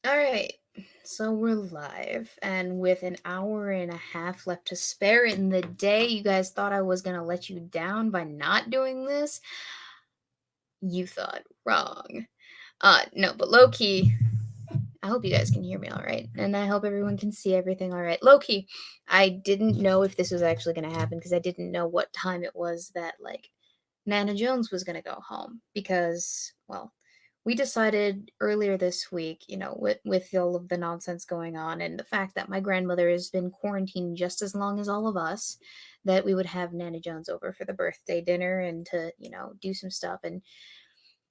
All right. So we're live, and with an hour and a half left to spare in the day, you guys thought I was going to let you down by not doing this. You thought wrong. No, but low key, I hope you guys can hear me all right, and I hope everyone can see everything all right. Low key, I didn't know if this was actually going to happen because I didn't know what time it was that, like, Nana Jones was going to go home because, well, we decided earlier this week, with all of the nonsense going on and the fact that my grandmother has been quarantined just as long as all of us, that we would have Nana Jones over for the birthday dinner and to, do some stuff. And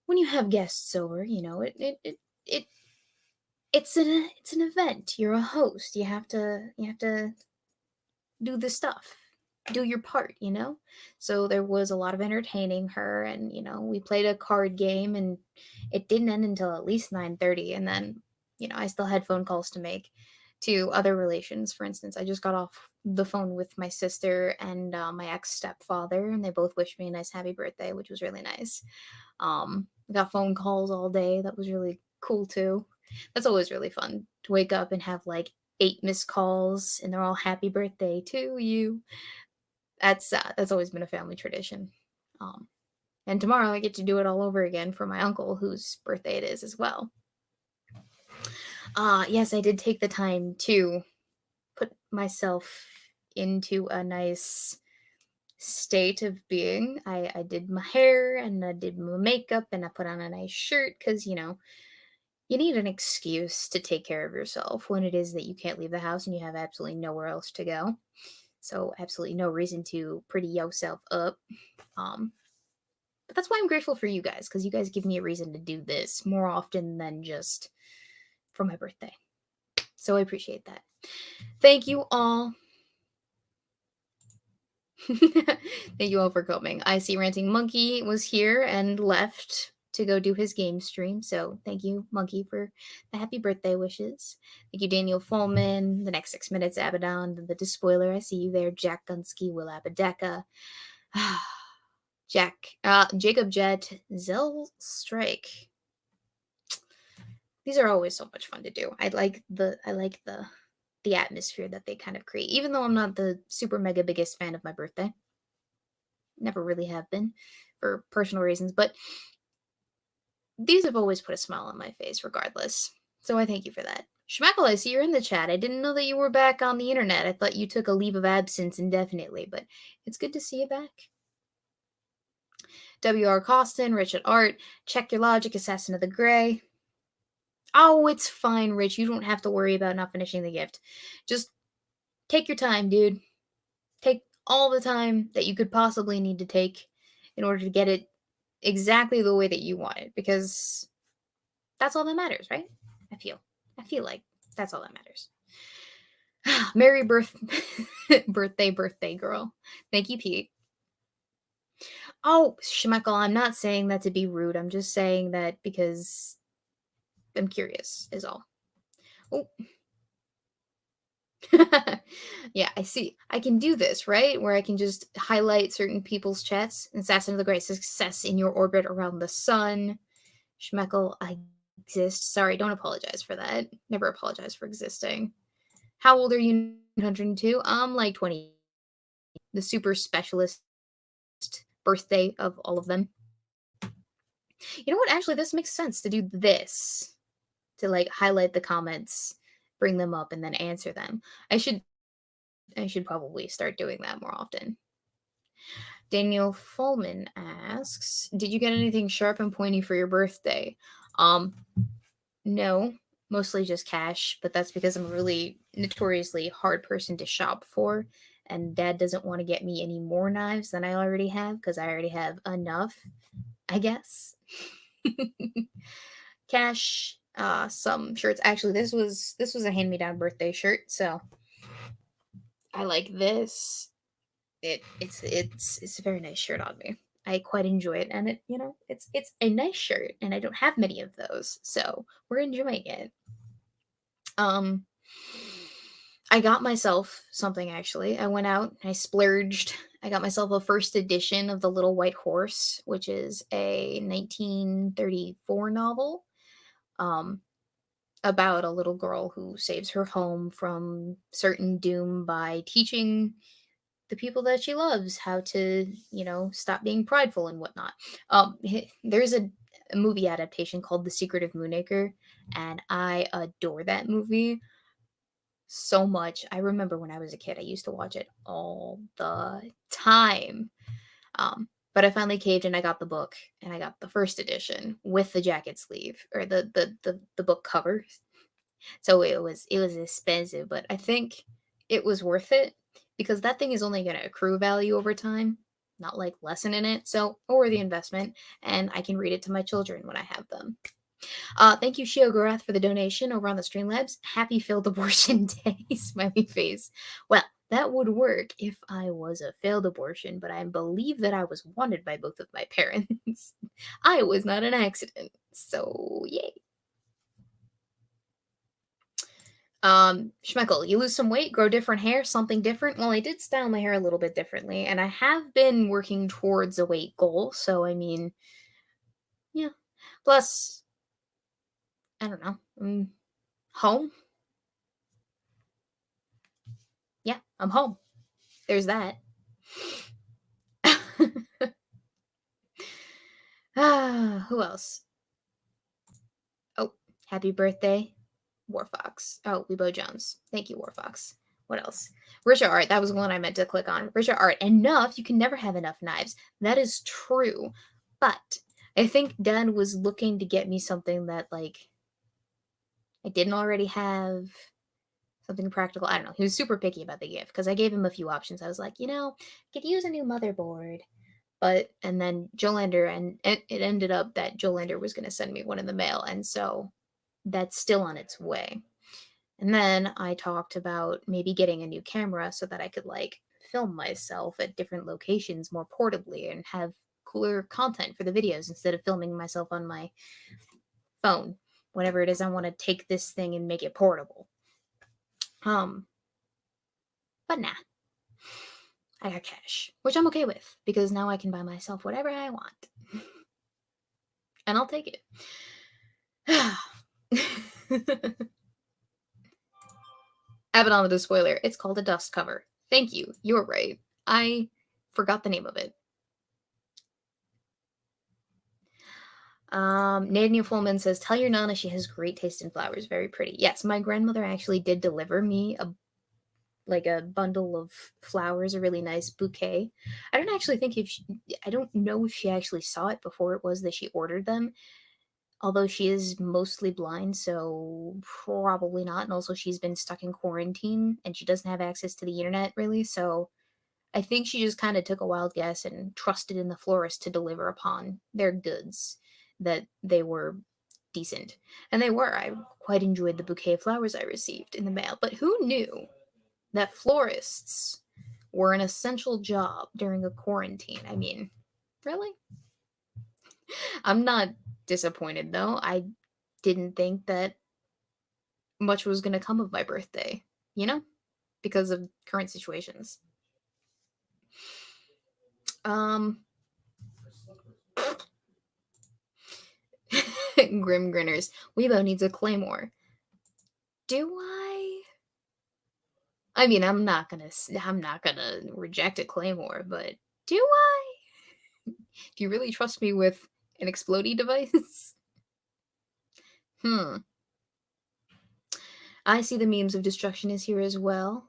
when you have guests over, it it's an event. You're a host. You have to do the stuff, do your part. So there was a lot of entertaining her, and we played a card game, and it didn't end until at least 9:30. And then I still had phone calls to make to other relations. For instance, I just got off the phone with my sister and my ex stepfather, and they both wished me a nice happy birthday, which was really nice. I got phone calls all day. That was really cool too. That's always really fun to wake up and have like 8 missed calls, and they're all happy birthday to you. That's always been a family tradition. Um, and tomorrow I get to do it all over again for my uncle, whose birthday it is as well. Yes, I did take the time to put myself into a nice state of being. I did my hair and I did my makeup and I put on a nice shirt because, you need an excuse to take care of yourself when it is that you can't leave the house and you have absolutely nowhere else to go. So, absolutely no reason to pretty yourself up. Um, but that's why I'm grateful for you guys, because you guys give me a reason to do this more often than just for my birthday. So, I appreciate that. Thank you all. Thank you all for coming. I see Ranting Monkey was here and left to go do his game stream. So thank you, Monkey, for the happy birthday wishes. Thank you, Daniel Folman, the next 6 minutes, Abaddon, the Despoiler. I see you there, Jack Gunsky, Will Abadeca, Jacob Jet, Zell Strike. These are always so much fun to do. I like the atmosphere that they kind of create, even though I'm not the super mega biggest fan of my birthday. Never really have been for personal reasons, but these have always put a smile on my face regardless. So I thank you for that. Schmeckle, I see you're in the chat. I didn't know that you were back on the internet. I thought you took a leave of absence indefinitely, but it's good to see you back. W.R. Costin, Richard Art, Check Your Logic, Assassin of the Grey. Oh, it's fine, Rich. You don't have to worry about not finishing the gift. Just take your time, dude. Take all the time that you could possibly need to take in order to get it exactly the way that you want it, because that's all that matters, right? I feel like that's all that matters. Merry birthday girl. Thank you, Pete. Oh, Schmeckle, I'm not saying that to be rude. I'm just saying that because I'm curious, is all. Oh. Yeah, I see. I can do this, right? Where I can just highlight certain people's chats. Assassin of the Great Success in your orbit around the sun. Schmeckle, I exist. Sorry, don't apologize for that. Never apologize for existing. How old are you? 102? I'm like 20. The super specialist birthday of all of them. You know what? Actually, this makes sense to do this. To like highlight the comments, bring them up, and then answer them. I should probably start doing that more often. Daniel Fulman asks, "Did you get anything sharp and pointy for your birthday?" No, mostly just cash, but that's because I'm a really notoriously hard person to shop for, and Dad doesn't want to get me any more knives than I already have because I already have enough, I guess. Cash, some shirts. Actually, this was a hand-me-down birthday shirt, so I like this. It's a very nice shirt on me. I quite enjoy it, and it's a nice shirt, and I don't have many of those, so we're enjoying it. I got myself something actually. I went out, I splurged. I got myself a first edition of The Little White Horse, which is a 1934 novel. Um, about a little girl who saves her home from certain doom by teaching the people that she loves how to, stop being prideful and whatnot. There's a movie adaptation called The Secret of Moonacre, and I adore that movie so much. I remember when I was a kid, I used to watch it all the time. But I finally caved and I got the book, and I got the first edition with the jacket sleeve, or the book cover. So it was expensive, but I think it was worth it because that thing is only going to accrue value over time, not like lessen in it. So a worthy investment, and I can read it to my children when I have them. Thank you, Shio Gorath, for the donation over on the Streamlabs. Happy failed abortion day, smiley face. Well, that would work if I was a failed abortion, but I believe that I was wanted by both of my parents. I was not an accident, so yay. Schmeckle, you lose some weight, grow different hair, something different? Well, I did style my hair a little bit differently, and I have been working towards a weight goal, so I mean, yeah. Plus, I don't know. Home? Yeah, I'm home. There's that. Who else? Oh, happy birthday, Warfox. Oh, Weebo Jones. Thank you, Warfox. What else? Richard Art. That was the one I meant to click on. Richard Art. Enough. You can never have enough knives. That is true. But I think Dad was looking to get me something that, like, I didn't already have. Something practical. I don't know. He was super picky about the gift because I gave him a few options. I was like, I could use a new motherboard. And then Jolander, and it ended up that Jolander was going to send me one in the mail, and so that's still on its way. And then I talked about maybe getting a new camera so that I could like film myself at different locations more portably and have cooler content for the videos instead of filming myself on my phone whenever it is I want to take this thing and make it portable. But nah, I got cash, which I'm okay with because now I can buy myself whatever I want. And I'll take it. Abaddon with a spoiler. It's called a dust cover. Thank you. You're right. I forgot the name of it. Nadia Fullman says, tell your Nana she has great taste in flowers. Very pretty. Yes, my grandmother actually did deliver me a bundle of flowers, a really nice bouquet. I don't actually think I don't know if she actually saw it before it was that she ordered them. Although she is mostly blind, so probably not. And also she's been stuck in quarantine and she doesn't have access to the internet really, so I think she just kind of took a wild guess and trusted in the florist to deliver upon their goods, that they were decent. And they were. I quite enjoyed the bouquet of flowers I received in the mail. But who knew that florists were an essential job during a quarantine? I mean, really? I'm not disappointed though. I didn't think that much was going to come of my birthday, because of current situations. Grim Grinners. Weebo needs a claymore. Do I? I mean, I'm not gonna reject a claymore, but do I? Do you really trust me with an explodey device? I see the memes of destruction is here as well.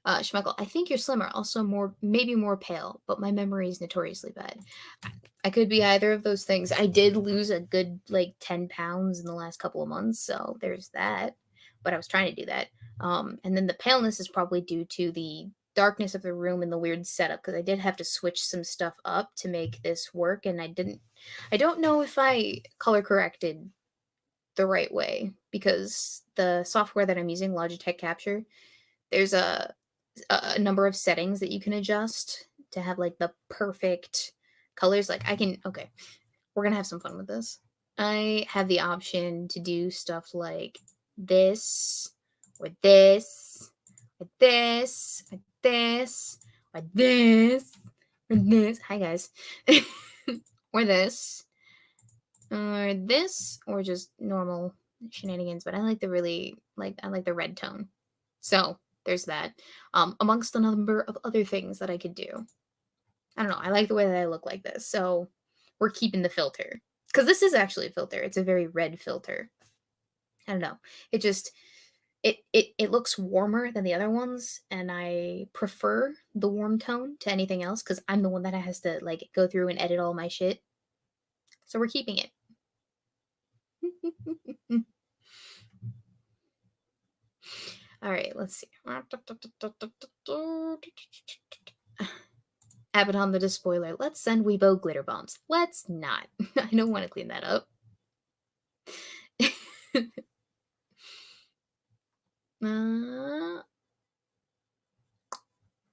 Schmeckle, I think you're slimmer, also maybe more pale, but my memory is notoriously bad. I could be either of those things. I did lose a good, 10 pounds in the last couple of months, so there's that. But I was trying to do that. And then the paleness is probably due to the darkness of the room and the weird setup, because I did have to switch some stuff up to make this work, and I don't know if I color corrected the right way, because the software that I'm using, Logitech Capture, there's a number of settings that you can adjust to have the perfect colors. Okay, we're gonna have some fun with this. I have the option to do stuff like this, or this, or this, or this, or this, or this. Hi guys. Or this, or this, or just normal shenanigans, but I like the really I like the red tone. So there's that. Amongst a number of other things that I could do. I don't know. I like the way that I look like this. So we're keeping the filter. Because this is actually a filter. It's a very red filter. I don't know. It just it looks warmer than the other ones, and I prefer the warm tone to anything else because I'm the one that has to like go through and edit all my shit. So we're keeping it. All right, let's see. Abaddon the Despoiler. Let's send Weebo glitter bombs. Let's not. I don't want to clean that up.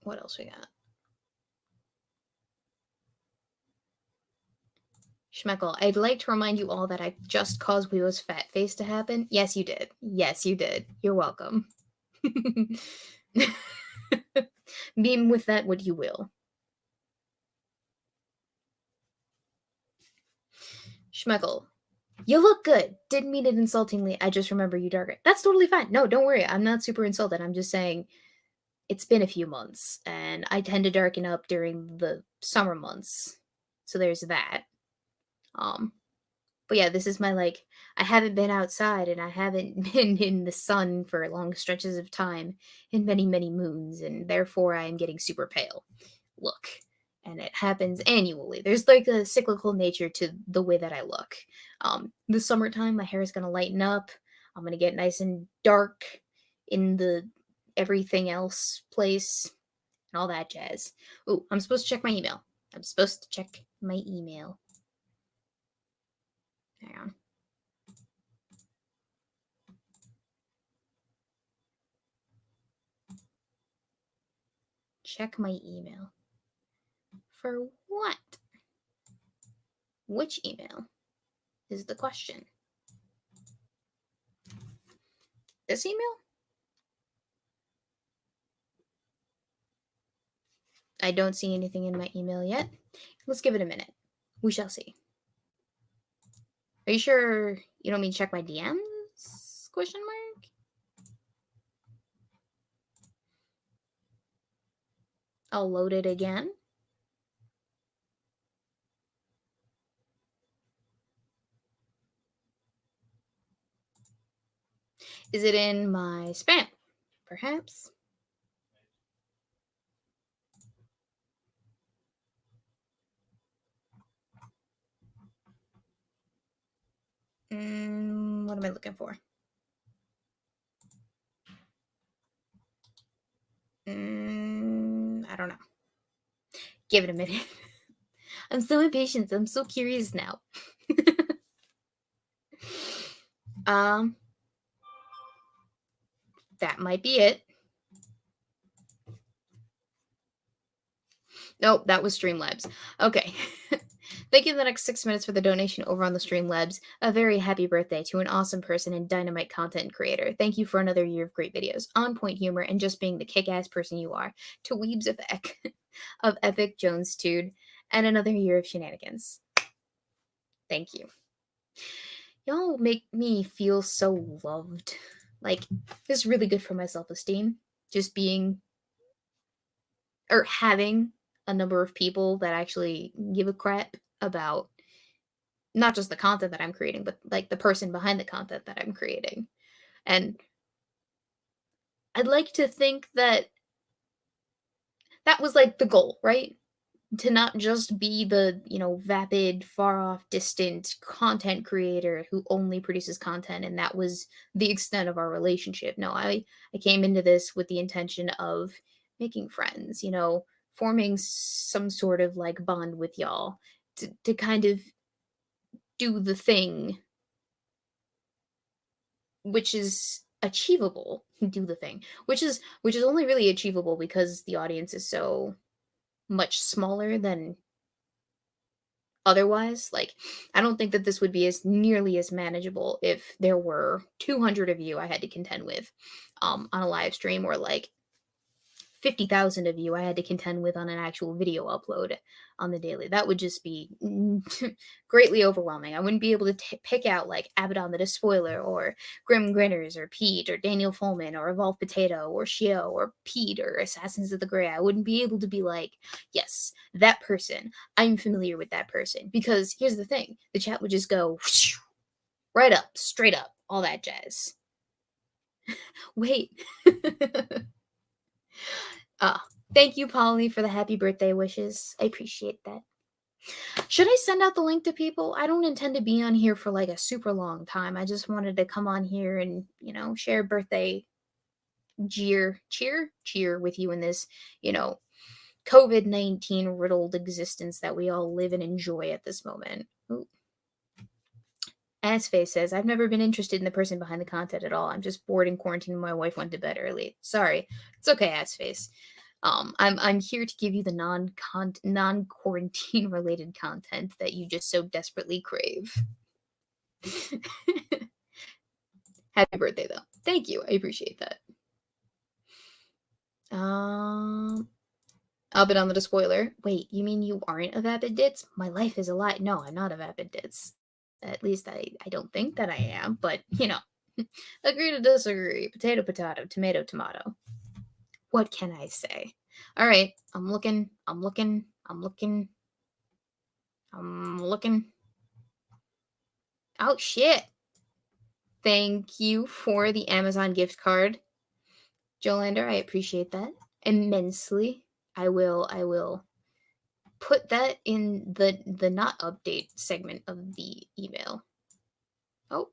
What else we got? Schmeckle, I'd like to remind you all that I just caused Weebo's fat face to happen. Yes, you did. Yes, you did. You're welcome. Beam with that what you will. Schmeckle, you look good. Didn't mean it insultingly. I just remember you darker. That's totally fine. No, don't worry. I'm not super insulted. I'm just saying it's been a few months, and I tend to darken up during the summer months. So there's that. But yeah, this is my like I haven't been outside and I haven't been in the sun for long stretches of time in many, many moons, and therefore I am getting super pale. Look. And it happens annually. There's like a cyclical nature to the way that I look. The summertime, my hair is gonna lighten up. I'm gonna get nice and dark in the everything else place and all that jazz. Ooh, I'm supposed to check my email. I'm supposed to check my email. Hang on. Check my email. For what? Which email is the question? This email? I don't see anything in my email yet. Let's give it a minute. We shall see. Are you sure you don't mean check my DMs? Question mark? I'll load it again. Is it in my spam? Perhaps. What am I looking for? I don't know. Give it a minute. I'm so impatient. I'm so curious now. That might be it. Nope, that was Streamlabs. Okay. Thank you the next 6 minutes for the donation over on the Streamlabs. A very happy birthday to an awesome person and dynamite content creator. Thank you for another year of great videos, on point humor, and just being the kick-ass person you are. To Weebs of Epic Jones Tude, and another year of shenanigans. Thank you. Y'all make me feel so loved. Like, this is really good for my self-esteem. Just being, or having a number of people that actually give a crap about not just the content that I'm creating, but like the person behind the content that I'm creating. And I'd like to think that that was like the goal, right? To not just be the, vapid, far off, distant content creator who only produces content and that was the extent of our relationship. No, I came into this with the intention of making friends, forming some sort of like bond with y'all to kind of do the thing which is achievable. Do the thing which is only really achievable because the audience is so much smaller than otherwise. Like, I don't think that this would be as nearly as manageable if there were 200 of you I had to contend with on a live stream, or like 50,000 of you I had to contend with on an actual video upload on the daily. That would just be greatly overwhelming. I wouldn't be able to pick out like Abaddon the Despoiler or Grim Grinners or Pete or Daniel Fulman or Evolved Potato or Shio or Pete or Assassins of the Grey. I wouldn't be able to be like, yes, that person. I'm familiar with that person. Because here's the thing, the chat would just go right up, straight up, all that jazz. Wait. Thank you, Polly, for the happy birthday wishes. I appreciate that. Should I send out the link to people? I don't intend to be on here for like a super long time. I just wanted to come on here and, share birthday cheer with you in this, COVID-19 riddled existence that we all live and enjoy at this moment. Ooh. Assface says, I've never been interested in the person behind the content at all. I'm just bored in quarantine and my wife went to bed early. Sorry. It's okay, Assface. I'm here to give you the non-quarantine related content that you just so desperately crave. Happy birthday, though. Thank you. I appreciate that. Abaddon the Despoiler. Wait, you mean you aren't a Vapid Dits? My life is a lie. No, I'm not a Vapid Dits. At least I don't think that I am, but, agree to disagree. Potato, potato, tomato, tomato. What can I say? All right, I'm looking. Oh, shit. Thank you for the Amazon gift card, Jolander. I appreciate that immensely. I will put that in the not update segment of the email. Oh,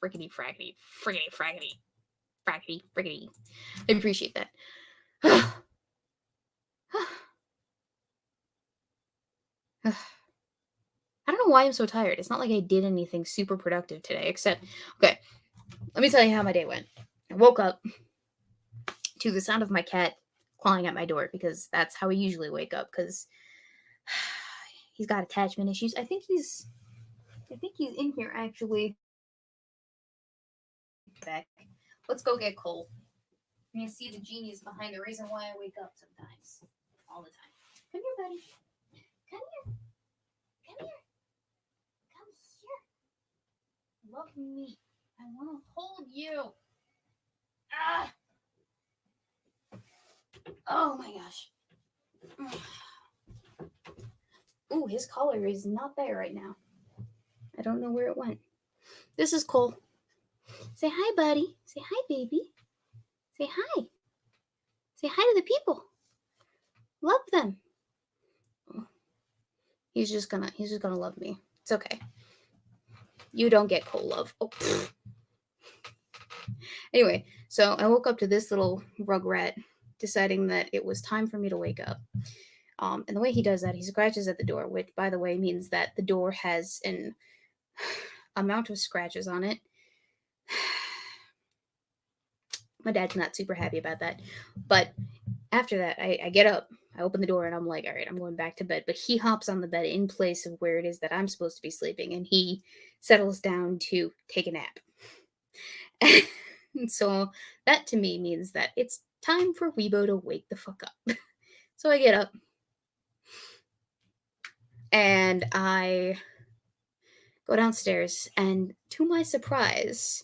frickety frackety, frickety frackety, frackety frickety. I appreciate that. I don't know why I'm so tired. It's not like I did anything super productive today, except, okay, let me tell you how my day went. I woke up to the sound of my cat clawing at my door because that's how I usually wake up because he's got attachment issues. I think he's in here actually. Back. Let's go get Cole. You see the genius behind the reason why I wake up sometimes. All the time. Come here, buddy. Come here. Come here. Come here. Look me. I want to hold you. Ah! Oh my gosh. Ooh, his collar is not there right now. I don't know where it went. This is Cole. Say hi, buddy. Say hi, baby. Say hi. Say hi to the people. Love them. He's just gonna love me. It's okay. You don't get Cole love. Oh. Anyway, so I woke up to this little rugrat deciding that it was time for me to wake up. And the way he does that, he scratches at the door, which, by the way, means that the door has an amount of scratches on it. My dad's not super happy about that. But after that, I get up, I open the door, and I'm like, all right, I'm going back to bed. But he hops on the bed in place of where it is that I'm supposed to be sleeping, and he settles down to take a nap. And so that to me means that it's time for Weebo to wake the fuck up. So I get up, and I go downstairs, and to my surprise,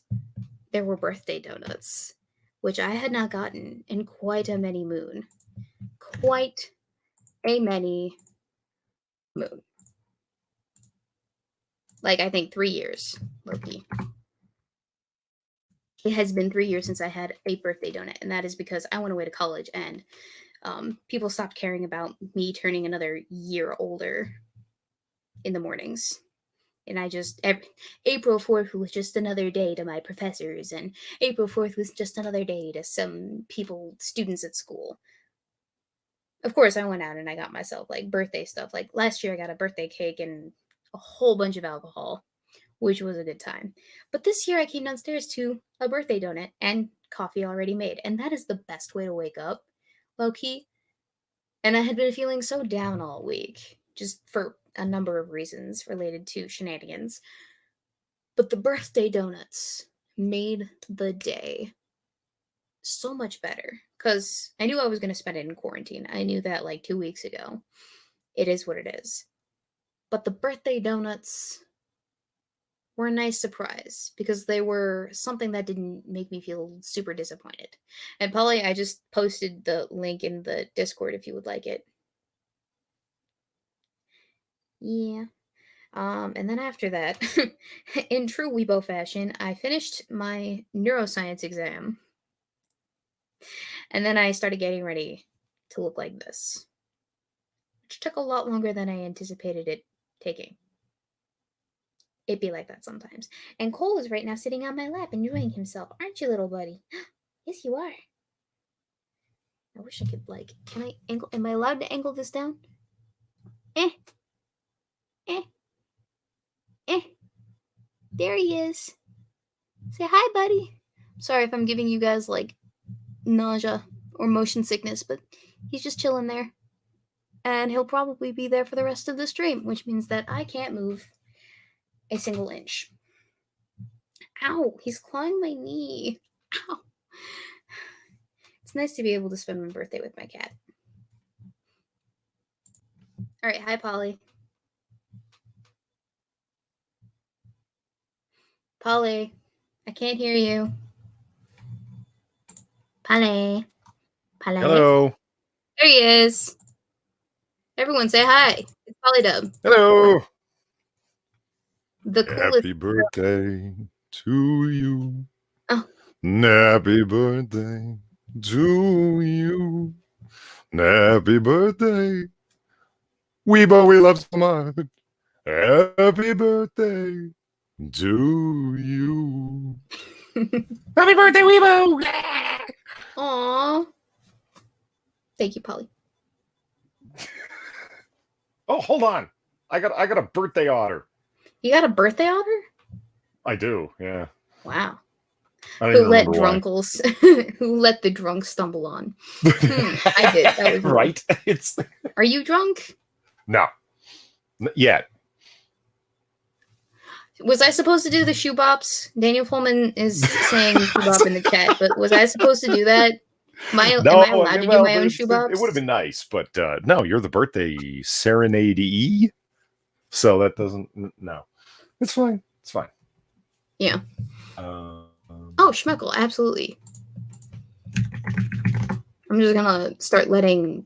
there were birthday donuts, which I had not gotten in quite a many moon. Quite a many moon. Like, I think 3 years, Loki. It has been 3 years since I had a birthday donut, and that is because I went away to college, and people stopped caring about me turning another year older in the mornings. And April 4th was just another day to my professors, and April 4th was just another day to some students at school. Of course, I went out and I got myself like birthday stuff. Like last year, I got a birthday cake and a whole bunch of alcohol, which was a good time. But this year, I came downstairs to a birthday donut and coffee already made. And that is the best way to wake up, low key. And I had been feeling so down all week, just for a number of reasons related to shenanigans. But the birthday donuts made the day so much better because I knew I was going to spend it in quarantine. I knew that like 2 weeks ago. It is what it is. But the birthday donuts were a nice surprise because they were something that didn't make me feel super disappointed. And Polly, I just posted the link in the Discord if you would like it. Yeah. And then after that, in true Weebo fashion, I finished my neuroscience exam. And then I started getting ready to look like this, which took a lot longer than I anticipated it taking. It'd be like that sometimes. And Cole is right now sitting on my lap enjoying himself. Aren't you, little buddy? Yes, you are. I wish I could, like, can I angle? Am I allowed to angle this down? Eh. Eh. Eh. There he is. Say hi, buddy. Sorry if I'm giving you guys, like, nausea or motion sickness, but he's just chilling there. And he'll probably be there for the rest of the stream, which means that I can't move a single inch. Ow, he's clawing my knee. Ow. It's nice to be able to spend my birthday with my cat. All right, hi, Polly. Polly, I can't hear you. Polly. Polly. Hello. There he is. Everyone say hi. It's Polydub. Hello. The coolest. Happy birthday to you. Oh. Happy birthday to you. Happy birthday. Weebo, we love so much. Happy birthday to you. Happy birthday, Weebo. Yeah. Aww. Thank you, Polly. Oh, hold on. I got a birthday order. You got a birthday order? I do, yeah. Wow. Who let drunkles who let the drunk stumble on? I did. That was right. It's. Are you drunk? No. Yet. Was I supposed to do the shoe bops? Daniel Pullman is saying shoe bop in the chat, but was I supposed to do that? Am I allowed to do my own shoe bops? It would have been nice, but no, you're the birthday serenade-y, so that doesn't. No, it's fine. It's fine. Yeah. Oh, Schmeckle, absolutely. I'm just gonna start letting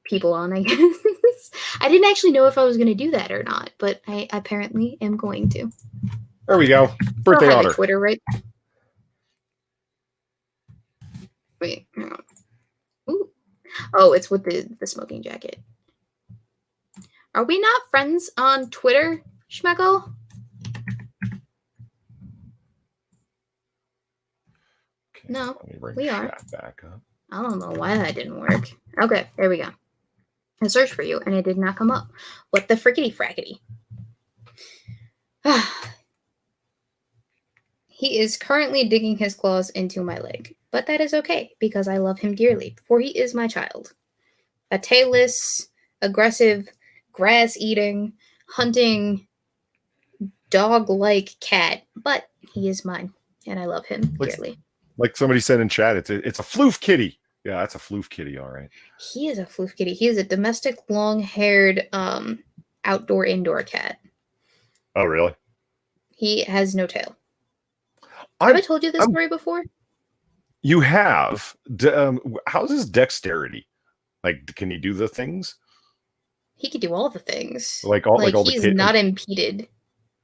people on, I guess. I didn't actually know if I was gonna do that or not, but I apparently am going to. There we go. Birthday order. Twitter, right? Wait, hang on. Ooh. Oh, it's with the smoking jacket. Are we not friends on Twitter, Schmeckle? Okay, No, let me bring we are. Back up. I don't know why that didn't work. Okay, there we go. I searched for you, and it did not come up. What the frickety frackety? He is currently digging his claws into my leg, but that is okay, because I love him dearly, for he is my child. A tailless, aggressive, grass-eating, hunting, dog-like cat, but he is mine, and I love him dearly. Like somebody said in chat, it's a floof kitty. Yeah, that's a floof kitty, all right. He is a floof kitty. He is a domestic, long-haired, outdoor-indoor cat. Oh, really? He has no tail. Have I told you this story before? You have. How's his dexterity? Like, can he do the things? He can do all the things. Like all he's not impeded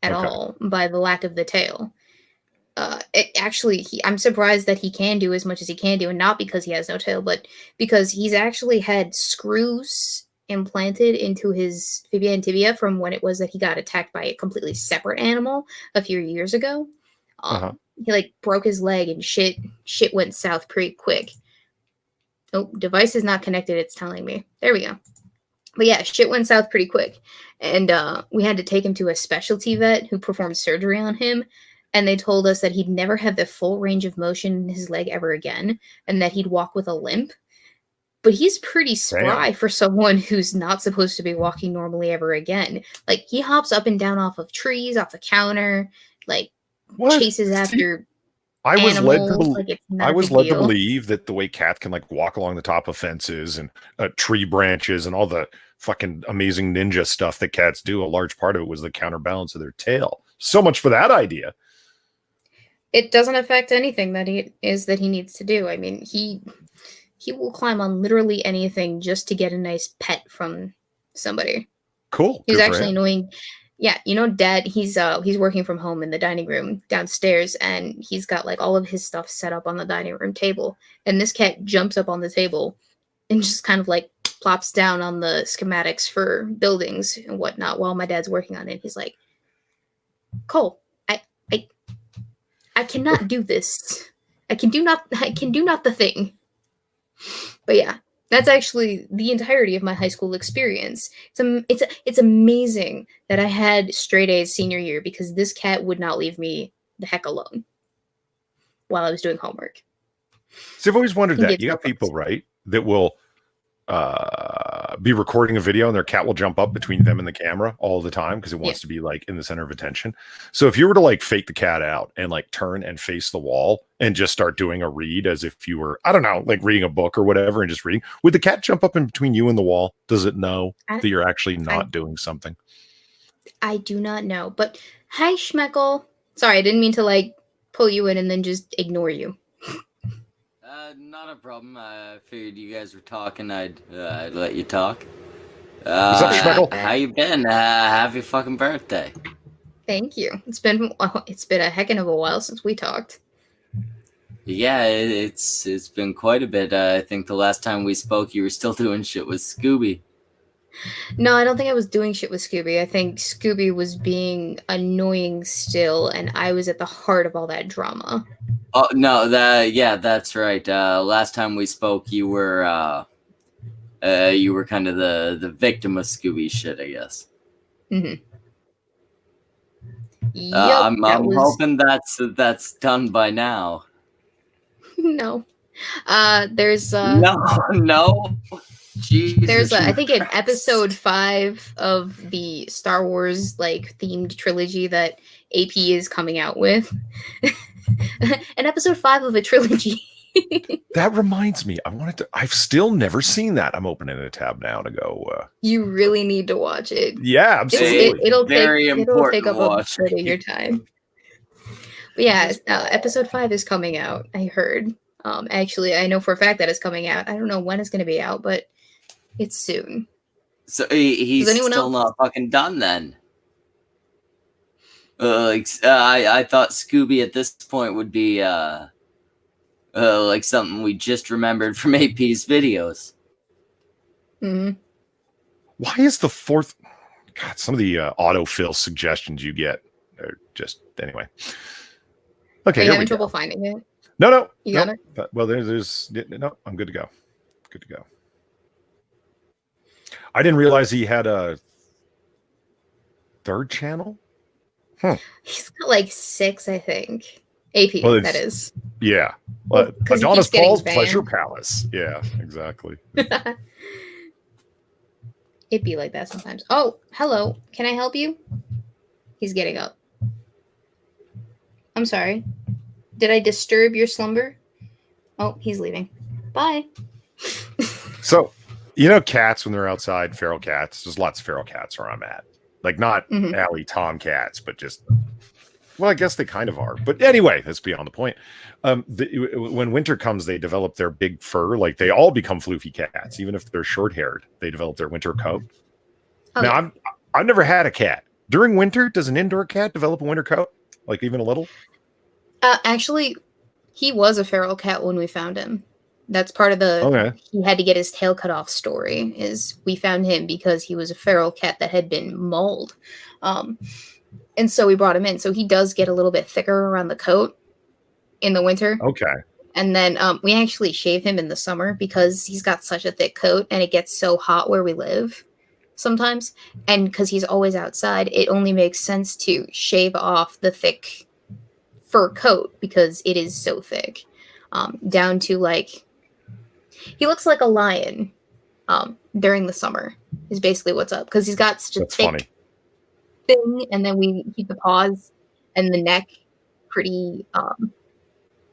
at all by the lack of the tail. I'm surprised that he can do as much as he can do, and not because he has no tail, but because he's actually had screws implanted into his fibia and tibia from when it was that he got attacked by a completely separate animal a few years ago. He broke his leg and shit went south pretty quick. Oh, device is not connected, it's telling me. There we go. But yeah, shit went south pretty quick. And we had to take him to a specialty vet who performed surgery on him. And they told us that he'd never have the full range of motion in his leg ever again, and that he'd walk with a limp. But he's pretty spry for someone who's not supposed to be walking normally ever again. Like, he hops up and down off of trees, off the counter, chases after I was led to animals, believe. like it's I not a was big led to deal. believe that the way cats can like walk along the top of fences and tree branches and all the fucking amazing ninja stuff that cats do, a large part of it was the counterbalance of their tail. So much for that idea. It doesn't affect anything that he needs to do. I mean, he will climb on literally anything just to get a nice pet from somebody. Cool. He was Good for actually him. annoying. Yeah, you know, Dad. He's working from home in the dining room downstairs, and he's got like all of his stuff set up on the dining room table. And this cat jumps up on the table and just kind of like plops down on the schematics for buildings and whatnot while my dad's working on it. He's like, Cole, I I cannot do this. I can do not the thing. But yeah, that's actually the entirety of my high school experience. It's amazing that I had straight A's senior year because this cat would not leave me the heck alone while I was doing homework. So I've always wondered Can that get you so got people, close. right, that will be recording a video and their cat will jump up between them and the camera all the time because it Yeah. wants to be like in the center of attention. So if you were to like fake the cat out and like turn and face the wall and just start doing a read as if you were, I don't know, like reading a book or whatever and just reading, would the cat jump up in between you and the wall? Does it know I that you're actually I not doing something? I do not know. But hi Schmeckle. Sorry, I didn't mean to like pull you in and then just ignore you. Not a problem. I figured you guys were talking. I'd let you talk. What's up, Appreciate Schmeckle? How that. you been? Happy fucking birthday. Thank you. It's been a heckin' of a while since we talked. Yeah, it's been quite a bit. I think the last time we spoke, you were still doing shit with Scooby. No, I don't think I was doing shit with Scooby. I think Scooby was being annoying still, and I was at the heart of all that drama. Oh no, that's right. Last time we spoke, you were kind of the victim of Scooby shit, I guess. Hmm. Yup, that I'm was hoping that's done by now. no. There's No, no, Jesus I think in episode Christ. 5 of the Star Wars like themed trilogy that AP is coming out with. An episode 5 of a trilogy. That reminds me, I've still never seen that. I'm opening a tab now to go. You really need to watch it. Yeah, absolutely. Very It'll take important up a watch. bit of your time. But yeah, episode 5 is coming out. I heard. Actually, I know for a fact that it's coming out. I don't know when it's going to be out, but it's soon. So Does he's anyone still else? not fucking done then. I thought Scooby at this point would be like something we just remembered from AP's videos. Mm-hmm. Why is the fourth? God, some of the autofill suggestions you get are just anyway. Okay, Are you here having we trouble go. finding it? No, You got it? well, there's no. I'm good to go. Good to go. I didn't realize he had a third channel. He's got like 6, I think. AP, Well, that it's is. yeah. Well, because he Adonis keeps getting Paul's Pleasure banned. Palace. Yeah, exactly. It'd be like that sometimes. Oh, hello. Can I help you? He's getting up. I'm sorry. Did I disturb your slumber? Oh, he's leaving. Bye. So, you know, cats when they're outside, feral cats. There's lots of feral cats where I'm at. Like not Mhm. alley tom cats, but just well, I guess they kind of are. But anyway, that's beyond the point. When winter comes, they develop their big fur. Like they all become floofy cats, even if they're short haired. They develop their winter coat. Oh, Now, yeah. I've never had a cat. During winter, does an indoor cat develop a winter coat? Like even a little? Actually, he was a feral cat when we found him. That's part of the Okay. he had to get his tail cut off story. Is we found him because he was a feral cat that had been mauled, and so we brought him in. So he does get a little bit thicker around the coat in the winter, Okay. and then we actually shave him in the summer because he's got such a thick coat and it gets so hot where we live sometimes, and because he's always outside, it only makes sense to shave off the thick fur coat because it is so thick, down to like he looks like a lion during the summer is basically what's up because he's got such a That's thick funny. thing, and then we keep the paws and the neck pretty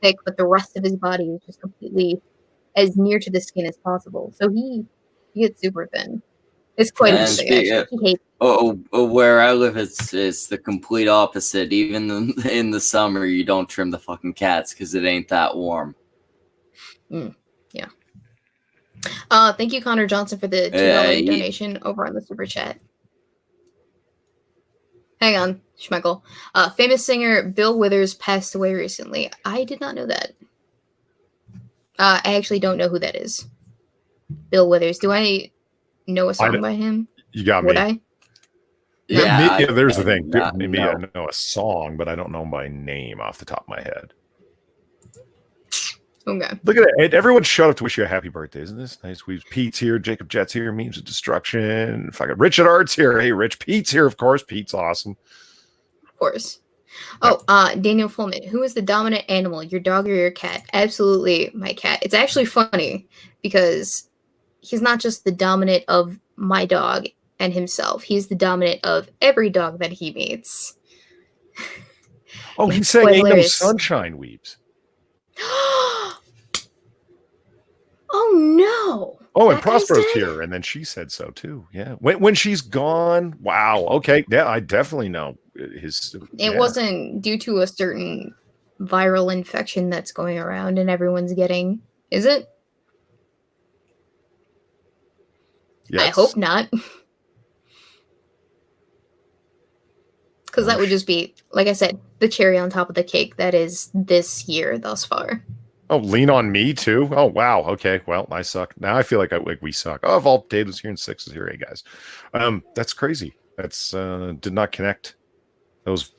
thick, but the rest of his body is just completely as near to the skin as possible. So he gets super thin. It's quite a And thing, actually. He hates where I live, it's the complete opposite. Even in the summer, you don't trim the fucking cats because it ain't that warm. Yeah. Thank you, Connor Johnson, for the $2 donation over on the super chat. Hang on, Schmeckle. Famous singer Bill Withers passed away recently. I did not know that. I actually don't know who that is. Bill Withers. Do I know a song by him? You got Would me. I? Yeah, there's the thing. Maybe no. I know a song, but I don't know by name off the top of my head. Okay. Look at it. Everyone showed up to wish you a happy birthday. Isn't this nice? Pete's here. Jacob Jet's here. Memes of Destruction. Fucking Richard Art's here. Hey, Rich. Pete's here, of course. Pete's awesome. Of course. Oh, Daniel Fullman. Who is the dominant animal, your dog or your cat? Absolutely my cat. It's actually funny because he's not just the dominant of my dog and himself. He's the dominant of every dog that he meets. Oh, he's saying ain't no sunshine, Weebs. Oh no! Oh, and Prospero's here, and then she said so too. Yeah, when she's gone. Wow. Okay. Yeah, I definitely know his. It wasn't due to a certain viral infection that's going around, and everyone's getting. Is it? Yes. I hope not. Because that would just be, like I said, the cherry on top of the cake that is this year thus far. Oh, lean on me too. Oh wow. Okay. Well, I suck. Now I feel like we suck. Oh, Vault Potatoes here and 6 is here. Hey guys, that's crazy. That's did not connect. Those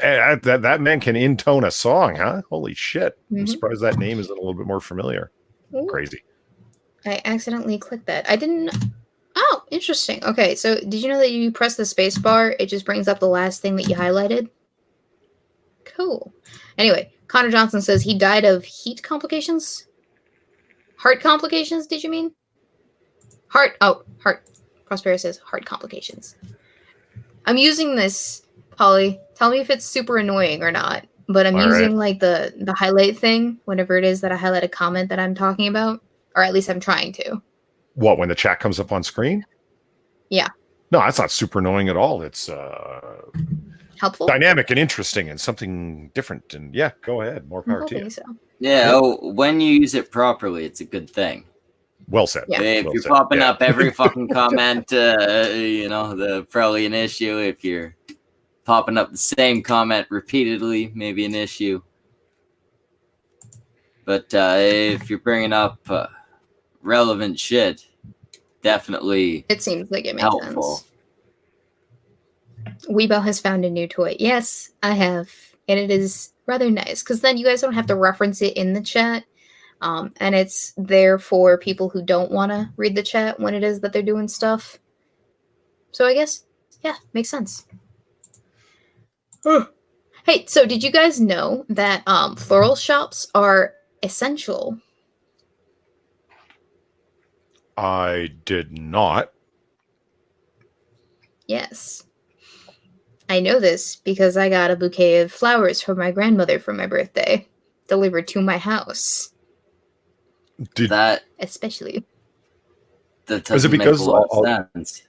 that man can intone a song, huh? Holy shit! Mm-hmm. I'm surprised that name isn't a little bit more familiar. Ooh. Crazy. I accidentally clicked that. I didn't. Oh, interesting. Okay, so did you know that you press the space bar, it just brings up the last thing that you highlighted? Cool. Anyway, Connor Johnson says he died of heat complications? Heart complications, did you mean? Heart. Prospero says heart complications. I'm using this, Polly. Tell me if it's super annoying or not. But I'm using like the highlight thing whenever it is that I highlight a comment that I'm talking about. Or at least I'm trying to. What, when the chat comes up on screen? Yeah. No, that's not super annoying at all. It's helpful, dynamic and interesting and something different. And yeah, go ahead. More power to you. So. Yeah, when you use it properly, it's a good thing. Well said. Yeah. If you're popping up every fucking comment, probably an issue. If you're popping up the same comment repeatedly, maybe an issue. But if you're bringing up relevant shit, definitely. It seems like it makes sense. Weebo has found a new toy. Yes, I have. And it is rather nice because then you guys don't have to reference it in the chat. And it's there for people who don't want to read the chat when it is that they're doing stuff. So I guess, yeah, makes sense. Hey, so did you guys know that floral shops are essential? I did not. Yes. I know this because I got a bouquet of flowers from my grandmother for my birthday, delivered to my house. Did that especially? That doesn't make a lot of sense.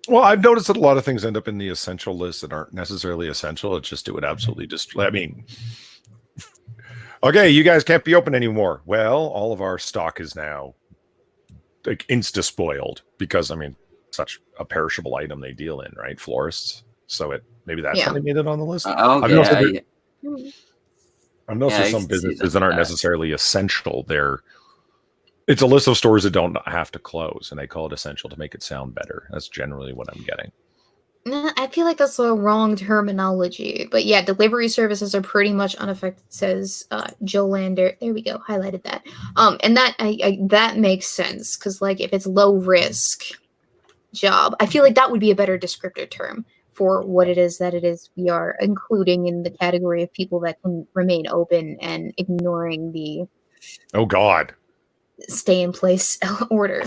Well, I've noticed that a lot of things end up in the essential list that aren't necessarily essential. It's just, it would absolutely just, I mean, okay, you guys can't be open anymore. Well, all of our stock is now like insta-spoiled because, I mean, such a perishable item they deal in, right? Florists. So maybe that's how they made it on the list. I've noticed some businesses that aren't necessarily essential. It's a list of stores that don't have to close, and they call it essential to make it sound better. That's generally what I'm getting. I feel like that's the wrong terminology. But yeah, delivery services are pretty much unaffected, says Joe Lander. There we go, highlighted that. And that that makes sense, because like if it's low risk job, I feel like that would be a better descriptor term for what it is we are including in the category of people that can remain open and ignoring the stay in place order.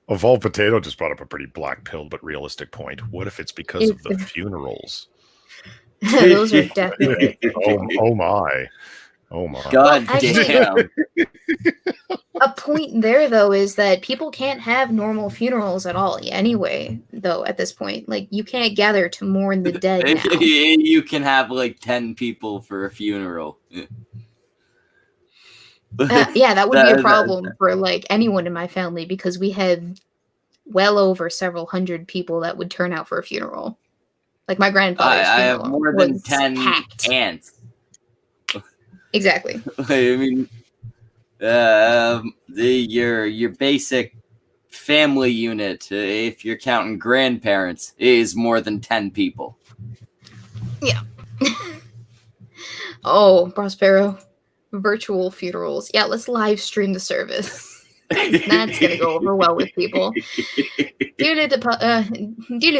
Evolved Potato just brought up a pretty black pill but realistic point. What if it's because of the funerals? Those are definitely oh my. Oh my. God actually- damn. A point there, though, is that people can't have normal funerals at all anyway, though, at this point. Like, you can't gather to mourn the dead now. You can have like 10 people for a funeral. Yeah, that would be a problem for, like, anyone in my family, because we have well over several hundred people that would turn out for a funeral. Like, my grandfather's I funeral have more than was 10 packed. aunts. Exactly. I mean, your basic family unit, if you're counting grandparents, is more than 10 people. Yeah. Oh, Prospero. Virtual funerals. Yeah, let's live stream the service. That's gonna go over well with people. Dearly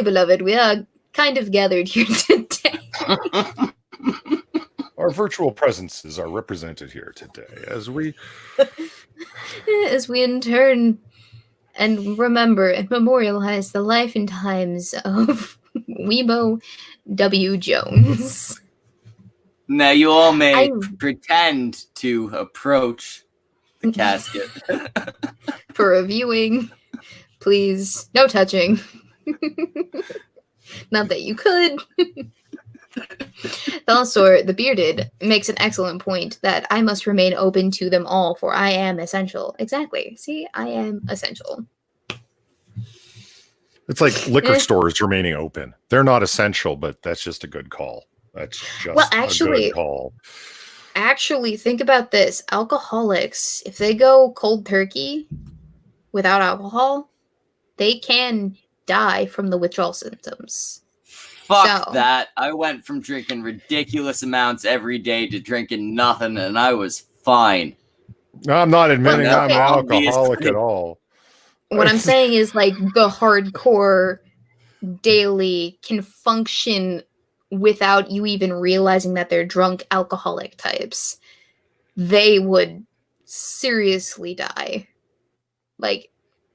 beloved, we are kind of gathered here today. Our virtual presences are represented here today as we in turn and remember and memorialize the life and times of Weebo W. Jones. Now, you all may pretend to approach the casket. For reviewing, please, no touching. Not that you could. Also, the bearded makes an excellent point that I must remain open to them all, for I am essential. Exactly. See, I am essential. It's like liquor stores remaining open. They're not essential, but that's just a good call. That's just a good call. Actually, think about this. Alcoholics, if they go cold turkey without alcohol, they can die from the withdrawal symptoms. Fuck that. I went from drinking ridiculous amounts every day to drinking nothing, and I was fine. No, I'm not admitting I'm an obviously alcoholic at all. What I'm saying is, like, the hardcore daily can function without you even realizing that they're drunk alcoholic types. They would seriously die. Like,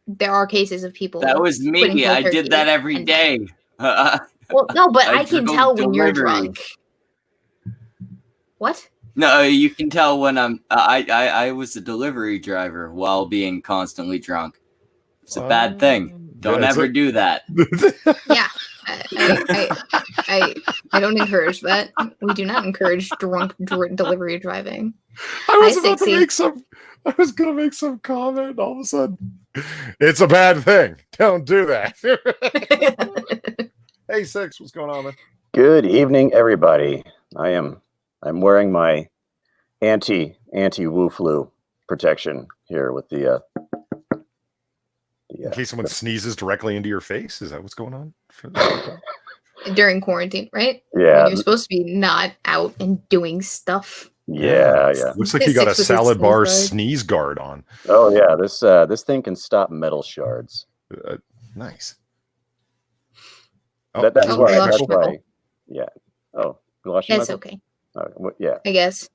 there are cases of people. That was me. I did that every day. Well, no, but I can tell when you're drunk. What? No, you can tell when I'm. I was a delivery driver while being constantly drunk. It's a bad thing. Don't ever do that. Yeah, I don't encourage that. We do not encourage drunk delivery driving. I was gonna make some comment, and all of a sudden, it's a bad thing. Don't do that. Hey, Six, what's going on, man? Good evening, everybody. I'm wearing my anti Wu-flu protection here with the in case someone sneezes directly into your face. Is that what's going on? During quarantine, right? Yeah. When you're supposed to be not out and doing stuff. Yeah. Looks like you got a salad bar sneeze guard on. Oh yeah, this thing can stop metal shards. Nice. That's why. Yeah. Oh, that's okay. Yeah. I guess.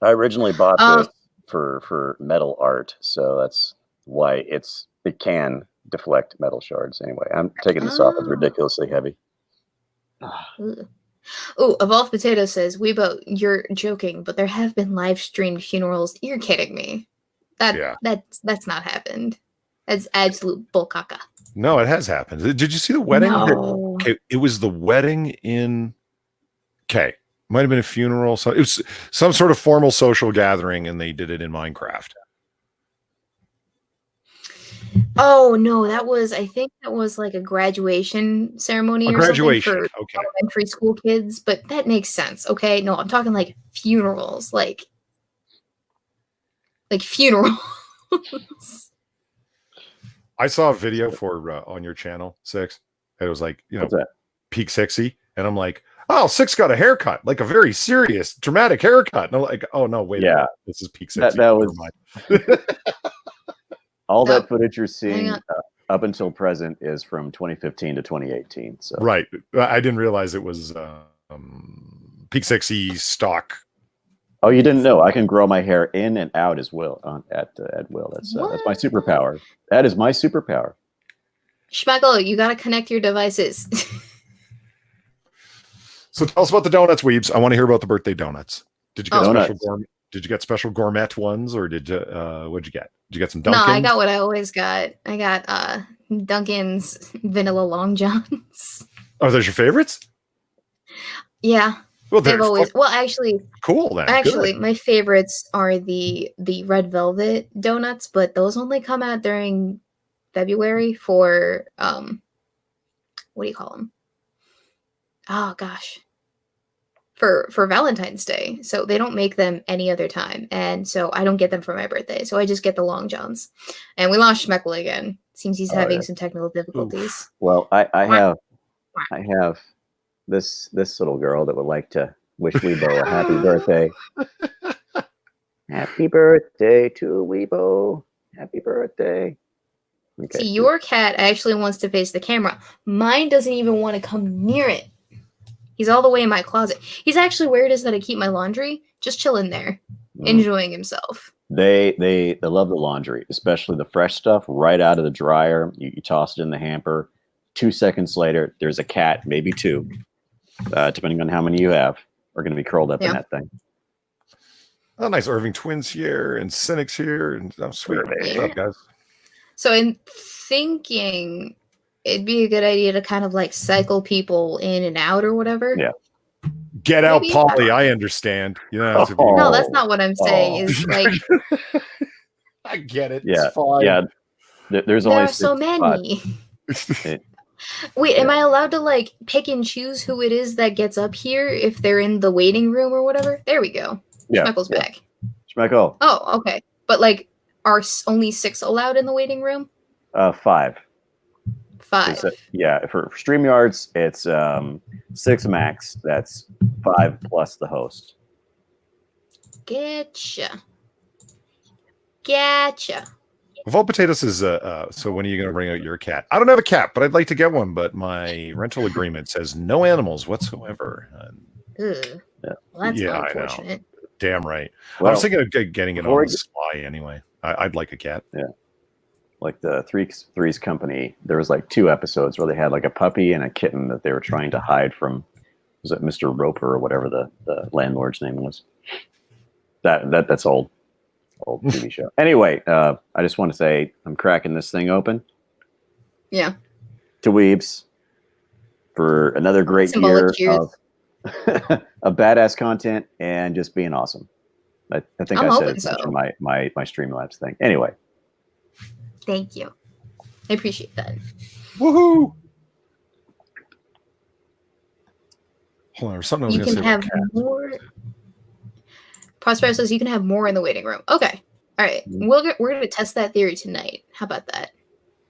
I originally bought this for metal art, so that's why it can deflect metal shards. Anyway, I'm taking this off. It's ridiculously heavy. Oh, Evolved Potato says, Weebo, you're joking, but there have been live streamed funerals. You're kidding me. That's not happened. That's absolute bullcaca. No, it has happened. Did you see the wedding? No. It was the wedding in. Okay, might have been a funeral. So it was some sort of formal social gathering, and they did it in Minecraft. Oh no, I think that was like a graduation ceremony or something for elementary school kids, but that makes sense. Okay, no, I'm talking like funerals, like funerals. I saw a video for on your channel, Six. It was like, Peak Sixy, and I'm like, oh, Six got a haircut, like a very serious, dramatic haircut. And I'm like, oh no, wait, a minute. This is Peak Sixy. That was all that footage you're seeing up until present is from 2015 to 2018. So right, I didn't realize it was Peak Sixy stock. Oh, you didn't know? I can grow my hair in and out as well at will. That's my superpower. That is my superpower. Schmeckle, you gotta connect your devices. So tell us about the donuts, Weebs. I want to hear about the birthday donuts. Did you get Oh. special Donuts. gourmet? Did you get special gourmet ones, or did you? What'd you get? Did you get some No, Dunkins? I got what I always got. I got Dunkin's vanilla long johns. Are those your favorites? Yeah, Well, they've they're always. Well, actually, cool then. actually, Good. my favorites are the red velvet donuts, but those only come out during February for what do you call them? Oh gosh, for Valentine's Day. So they don't make them any other time, and so I don't get them for my birthday. So I just get the long johns. And we lost Schmeckle again. Seems he's Oh, having yeah. some technical difficulties. Well, I Quack. have this little girl that would like to wish Weebo a happy birthday. Happy birthday to Weebo. Happy birthday. Okay. See, your cat actually wants to face the camera. Mine doesn't even want to come near it. He's all the way in my closet. He's actually where it is that I keep my laundry, just chilling there, enjoying himself. They love the laundry, especially the fresh stuff right out of the dryer. You toss it in the hamper. 2 seconds later, there's a cat, maybe two, depending on how many you have, are going to be curled up in that thing. Oh, nice. Irving Twins here and Cynics here. And I'm sweet. What's up, guys? So in thinking it'd be a good idea to kind of like cycle people in and out or whatever. Yeah. Get out, Maybe. Polly. I understand. You know, No, that's not what I'm saying. Is like I get it. Yeah. It's fine. Yeah. There's there only are so 6 many. Wait, am I allowed to like pick and choose who it is that gets up here if they're in the waiting room or whatever? There we go. Yeah. Schmeckle's back. Schmeckle. Oh, okay. But like, are only 6 allowed in the waiting room? 5. 5. Yeah, for StreamYards, it's 6 max. That's 5 plus the host. Getcha. Vol Potatoes is so when are you going to bring out your cat? I don't have a cat, but I'd like to get one. But my rental agreement says no animals whatsoever. Ugh. Well, that's unfortunate. I know. Damn right. Well, I was thinking of getting it on the sly anyway. I'd like a cat. Yeah. Like the Three's Company, there was like 2 episodes where they had like a puppy and a kitten that they were trying to hide from. Was it Mr. Roper or whatever the landlord's name was? That's old TV show. Anyway, I just want to say I'm cracking this thing open. Yeah. To Weebs for another great Symbolic year cheers. of badass content and just being awesome. I think I'm I said hoping it so. in my Streamlabs thing. Anyway. Thank you. I appreciate that. Woohoo! Hold on, there's something I was You going can to say. have more. Prospero says you can have more in the waiting room. Okay. All right. We're going to test that theory tonight. How about that?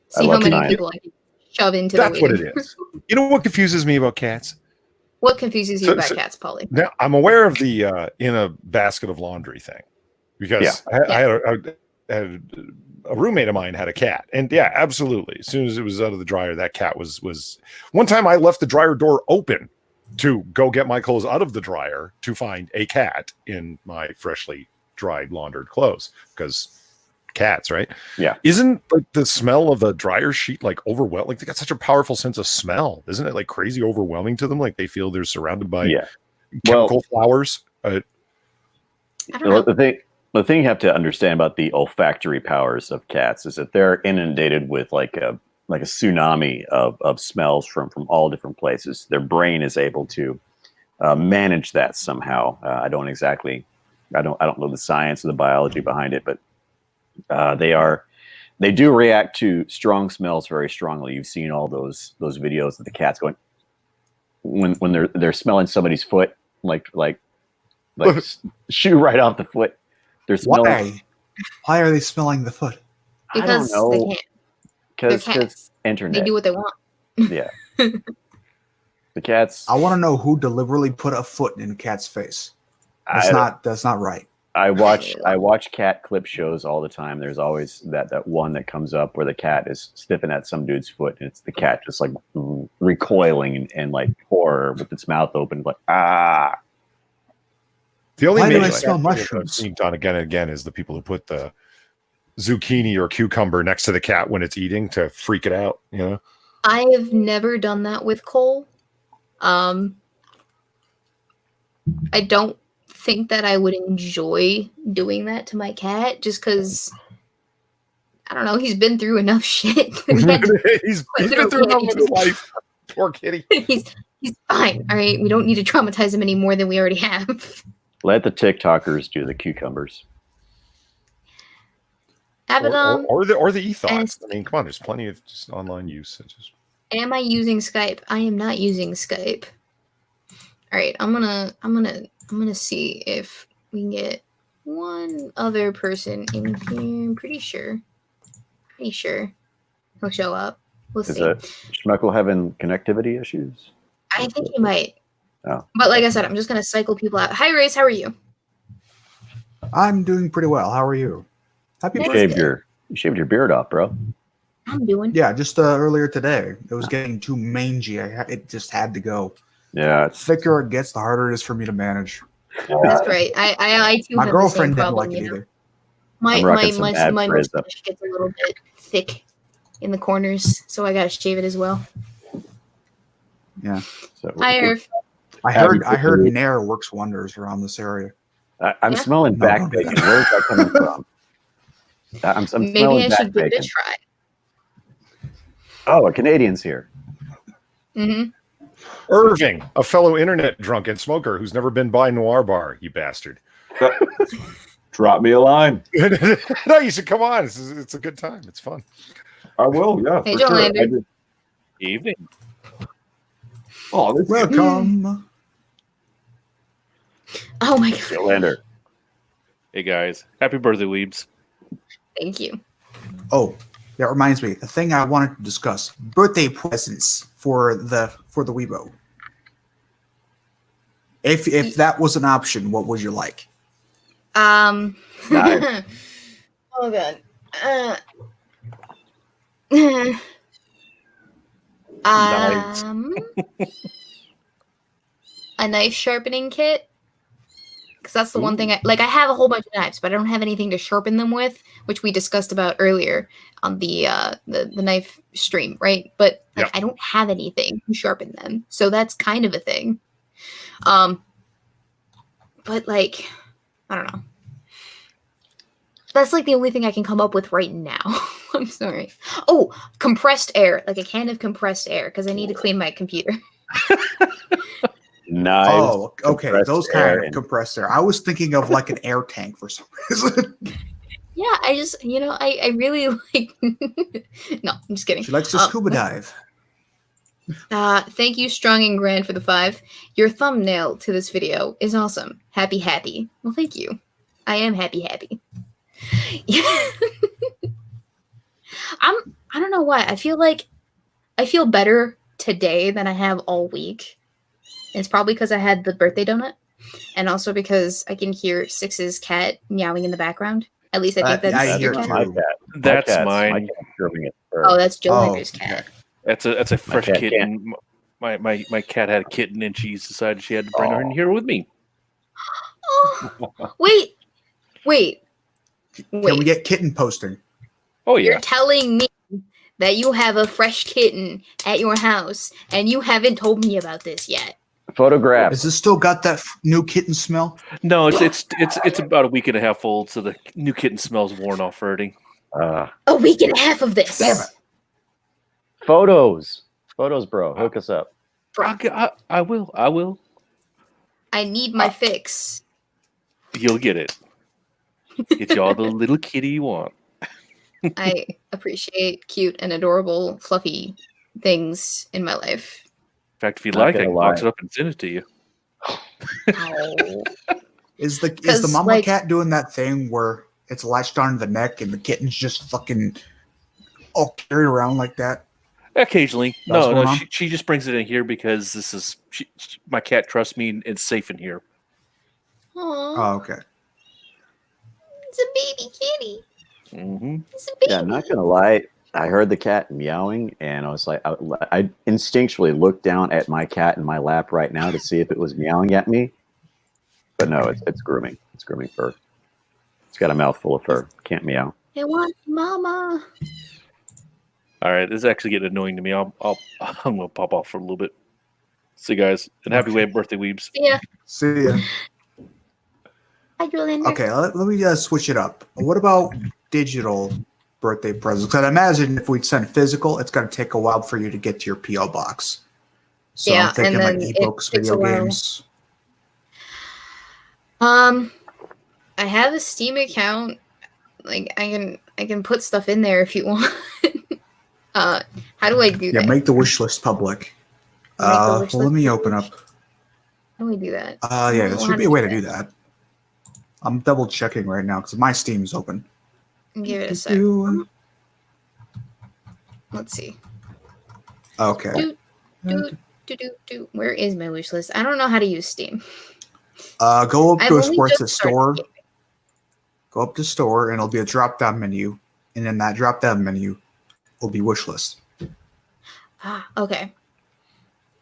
See how many people I can shove into the waiting room. That's what it is. You know what confuses me about cats? What confuses you about cats, Polly? Now, I'm aware of the in a basket of laundry thing because I had a roommate of mine had a cat, and yeah, absolutely. As soon as it was out of the dryer, that cat was. One time, I left the dryer door open to go get my clothes out of the dryer to find a cat in my freshly dried, laundered clothes because cats, right? Yeah. Isn't like the smell of the dryer sheet like overwhelming? Like they got such a powerful sense of smell, isn't it? Like crazy overwhelming to them. Like they feel they're surrounded by chemical flowers. I don't know. The thing you have to understand about the olfactory powers of cats is that they're inundated with like a tsunami of smells from all different places. Their brain is able to manage that somehow. I don't know the science or the biology behind it, but they do react to strong smells very strongly. You've seen all those videos of the cats going when they're smelling somebody's foot, like shoe right off the foot. They're smelling. Why are they smelling the foot? Because I don't know. they can't. Because internet. They do what they want. Yeah. The cats. I want to know who deliberately put a foot in a cat's face. That's not right. I watch cat clip shows all the time. There's always that one that comes up where the cat is sniffing at some dude's foot, and it's the cat just like recoiling and like horror with its mouth open, like ah. The only Why do I major smell I've mushrooms? seen done again and again is the people who put the zucchini or cucumber next to the cat when it's eating to freak it out. You know, I have never done that with Cole. I don't think that I would enjoy doing that to my cat just because, I don't know, he's been through enough shit. He's been through enough in his life. Poor kitty. He's fine. All right. We don't need to traumatize him any more than we already have. Let the TikTokers do the cucumbers. Abaddon, Or the ethos. and- I mean, come on, there's plenty of just online use. It's just... am I using Skype? I am not using Skype. All right. I'm gonna see if we can get one other person in here. I'm pretty sure he'll show up. We'll Is see. that Schmuckle having connectivity issues? I think he might. Oh. But like I said, I'm just gonna cycle people out. Hi, Race. How are you? I'm doing pretty well. How are you? Happy That's birthday. You shaved your beard off, bro. I'm doing. Yeah, just earlier today. It was getting too mangy. It just had to go. Yeah, The it's thicker it gets, the harder it is for me to manage. That's right. I too My have girlfriend the same didn't problem. like it You know? either. My I'm rocking some ad frizz up. mustache gets a little bit thick in the corners, so I gotta shave it as well. Yeah, so Hi, Irv. I Happy heard birthday. Nair works wonders around this area. I'm Yeah. smelling No, back don't do bacon. that. Where's that coming from? I'm Maybe smelling I back should give it bacon. a try. Oh, a Canadian's here. Mm-hmm. Irving, a fellow internet drunk and smoker who's never been by Noir Bar, you bastard. Drop me a line. No, you should come on. It's a good time. It's fun. I will, yeah. Hey, for Joe sure. Lander. I just- Evening. Oh, this Welcome. Oh my god! Yolander. Hey guys, happy birthday, Weebs. Thank you. Oh, that reminds me. The thing I wanted to discuss: birthday presents for the Weebo. If that was an option, what would you like? Nice. Oh god. Nice. A knife sharpening kit. Because that's the one thing I have a whole bunch of knives, but I don't have anything to sharpen them with, which we discussed about earlier on the knife stream, right? But like Yeah. I don't have anything to sharpen them. So that's kind of a thing. But like I don't know. That's like the only thing I can come up with right now. I'm sorry. Oh, compressed air, like a can of compressed air, because I need to clean my computer. Knives. Oh, okay. compressed Those air, kind of and- compressed air. I was thinking of like an air tank for some reason. Yeah, I just I really like. No, I'm just kidding. She likes to scuba dive. Thank you, Strong and Grand, for the 5. Your thumbnail to this video is awesome. Happy. Well, thank you. I am happy. I don't know why. I feel better today than I have all week. It's probably because I had the birthday donut, and also because I can hear Six's cat meowing in the background. At least I think that's I your hear cat. too. my cat. That's My mine. cat's grooming it. Oh, that's Joe Oh, Lander's cat. That's a fresh cat kitten. My cat had a kitten, and she decided she had to bring her in here with me. Oh, wait. Can we get kitten posting? Oh You're yeah, telling me that you have a fresh kitten at your house, and you haven't told me about this yet. Photograph. Has this still got that new kitten smell? no, it's about a week and a half old, so the new kitten smells worn off already. A week and a half of this. Damn it. Photos, bro. Hook us up. I will. I need my fix. You'll get it. Get you all the little kitty you want. I appreciate cute and adorable, fluffy things in my life. In fact, if you Not like, I gonna can box lie. it up and send it to you. Oh. Is the 'Cause, mama like- cat doing that thing where it's latched onto the neck and the kitten's just fucking all carried around like that? Occasionally, That's no, going on? she just brings it in here because this is my cat trusts me and it's safe in here. Aw, Oh, okay. it's a baby kitty. Mm-hmm. It's a baby. Yeah, I'm not gonna lie. I heard the cat meowing, and I was like, I instinctually looked down at my cat in my lap right now to see if it was meowing at me. But no, it's grooming. It's grooming fur. It's got a mouthful of fur. Can't meow. I want mama. All right, this is actually getting annoying to me. I'm gonna pop off for a little bit. See you guys, and happy birthday, Weebs. Yeah. See ya. Hi, Julian. Okay, let me switch it up. What about digital birthday presents? Because I imagine if we send physical, it's going to take a while for you to get to your PO box. So Yeah, I'm thinking and like then it ebooks, takes a video while. games. I have a Steam account. Like I can put stuff in there if you want. How do I do Yeah, that? make the wish list public. Make the wish Well, let list me open public? up. How do we do that? Yeah, I there don't know should how be a way to do that. I'm double checking right now because my Steam's open. Give it a sec. Let's see. Okay. Where is my wish list? I don't know how to use Steam. Go up I've to only where it just says started store. gaming. Go up to store, and it'll be a drop-down menu. And in that drop-down menu will be wish list. Ah, okay.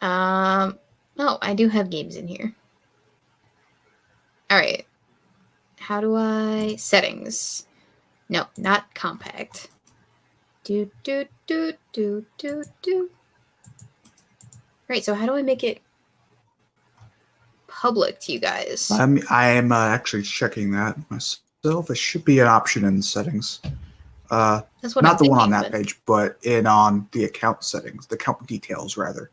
Oh, I do have games in here. All right. How do I settings? No, not compact. Do. Right. So how do I make it public to you guys? I am actually checking that myself. It should be an option in the settings. That's what Not I'm the one on thinking, that but- page, but on the account settings, the account details rather.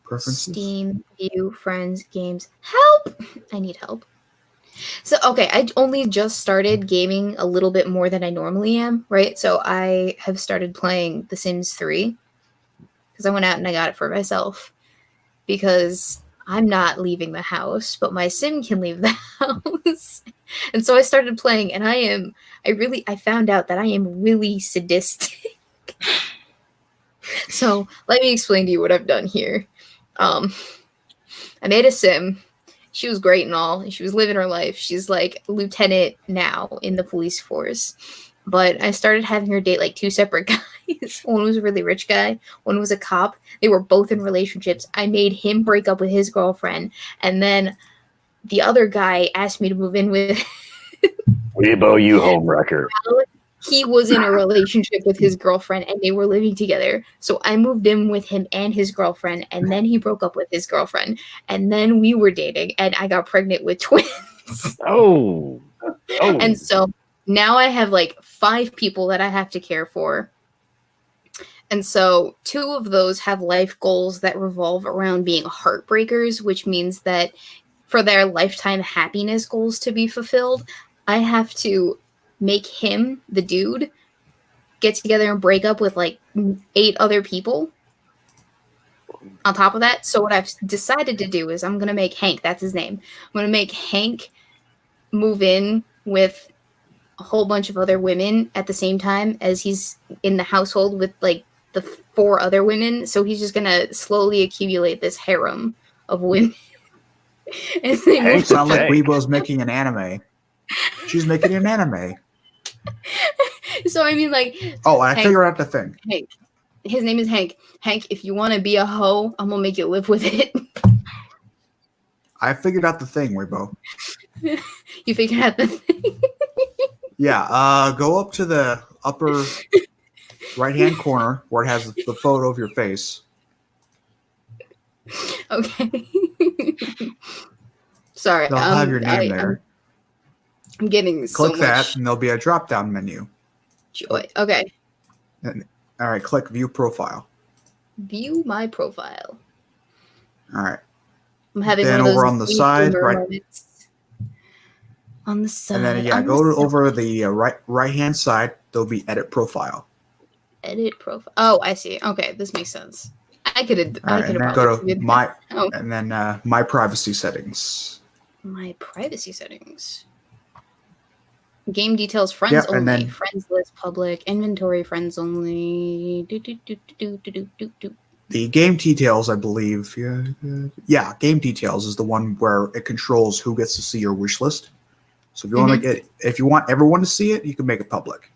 Preferences. Steam, view, friends, games. Help! I need help. So, okay, I only just started gaming a little bit more than I normally am, right? So I have started playing The Sims 3 because I went out and I got it for myself because I'm not leaving the house, but my sim can leave the house. And so I started playing and I found out that I am really sadistic. So let me explain to you what I've done here. I made a sim. She was great and all. She was living her life. She's like lieutenant now in the police force. But I started having her date like two separate guys. One was a really rich guy. One was a cop. They were both in relationships. I made him break up with his girlfriend. And then the other guy asked me to move in with Weebo, you homewrecker. he was in a relationship with his girlfriend and they were living together. So I moved in with him and his girlfriend, and then he broke up with his girlfriend, and then we were dating, and I got pregnant with twins. Oh. And so now I have like 5 people that I have to care for. And so 2 of those have life goals that revolve around being heartbreakers, which means that for their lifetime happiness goals to be fulfilled, I have to make him, the dude, get together and break up with like 8 other people on top of that. So what I've decided to do is I'm going to make Hank, that's his name. I'm going to make Hank move in with a whole bunch of other women at the same time as he's in the household with like the 4 other women. So he's just going to slowly accumulate this harem of women. And they Hank's move- Sound like Tank. Weebo's making an anime. She's making an anime. So I mean, like, Oh, I Hank- figured out the thing. Hank. His name is Hank. Hank, if you want to be a hoe, I'm gonna make you live with it. I figured out the thing, Weebo. You figured out the thing. Yeah, go up to the upper right-hand corner where it has the photo of your face. Okay. Sorry, They'll have your name there. I'm getting Click so that, much and there'll be a drop-down menu. joy. Okay, All right, click View Profile. view my profile. All right, I'm having Then one of those over on the deep side, boomer right- moments. On the side. and then yeah, on go the to over the right-hand side. There'll be Edit Profile. edit profile. Oh, I see. Okay, this makes sense. I could have. All I right, could and have then go probably to My, Oh, and then My Privacy Settings. my privacy settings. Game details, friends Yep, only. and then- Friends list public. Inventory, friends only. Do. The game details, I believe. Yeah, game details is the one where it controls who gets to see your wish list. So if you want to make it, if you want everyone to see it, you can make it public.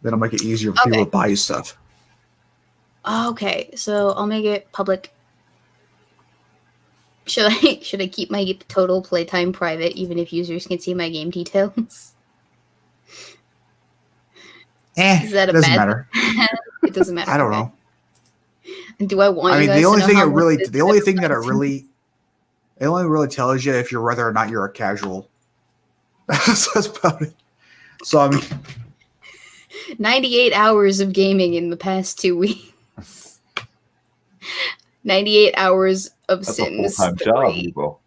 That'll make it easier for people Okay. to buy you stuff. Okay, so I'll make it public. Should I keep my total playtime private even if users can see my game details? Is that a Doesn't bad matter. It doesn't matter. I don't okay. know. And do I want I you mean, guys the to only know thing how it much really, this the only ever thing that it costs? really, It only really tells you if you're whether or not you're a casual. That's about it. So I'm 98 hours of gaming in the past 2 weeks. 98 hours of That's a Sims full-time job, 3. Weebo.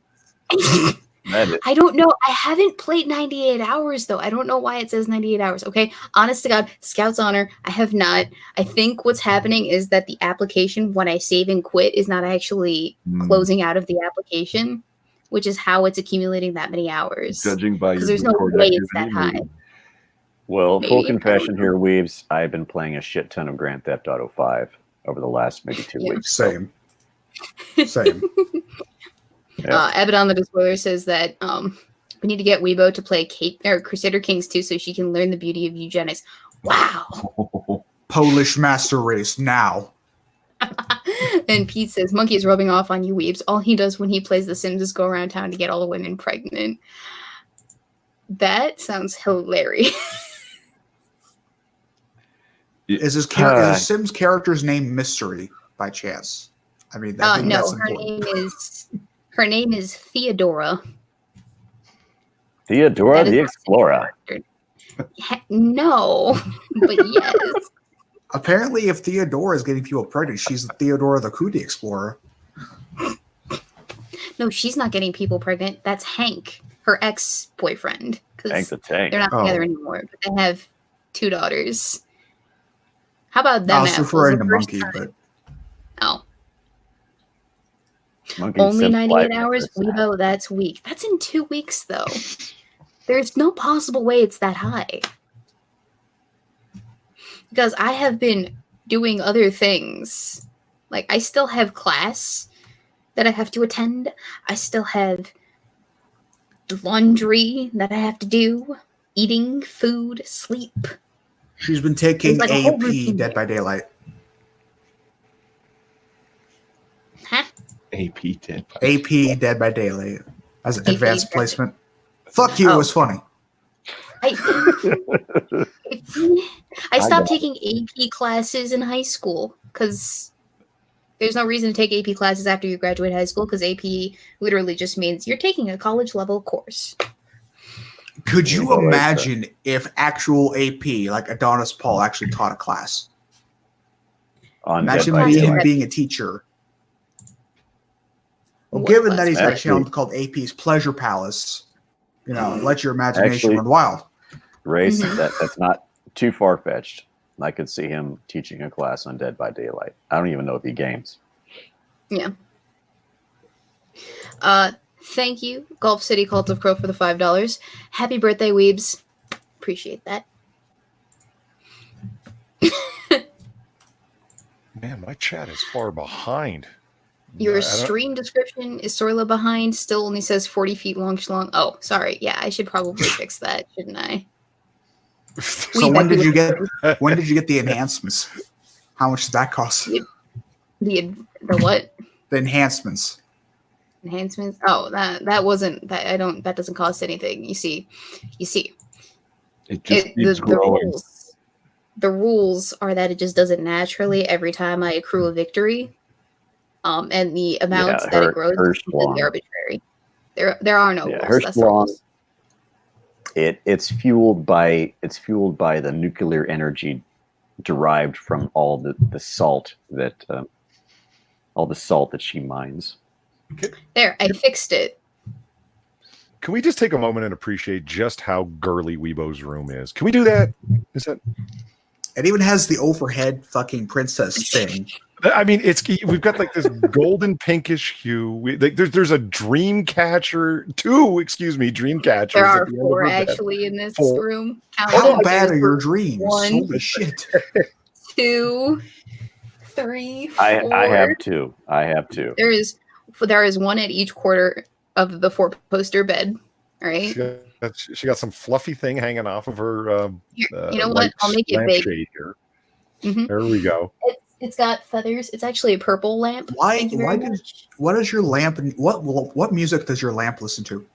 That is, I don't know. I haven't played 98 hours though. I don't know why it says 98 hours. Okay. Honest to God, Scout's honor, I have not. I think what's happening is that the application, when I save and quit, is not actually closing out of the application, which is how it's accumulating that many hours. Judging by your Because there's no Discord way it's that activity, high. maybe. well, full Maybe. confession here, Weaves. I've been playing a shit ton of Grand Theft Auto 5 over the last maybe 2 Yeah. weeks. So, same. Yeah. Abaddon the Despoiler says that we need to get Weebo to play Crusader Kings 2 so she can learn the beauty of eugenics. Wow. Polish master race now. And Pete says, Monkey is rubbing off on you, Weebs. All he does when he plays The Sims is go around town to get all the women pregnant. That sounds hilarious. Is his Sims character's name Mystery by chance? I mean, I think No, that's her important. name is Theodora. Theodora That is the not Explorer. No, but yes. Apparently, if Theodora is getting people pregnant, she's Theodora the Coup Explorer. No, she's not getting people pregnant. That's Hank, her ex-boyfriend. Hank the Tank. They're not Oh. together anymore, but they have 2 daughters. How about them I was apples? referring The to first Monkey, time- but Oh, Monkey only Sims 98 life hours? is sad. Weebo, that's weak. That's in 2 weeks, though. There's no possible way it's that high. Because I have been doing other things. Like, I still have class that I have to attend. I still have laundry that I have to do. Eating, food, sleep. she's been taking It's like a whole AP routine. Dead by Daylight. Huh? AP 10. AP Dead by Daylight as an AP advanced Dead by- placement. Fuck you, it Oh. was funny. I I stopped got taking AP classes in high school because there's no reason to take AP classes after you graduate high school because AP literally just means you're taking a college level course. Could you Yeah, like, imagine if actual AP, like Adonis Paul, actually taught a class? On Dead Imagine by him Daylight. being a teacher. Well, What given class? that he's got a Actually- channel called AP's Pleasure Palace, let your imagination Actually- run wild. Race, Mhm. that's not too far fetched. I could see him teaching a class on Dead by Daylight. I don't even know if he games. Thank you, Gulf City Cult of Crow, for the $5. Happy birthday, Weebs. Appreciate that. Man, my chat is far behind. Your I don't- stream description is sorely behind. Still only says 40 feet long schlong. Oh, sorry. Yeah, I should probably fix that, shouldn't I? So when did you get the enhancements? How much did that cost? The what? The enhancements. Enhancements? Oh, that wasn't that doesn't cost anything. You see. It just The keeps growing. rules are that it just does it naturally every time I accrue a victory. And the amounts that it grows is completely arbitrary. There are no rules. That's the Hirschblom, rules. it's fueled by the nuclear energy derived from all the salt that she mines. There, I fixed it. Can we just take a moment and appreciate just how girly Weebo's room is? Can we do that? Is that? It even has the overhead fucking princess thing. I mean, we've got like this golden pinkish hue. There's a dream catcher, dream catchers. There at are the end of 4 her bed. actually in this 4. room. How bad are your dreams? 1, Holy shit. 2, 3, 4. I have two. There is 1 at each quarter of the 4-poster bed. All right. She got some fluffy thing hanging off of her. Here, you know what? I'll make it big. Lampshade here. Mhm. There we go. It's got feathers. It's actually a purple lamp. Thank you very much. What is your lamp and what music does your lamp listen to?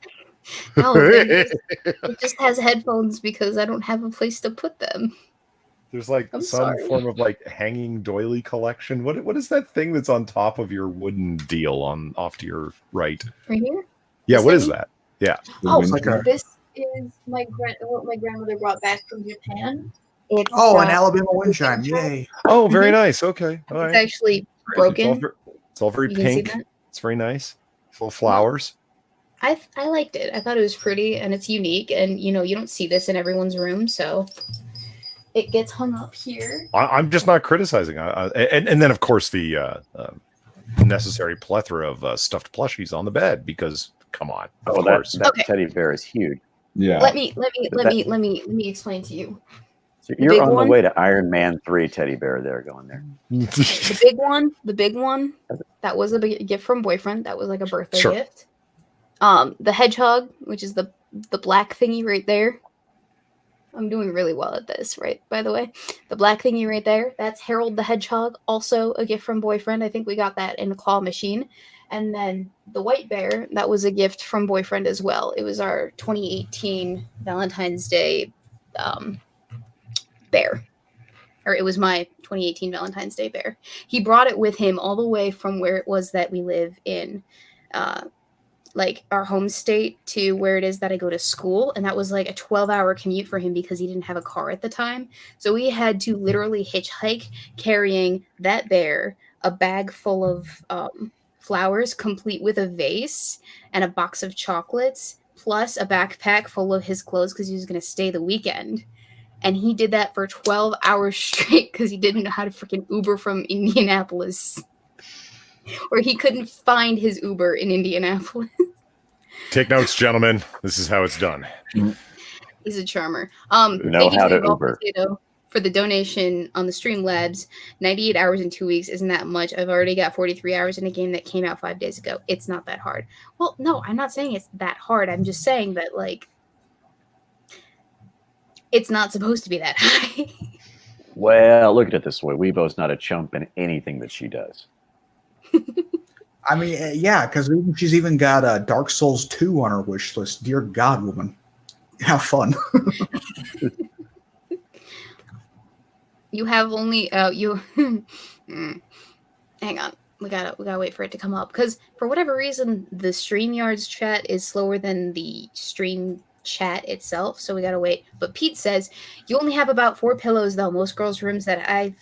No, it just has headphones because I don't have a place to put them. There's like I'm some sorry. form of like hanging doily collection. What is that thing that's on top of your wooden deal on off to your right? Right here? Yeah, This what is thingy? that? Yeah. The Oh, wind like a- this is what my grandmother brought back from Japan. It's Oh, an Alabama wind chime! Yay! Oh, very nice. Okay. All It's right. actually It's all, broken. it's all very You can see pink. that? It's very nice. Full of flowers. I liked it. I thought it was pretty and it's unique, and you don't see this in everyone's room, so it gets hung up here. I'm just not criticizing. And then of course the necessary plethora of stuffed plushies on the bed because come on, of course. That Okay. teddy bear is huge. Yeah. Let me explain to you. So The you're big on one? the way to Iron Man 3 teddy bear there going there. The big one, that was a big gift from boyfriend. That was like a birthday Sure. gift. The hedgehog, which is the black thingy right there. I'm doing really well at this, right? By the way, the black thingy right there, that's Harold the Hedgehog, also a gift from boyfriend. I think we got that in a claw machine. And then the white bear, that was a gift from boyfriend as well. It was our 2018 Valentine's Day bear. Or it was my 2018 Valentine's Day bear. He brought it with him all the way from where it was that we live in like our home state to where it is that I go to school. And that was like a 12-hour commute for him because he didn't have a car at the time. So we had to literally hitchhike carrying that bear, a bag full of flowers, complete with a vase and a box of chocolates, plus a backpack full of his clothes because he was going to stay the weekend. And he did that for 12 hours straight because he didn't know how to freaking Uber from Indianapolis. Or he couldn't find his Uber in Indianapolis. Take notes, gentlemen. This is how it's done. He's a charmer. Know Thank you how to to Evolved Uber. Potato for the donation on the Streamlabs. 98 hours in 2 weeks isn't that much. I've already got 43 hours in a game that came out 5 days ago. It's not that hard. Well, no, I'm not saying it's that hard. I'm just saying that, like, it's not supposed to be that high. Well, look at it this way. Weebo's not a chump in anything that she does. I mean, yeah, because she's even got Dark Souls 2 on her wish list. Dear God, woman, have fun. You have only you. Hang on, we gotta wait for it to come up because for whatever reason the StreamYard's chat is slower than the stream chat itself, so we gotta wait. But Pete says you only have about 4 pillows though. Most girls' rooms that I've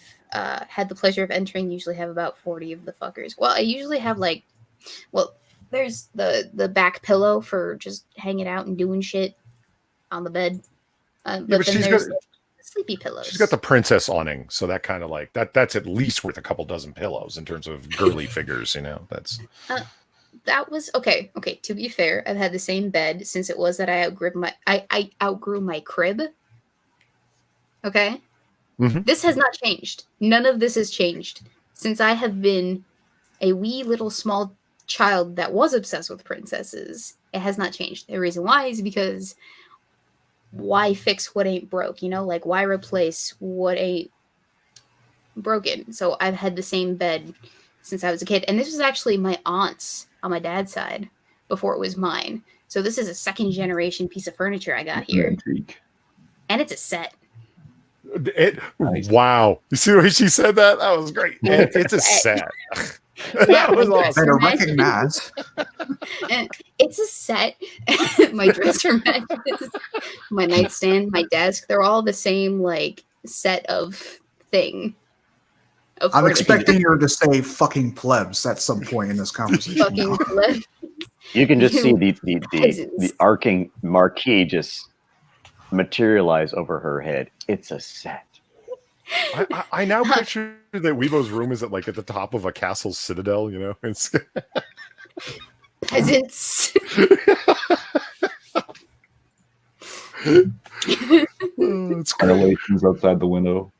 had the pleasure of entering usually have about 40 of the fuckers. Well, I usually have there's the back pillow for just hanging out and doing shit on the bed. But but then there's the sleepy pillows. She's got the princess awning, so that kind of like that's at least worth a couple dozen pillows in terms of girly figures, That's that was okay. Okay, to be fair, I've had the same bed since it was that I outgrew my crib. Okay? Mhm. This has not changed. None of this has changed since I have been a wee little small child that was obsessed with princesses. It has not changed. The reason why is because why fix what ain't broke? Like why replace what ain't broken? So I've had the same bed since I was a kid. And this was actually my aunt's on my dad's side before it was mine. So this is a second generation piece of furniture I got here. Intrigue. And it's a set. Nice. Wow. You see the way she said that? That was great. It's a set. That was awesome. Better recognize. It's a set. My dresser matches, my nightstand, my desk, they're all the same like set of thing. I'm expecting her to say fucking plebs at some point in this conversation. Fucking pleb. You can just see the Peasants. arcing marquee just materialize over her head. It's a set. I now picture that Weebo's room is at the top of a castle citadel, It's Peasants. it's great. Revelations outside the window.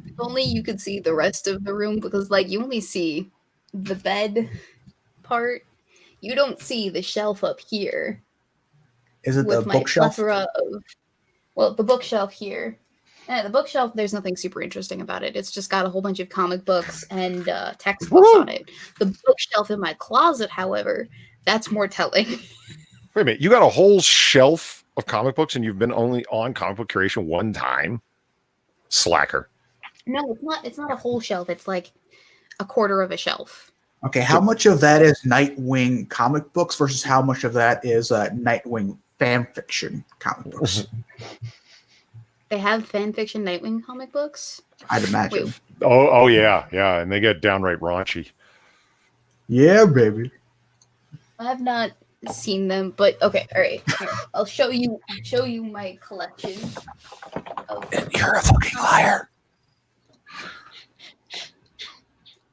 If only you could see the rest of the room because you only see the bed part. You don't see the shelf up here. Is it the With my bookshelf? plethora of the bookshelf here. The bookshelf, there's nothing super interesting about it. It's just got a whole bunch of comic books and textbooks on it. The bookshelf in my closet, however, that's more telling. Wait a minute. You got a whole shelf of comic books and you've been only on comic book creation one time? Slacker. No, it's not. It's not a whole shelf. It's like a quarter of a shelf. Okay, how much of that is Nightwing comic books versus how much of that is Nightwing fan fiction comic books? They have fan fiction Nightwing comic books. I'd imagine. Wait. Oh yeah, and they get downright raunchy. Yeah, baby. I have not seen them, but okay, all right. Here, I'll show you my collection. And you're a fucking liar.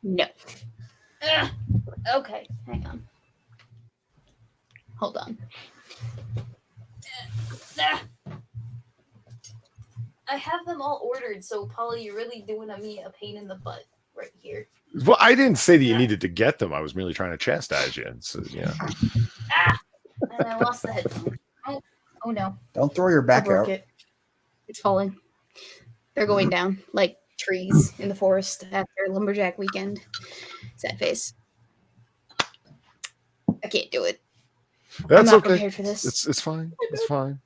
No. Ugh. Okay, hang on. Hold on. I have them all ordered, so Polly, you're really doing me a pain in the butt right here. Well, I didn't say that you needed to get them. I was merely trying to chastise you. So, yeah. And I lost the headphone. Oh no. Don't throw your I back broke out. it. It's falling. They're going down like trees in the forest after lumberjack weekend. Sad face. I can't do it. That's I'm not okay. prepared for this. It's fine. It's fine.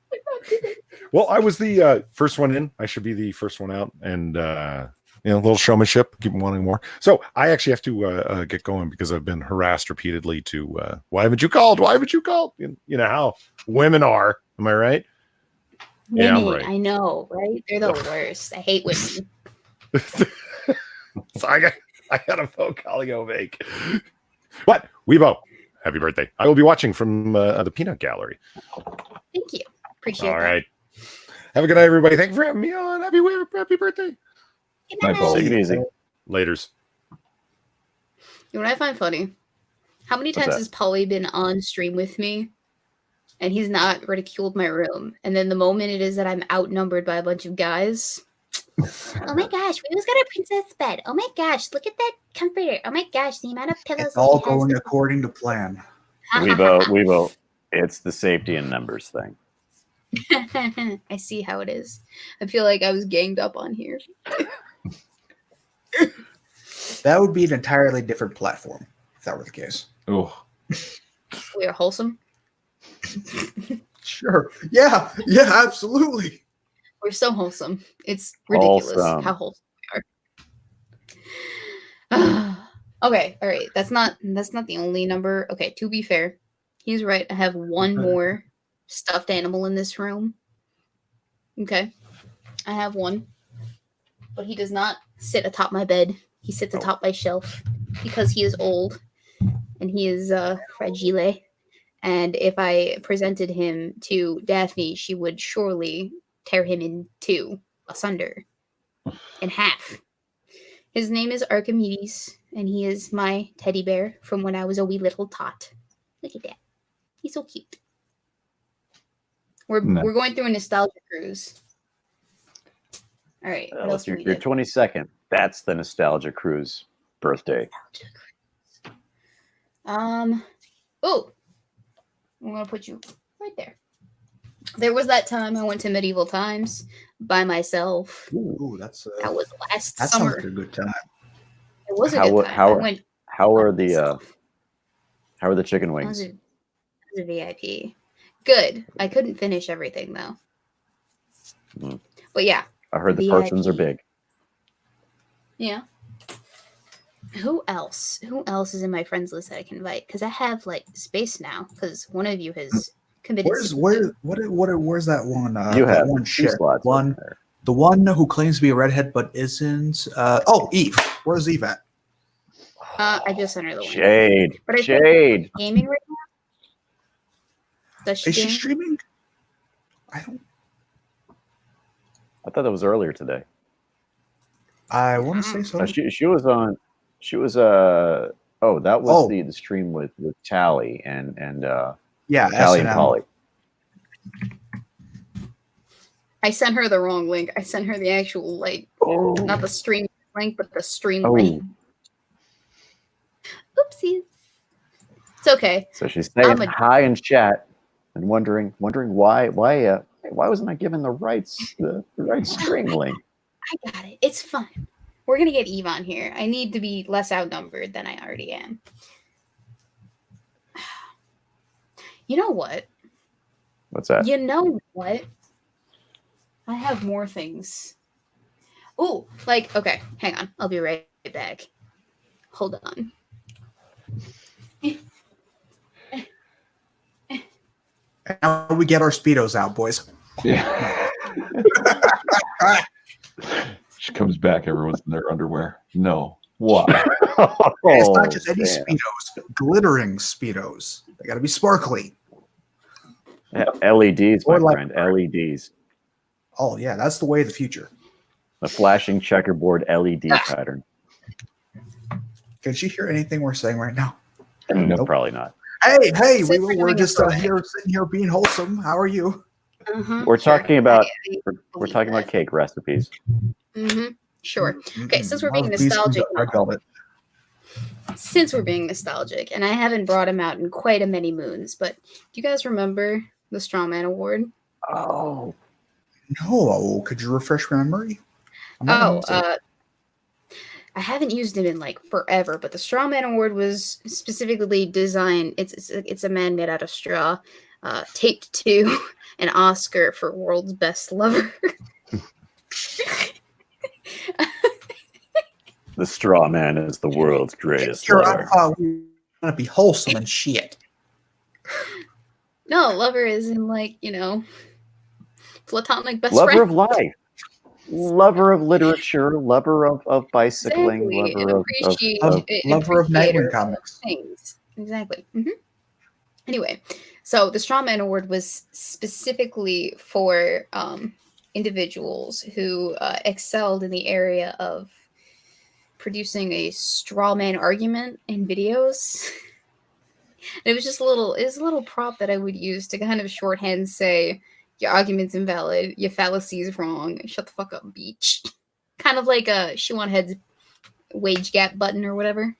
Well, I was the first one in. I should be the first one out, and a little showmanship. Keep wanting more. So I actually have to get going because I've been harassed repeatedly to why haven't you called? Why haven't you called? You know how women are. Am I right? Yeah, I'm Women, right. I know, right? They're the worst. I hate women. So I got a phone call to go make. But Weebo, happy birthday! I will be watching from the Peanut Gallery. Thank you. Appreciate All that. right. Have a good night, everybody. Thank you for having me on. Happy birthday. Good My night. fault. Take it easy. Laters. You know what I find funny? How many What's times that? has Polly been on stream with me and he's not ridiculed my room? And then the moment it is that I'm outnumbered by a bunch of guys, oh my gosh, we just got a princess bed. Oh my gosh, look at that comforter. Oh my gosh, the amount of pillows It's all she has. going according to plan. Weebo, it's the safety in numbers thing. I see how it is. I feel like I was ganged up on here. That would be an entirely different platform if that were the case. Oh, We are wholesome. Sure. Yeah, absolutely. We're so wholesome. It's ridiculous Wholesome. how wholesome we are. Okay, all right. That's not the only number. Okay, to be fair, he's right. I have one more stuffed animal in this room. Okay. I have one. But he does not sit atop my bed. He sits atop my shelf because he is old and he is fragile. And if I presented him to Daphne, she would surely tear him in two, asunder, in half. His name is Archimedes, and he is my teddy bear from when I was a wee little tot. Look at that. He's so cute. We're going through a nostalgia cruise. All right. What else do we Your get? 22nd. That's the nostalgia cruise birthday. Oh, I'm gonna put you right there. There was that time I went to medieval times by myself. Ooh, That was last that summer. sounds like a good time. It was a good time. I went How are by myself. the chicken I was wings? a VIP. Good. I couldn't finish everything though. Mm. But yeah. I heard the VIP. portions are big. Yeah. Who else? Who else is in my friends list that I can invite? Because I have like space now. Because one of you has committed. Where's that one? You that have one 2 chick. slots One, open there. the one who claims to be a redhead but isn't. Eve. Where's Eve at? I just sent her the link. Shade. But I think Shade. gaming right now. Does she Is she game? streaming? I don't. I thought that was earlier today. I want to say so. She was on. She was that was the stream with Tally and Yeah, Tally and SNL. Polly. I sent her the wrong link. I sent her the actual not the stream link, but the stream Oh. link. Oopsies. It's okay. So she's saying hi in chat and wondering why wasn't I given the right stream link? I got it. It's fine. We're gonna get Eve on here. I need to be less outnumbered than I already am. You know what? What's that? You know what? I have more things. Oh, like, okay, hang on. I'll be right back. Hold on. Now we get our Speedos out, boys. Yeah. She comes back, everyone's in their underwear. No. Why? It's not just any damn. Speedos, glittering Speedos. They got to be sparkly. LEDs, my Or like- friend. LEDs. Oh, yeah, that's the way of the future. A flashing checkerboard LED pattern. Can she hear anything we're saying right now? No, Nope. probably not. Hey, Since we're we're doing just a here sitting here being wholesome. How are you? We're talking about we're believe talking that. about cake recipes. Sure. Okay, since we're being Love beef nostalgic stews at Red Velvet. Since we're being nostalgic, and I haven't brought him out in quite a many moons, but do you guys remember the Strawman Award? Oh, No, could you refresh my memory? I might have missed it. I haven't used him in like forever, but the Strawman Award was specifically designed. It's a man made out of straw, taped to an Oscar for world's best lover. the straw man is the world's greatest Sure, I lover. thought we were gonna be wholesome and shit. No, lover is in like platonic best Lover friend. of life. Lover of literature, lover of bicycling, Exactly. lover Lover of Nightwing appreciator comics. things. Exactly. Anyway, so the Strawman Award was specifically for individuals who excelled in the area of producing a strawman argument in videos. And it was just a little prop that I would use to kind of shorthand say your argument's invalid, your fallacy is wrong, shut the fuck up, beach. Kind of like a Shoe on Head's wage gap button or whatever.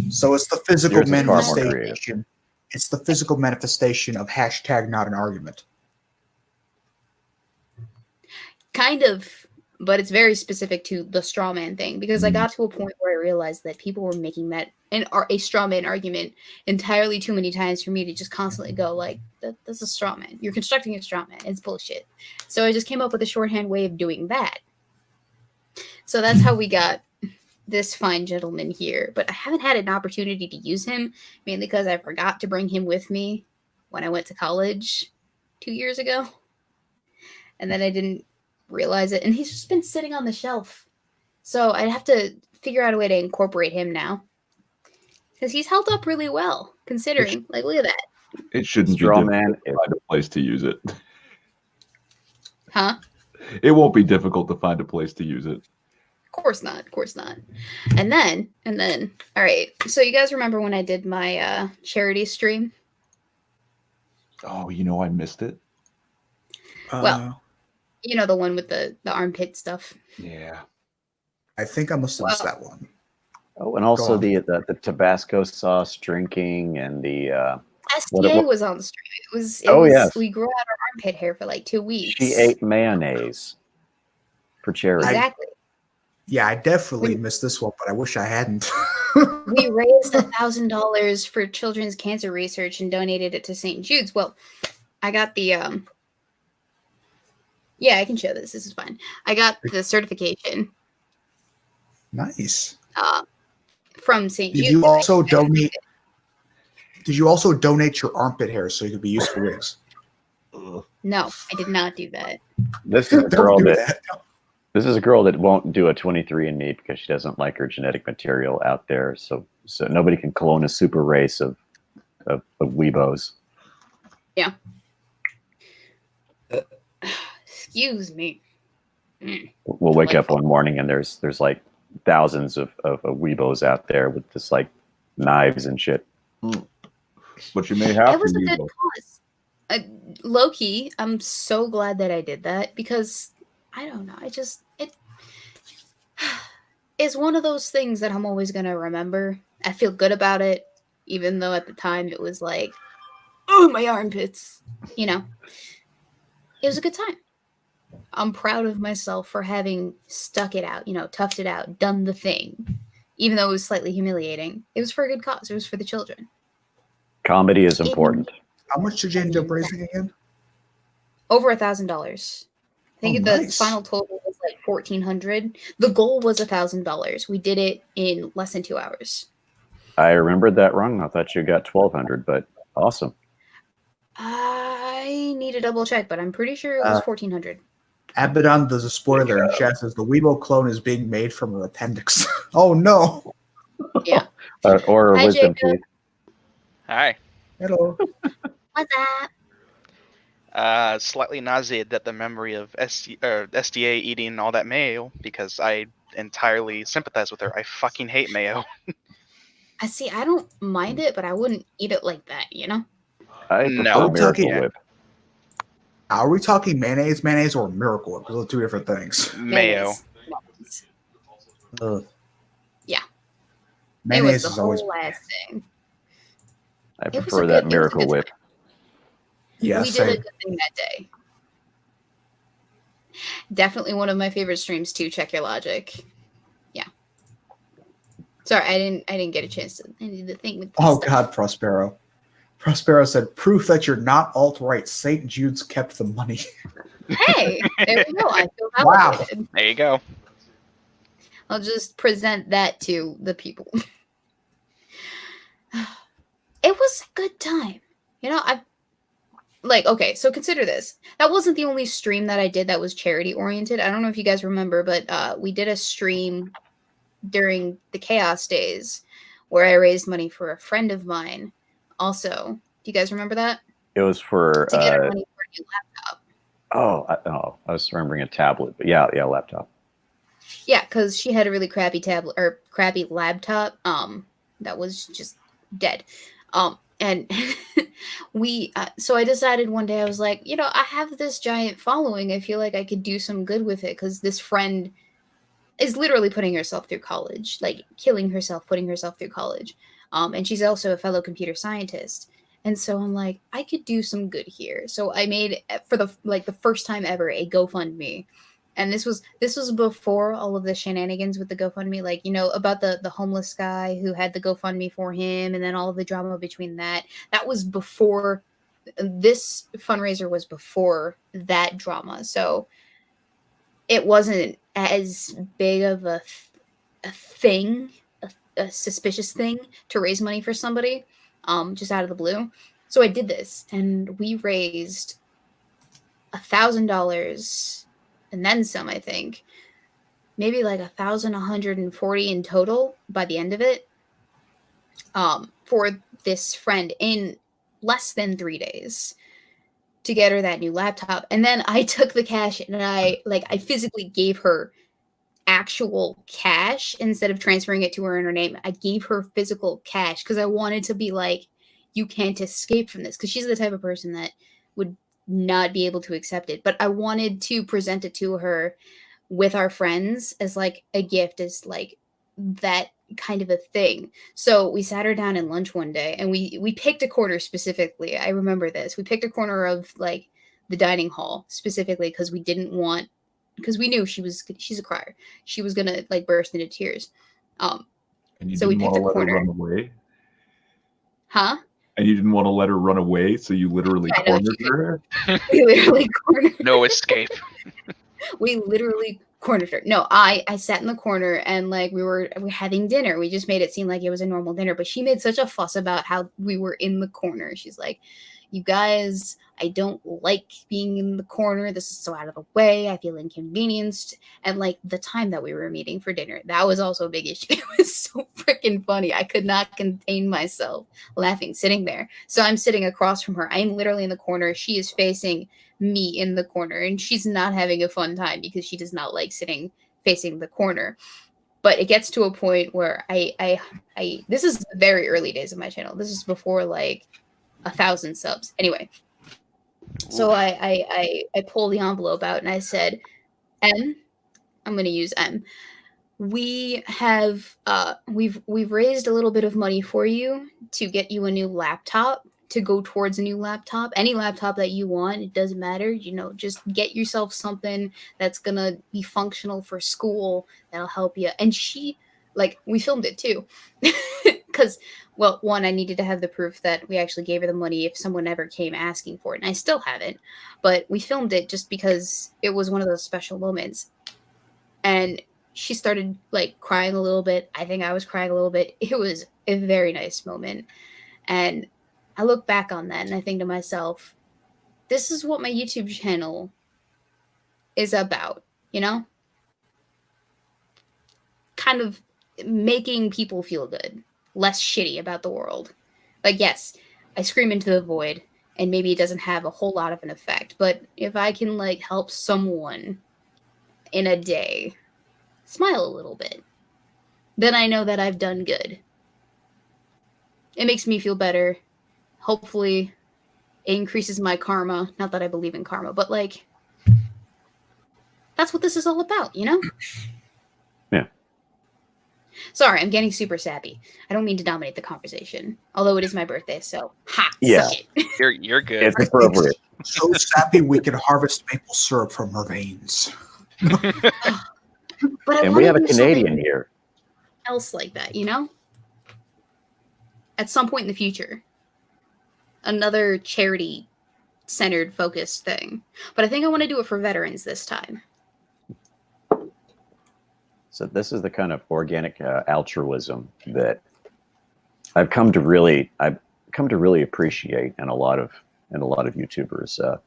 So it's the physical Yours is far more manifestation. It's the physical manifestation of hashtag not an argument. Kind of, but it's very specific to the straw man thing because I got to a point where I realized that people were making that a straw man argument entirely too many times for me to just constantly go like, that's a straw man. You're constructing a straw man. It's bullshit. So I just came up with a shorthand way of doing that. So that's how we got this fine gentleman here. But I haven't had an opportunity to use him, mainly because I forgot to bring him with me when I went to college 2 years ago. And then I didn't realize it. And he's just been sitting on the shelf. So I'd have to figure out a way to incorporate him now. Because he's held up really well, considering. Like, look at that. It shouldn't Straw be man. difficult to find a place to use it. Huh? It won't be difficult to find a place to use it. Of course not. Of course not. And then, all right. So you guys remember when I did my charity stream? Oh, I missed it. Well, the one with the armpit stuff. Yeah. I think I must have missed that one. Oh, and also on. the Tabasco sauce drinking and the STA was on the stream. It was yes. We grew out our armpit hair for like 2 weeks. she ate mayonnaise for charity. Exactly. Yeah, I definitely missed this one, but I wish I hadn't. We raised $1,000 for children's cancer research and donated it to St. Jude's. Well, I got the yeah, I can show this. This is fine. I got the certification Nice. from St. Jude's. Did you also donate? Did you also donate your armpit hair so you could be used for wigs? No, I did not do that. This is a girl Don't do that this is a girl that won't do a 23andMe because she doesn't like her genetic material out there. So nobody can clone a super race of Weebos. Yeah. Excuse me. We'll wake up one morning and there's like thousands of Weebos out there with just like knives and shit. But you may have It was to a use good them. cause. Low-key, I'm so glad that I did that because I don't know. It's one of those things that I'm always gonna remember. I feel good about it, even though at the time it was like, oh, my armpits. It was a good time. I'm proud of myself for having stuck it out, toughed it out, done the thing, even though it was slightly humiliating. It was for a good cause. It was for the children. Comedy is important. How much did you end up raising again? Over $1,000. I think Oh, the nice. final total was like $1,400. The goal was $1,000. We did it in less than 2 hours. I remembered that wrong. I thought you got 1,200, but awesome. I need to double check, but I'm pretty sure it was 1,400. Abaddon does a spoiler and chat says the Weebo clone is being made from her appendix. Oh no! Yeah. Or Hi, wisdom Jacob. teeth. Hi. Hello. What's up? Slightly nauseated at the memory of SDA eating all that mayo because I entirely sympathize with her. I fucking hate mayo. I see. I don't mind it, but I wouldn't eat it like that. You know. I No. prefer Miracle Yeah. Whip. Are we talking mayonnaise, or Miracle Whip? Those are two different things. Mayo. Mayonnaise. Ugh. Yeah. Mayonnaise it was is the always whole last thing. I was a prefer good- that it was a Miracle good Whip. yeah. We did a good thing that day. Definitely one of my favorite streams too. Check your logic. Yeah. Sorry, I didn't get a chance to. I need to think with this Oh stuff. God, Prospero. Prospero said, "Proof that you're not alt-right. St. Jude's kept the money." Hey, there we go. I feel Wow. validated. There you go. I'll just present that to the people. It was a good time. You know, okay, so consider this. That wasn't the only stream that I did that was charity oriented. I don't know if you guys remember, but we did a stream during the Chaos Days where I raised money for a friend of mine. Also, do you guys remember that? It was for To get her money for a new laptop. I was remembering a tablet, but yeah, laptop. Yeah, because she had a really crappy tablet or crappy laptop. That was just dead. And so I decided one day, I was like, you know, I have this giant following. I feel like I could do some good with it because this friend is literally putting herself through college, like killing herself, putting herself through college. And she's also a fellow computer scientist. And so I'm like, I could do some good here. So I made, for the first time ever, a GoFundMe. And this was before all of the shenanigans with the GoFundMe, like, you know, about the homeless guy who had the GoFundMe for him, and then all of the drama between that. That was before, this fundraiser was before that drama. So it wasn't as big of a thing, a suspicious thing to raise money for somebody, just out of the blue. So I did this, and we raised $1,000 and then some, I think. Maybe like 1,140 in total by the end of it, for this friend in less than 3 days to get her that new laptop. And then I took the cash and I physically gave her actual cash instead of transferring it to her in her name. I gave her physical cash because I wanted to be like, you can't escape from this, because she's the type of person that would not be able to accept it. But I wanted to present it to her with our friends as like a gift, as like that kind of a thing. So we sat her down in lunch one day, and we picked a corner specifically. I remember this. We picked a corner of like the dining hall specifically because we knew she's a crier. She was gonna like burst into tears. And you So we didn't picked want a to let her corner. run away? Huh? And you didn't want to let her run away, so you literally I know, cornered her? We literally cornered. No escape. We literally cornered her. No, I sat in the corner, and like we're having dinner. We just made it seem like it was a normal dinner, but she made such a fuss about how we were in the corner. She's like, you guys, I don't like being in the corner. This is so out of the way. I feel inconvenienced. And like the time that we were meeting for dinner, that was also a big issue. It was so freaking funny. I could not contain myself laughing sitting there. So I'm sitting across from her. I'm literally in the corner. She is facing me in the corner, and she's not having a fun time because she does not like sitting facing the corner. But it gets to a point where I this is the very early days of my channel. This is before like 1,000 subs. Anyway, so I pull the envelope out and I said, I'm going to use M. We have we've raised a little bit of money for you to get you a new laptop, to go towards a new laptop. Any laptop that you want, it doesn't matter. You know, just get yourself something that's gonna be functional for school, that'll help you. And she, like, we filmed it too, because, well, one, I needed to have the proof that we actually gave her the money if someone ever came asking for it, and I still haven't. But we filmed it just because it was one of those special moments. And she started like crying a little bit. I think I was crying a little bit. It was a very nice moment. And I look back on that and I think to myself, this is what my YouTube channel is about, you know? Kind of making people feel good, less shitty about the world. Like, yes, I scream into the void and maybe it doesn't have a whole lot of an effect, but if I can like help someone in a day smile a little bit, then I know that I've done good. It makes me feel better. Hopefully, it increases my karma. Not that I believe in karma, but like, that's what this is all about, you know? Yeah. Sorry, I'm getting super sappy. I don't mean to dominate the conversation, although it is my birthday, so ha, Yeah. suck it. You're good. It's appropriate. So sappy we can harvest maple syrup from her veins. But I And wanna we have a do something Canadian here. else like that, you know? At some point in the future. Another charity centered focused thing. But I think I want to do it for veterans this time. So this is the kind of organic altruism that I've come to really appreciate in a lot of YouTubers.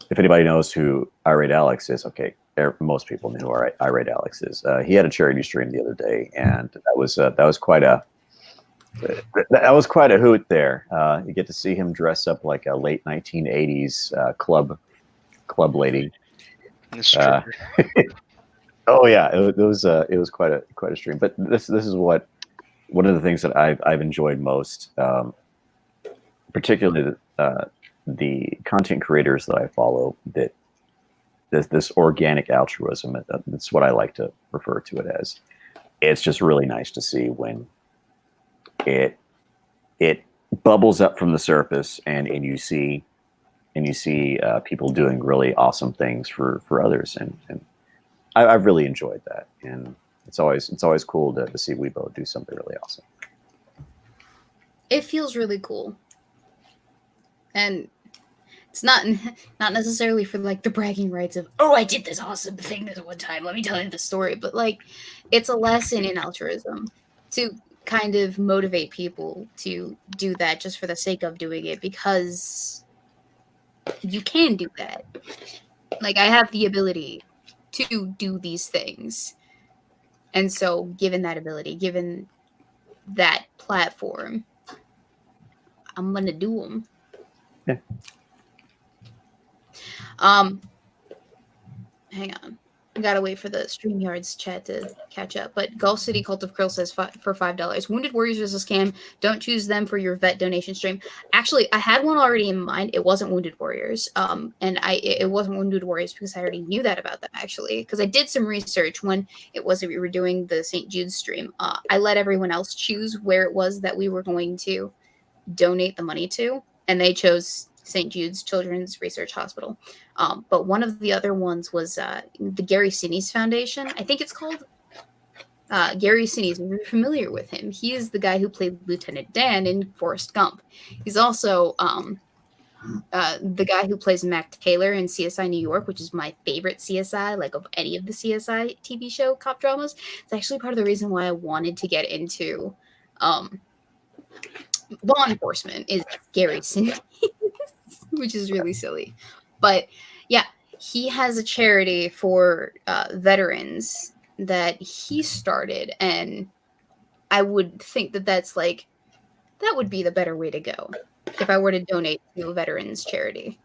If anybody knows who Irate Alex is, okay, most people know who Irate Alex is. He had a charity stream the other day, and that was quite a hoot there. You get to see him dress up like a late 1980s club lady. Oh yeah, it was quite a stream. But this is what one of the things that I've enjoyed most, particularly the content creators that I follow. That this organic altruism. That's what I like to refer to it as. It's just really nice to see when it bubbles up from the surface, and you see people doing really awesome things for others, and I've really enjoyed that, and it's always cool to see Weebo do something really awesome. It feels really cool. And it's not necessarily for like the bragging rights of, oh, I did this awesome thing this one time, let me tell you the story, but like it's a lesson in altruism to kind of motivate people to do that just for the sake of doing it, because you can do that. Like, I have the ability to do these things, and so given that ability, given that platform, I'm gonna do them. Yeah. Hang on. I gotta wait for the StreamYards chat to catch up. But Gulf City Cult of Krill says for $5. Wounded Warriors is a scam. Don't choose them for your vet donation stream. Actually, I had one already in mind. It wasn't Wounded Warriors. And it wasn't Wounded Warriors because I already knew that about them, actually. Because I did some research when we were doing the St. Jude's stream. I let everyone else choose where it was that we were going to donate the money to, and they chose St. Jude's Children's Research Hospital. But one of the other ones was the Gary Sinise Foundation. I think it's called Gary Sinise. If you're familiar with him, he is the guy who played Lieutenant Dan in Forrest Gump. He's also the guy who plays Mac Taylor in CSI New York, which is my favorite CSI, like of any of the CSI TV show cop dramas. It's actually part of the reason why I wanted to get into law enforcement, is Gary Sinise, which is really silly. But yeah, he has a charity for veterans that he started, and I would think that that would be the better way to go if I were to donate to a veterans charity.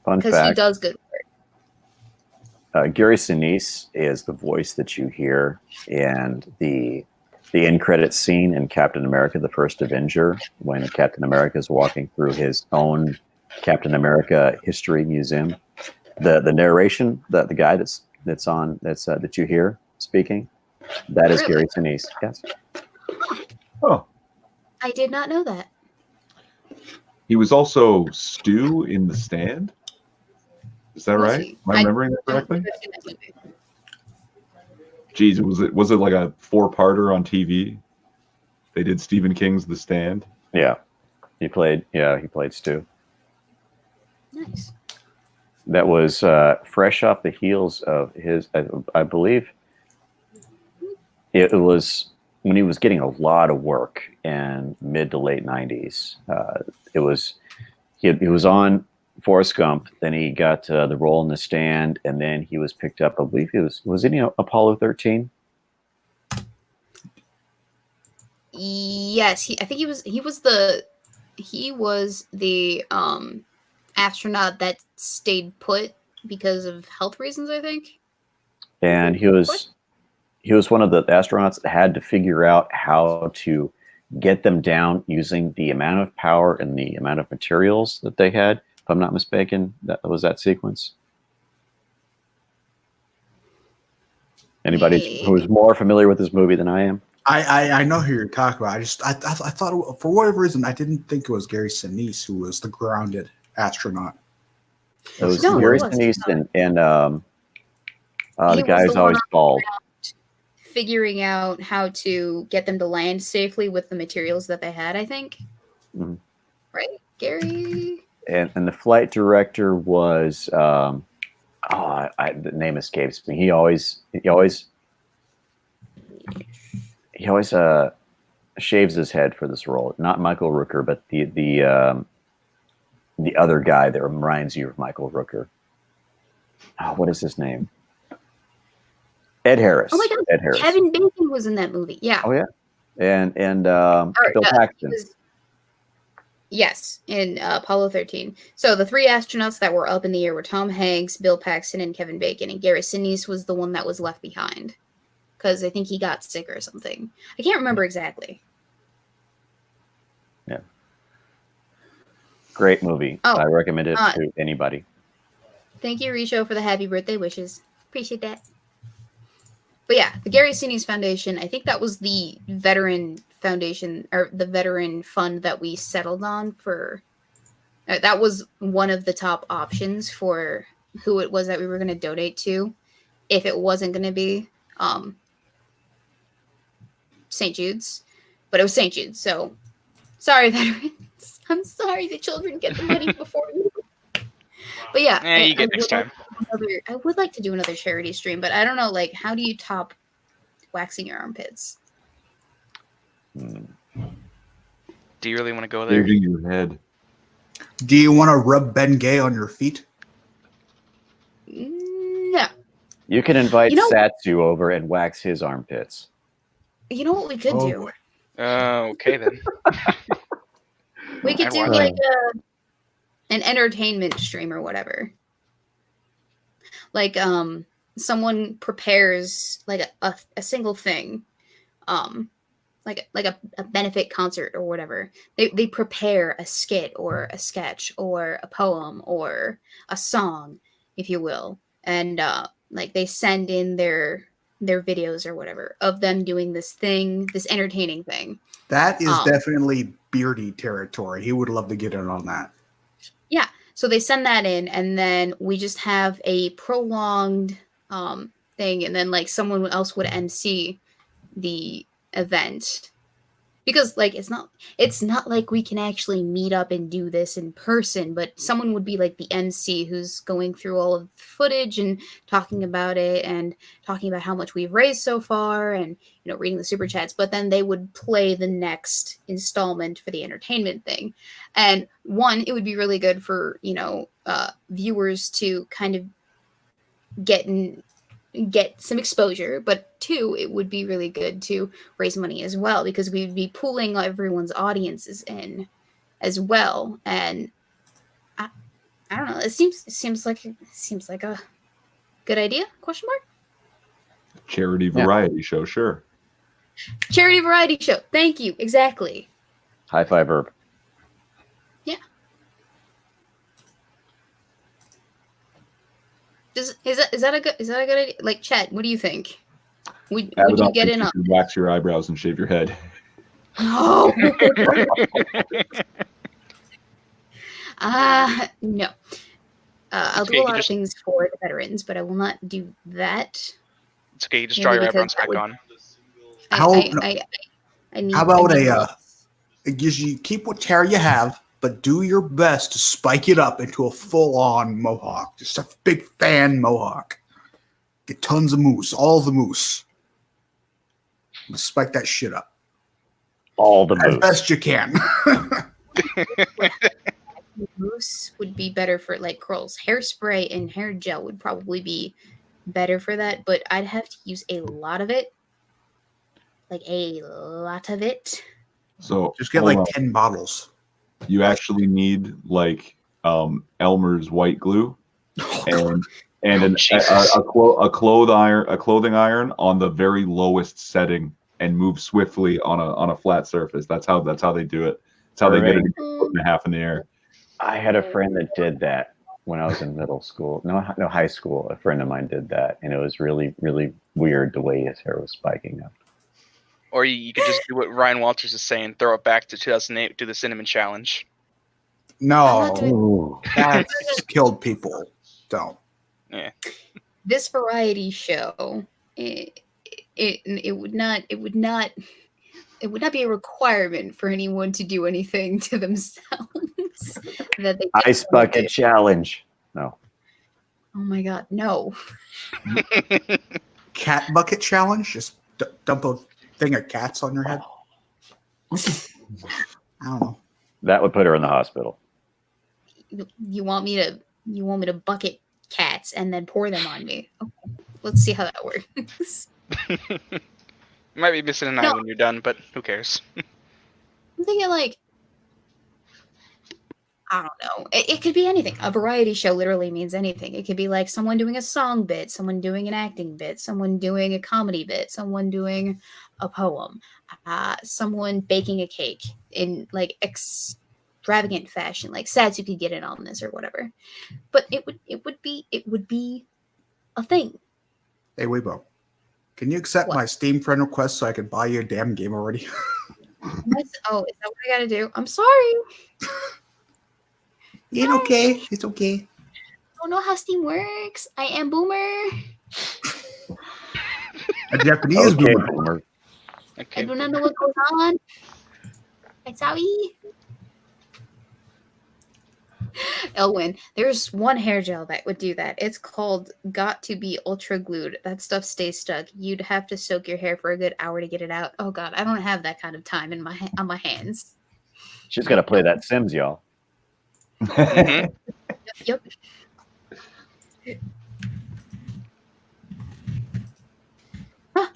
Fun Because fact: he does good work. Gary Sinise is the voice that you hear in the end credits scene in Captain America: The First Avenger, when Captain America is walking through his own Captain America history museum. The narration, the guy that you hear speaking, that is Really? Gary Sinise. Yes. Oh, I did not know that. he was also Stu in The Stand. Is that Was right? he? Am I remembering that correctly? I've seen that movie. Geez, was it like a 4-parter on TV? They did Stephen King's The Stand. Yeah, he played Stu. Nice. That was fresh off the heels of his, I believe, it was when he was getting a lot of work in mid to late 90s. It was he was on Forrest Gump, then he got the role in The Stand, and then he was picked up. I believe he was in Apollo 13. Yes, I think he was the astronaut that stayed put because of health reasons, I think. And he was one of the astronauts that had to figure out how to get them down using the amount of power and the amount of materials that they had. If I'm not mistaken, that was that sequence. Anybody who is more familiar with this movie than I am? I know who you're talking about. I thought for whatever reason I didn't think it was Gary Sinise who was the grounded astronaut. It was Gary Sinise and the guy who's always bald. Figuring out how to get them to land safely with the materials that they had, I think. Mm-hmm. Right, Gary. And the flight director was the name escapes me. He always shaves his head for this role. Not Michael Rooker, but the other guy that reminds you of Michael Rooker. Oh, what is his name? Ed Harris. Oh my God, Ed Harris. Kevin Bacon was in that movie. Yeah. Oh yeah, and Bill Paxton. Yes, in Apollo 13. So the three astronauts that were up in the air were Tom Hanks, Bill Paxton, and Kevin Bacon. And Gary Sinise was the one that was left behind because I think he got sick or something. I can't remember exactly. Yeah. Great movie. Oh, I recommend it to anybody. Thank you, Risho, for the happy birthday wishes. Appreciate that. But yeah, the Gary Sinise Foundation, I think that was the veteran foundation or the veteran fund that we settled on for. That was one of the top options for who it was that we were going to donate to if it wasn't going to be St. Jude's. But it was St. Jude's, so sorry, veterans. I'm sorry the children get the money before you. But yeah, you get next time. I would like to do another charity stream, but I don't know, like, how do you top waxing your armpits? Do you really want to go there? Shaving your head. Do you want to rub Ben Gay on your feet? No. You can invite Satsu over and wax his armpits. You know what we could do? Okay then. We could do like an entertainment stream or whatever. Like someone prepares like a single thing, like a benefit concert or whatever. They prepare a skit or a sketch or a poem or a song, if you will, and like they send in their videos or whatever of them doing this thing, this entertaining thing. That is definitely Beardy territory. He would love to get in on that. Yeah. So they send that in, and then we just have a prolonged thing, and then like someone else would MC the event. Because like it's not like we can actually meet up and do this in person, but someone would be like the MC who's going through all of the footage and talking about it and talking about how much we've raised so far and reading the super chats, but then they would play the next installment for the entertainment thing. And one, it would be really good for viewers to kind of get some exposure, but two, it would be really good to raise money as well, because we'd be pooling everyone's audiences in as well. And I don't know, it seems like a good idea? Question mark? Charity variety show, sure. Charity variety show. Thank you. Exactly. High five, Herb. Yeah. Is that a good idea? Like, Chet, what do you think? Would you get in on? Wax your eyebrows and shave your head. No. No. I'll do a lot of things for the veterans, but I will not do that. It's okay. You just draw your eyebrows back on. How about you keep what hair you have, but do your best to spike it up into a full-on mohawk. Just a big fan mohawk. Get tons of moose, all the moose. Spike that shit up All the as moves. best you can. Mousse would be better for like curls. Hairspray and hair gel would probably be better for that, but I'd have to use a lot of it. Like a lot of it. So Just get hold like on. 10 bottles. You actually need like Elmer's white glue and a clothing iron on the very lowest setting and move swiftly on a flat surface. That's how they do it. That's how they get it a foot and a half in the air. I had a friend that did that when I was in middle school. No, high school. A friend of mine did that, and it was really, really weird the way his hair was spiking up. Or you could just do what Ryan Walters is saying, throw it back to 2008, do the cinnamon challenge. I'm not No, doing- Ooh. that's killed people. Don't. This variety show, it would not be a requirement for anyone to do anything to themselves that they Ice bucket challenge. No. Oh my god, no. Cat bucket challenge? Just dump a thing of cats on your head? I don't know. That would put her in the hospital. You want me to bucket cats and then pour them on me? Okay. Let's see how that works. You might be missing an eye when you're done, but who cares? I'm thinking like, I don't know. It could be anything. A variety show literally means anything. It could be like someone doing a song bit, someone doing an acting bit, someone doing a comedy bit, someone doing a poem, someone baking a cake in like extravagant fashion. Like Sads, you could get in on this or whatever. But it would be a thing. Hey, Weebo, can you accept What? my Steam friend request so I can buy you a damn game already? Oh, is that what I gotta do? I'm sorry. It's okay. It's okay. I don't know how Steam works. I am boomer. A Japanese Okay, boomer. Boomer. I Okay. do not know what goes on. I'm sorry. Elwin, there's one hair gel that would do that. It's called Got to Be Ultra Glued. That stuff stays stuck. You'd have to soak your hair for a good hour to get it out. Oh god, I don't have that kind of time in on my hands. She's got to play that Sims, y'all. Mhm. Yep. I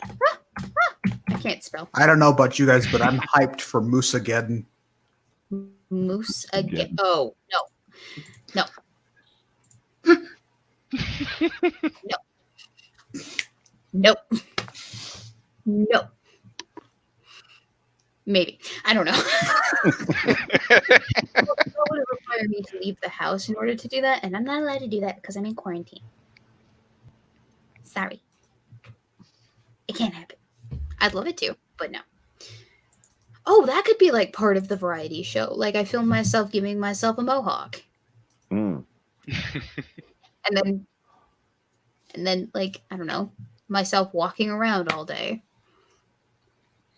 can't spell. I don't know about you guys, but I'm hyped for Musageddon. Moose again. Again. Oh no. Nope. Nope. Maybe. I don't know. That would require me to leave the house in order to do that, and I'm not allowed to do that because I'm in quarantine. Sorry. It can't happen. I'd love it to, but no. Oh, that could be like part of the variety show. Like I film myself giving myself a mohawk. Mm. And then like, I don't know, myself walking around all day.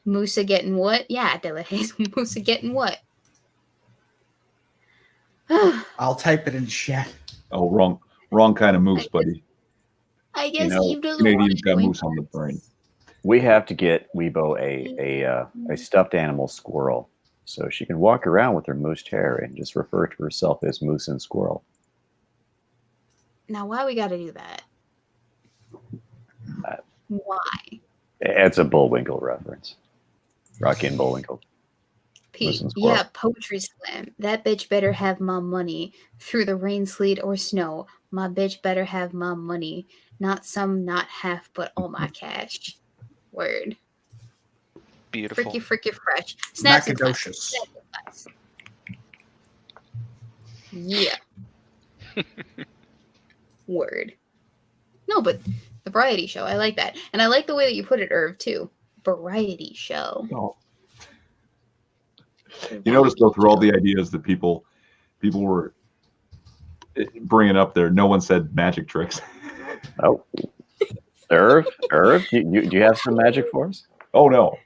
Musa getting what? Yeah, Delahaye. Musa getting what? I'll type it in chat. Oh, wrong kind of moose, buddy. I guess know, Eve doesn't want Canadians to got join moose on the brain. We have to get Weebo a stuffed animal squirrel so she can walk around with her moose hair and just refer to herself as Moose and Squirrel. Now, why we got to do that? Why? It's a Bullwinkle reference. Rocky and Bullwinkle. Pete, Listen, squirrel. yeah, poetry slam. That bitch better have my money through the rain, sleet, or snow. My bitch better have my money. Not some, not half, but all my cash. Word. Beautiful. Fricky fresh. Snaps and Macadocious. classics. Snaps and classics. Yeah. Word. No, but the variety show. I like that. And I like the way that you put it, Irv, too. Variety show. Oh. You notice though, through all the ideas that people were bringing up there, no one said magic tricks. Oh, Irv, do you have some magic for us? Oh no.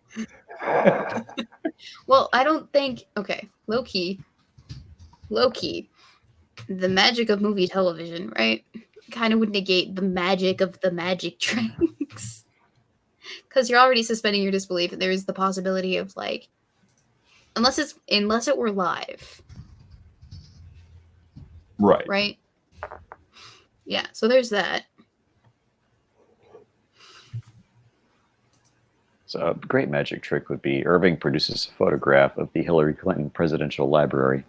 Well, I don't think. Okay, low key. The magic of movie television, right? Kind of would negate the magic of the magic tricks. because you're already suspending your disbelief. There is the possibility of like, unless it were live, Right. right? Yeah. So there's that. So a great magic trick would be Irving produces a photograph of the Hillary Clinton Presidential Library.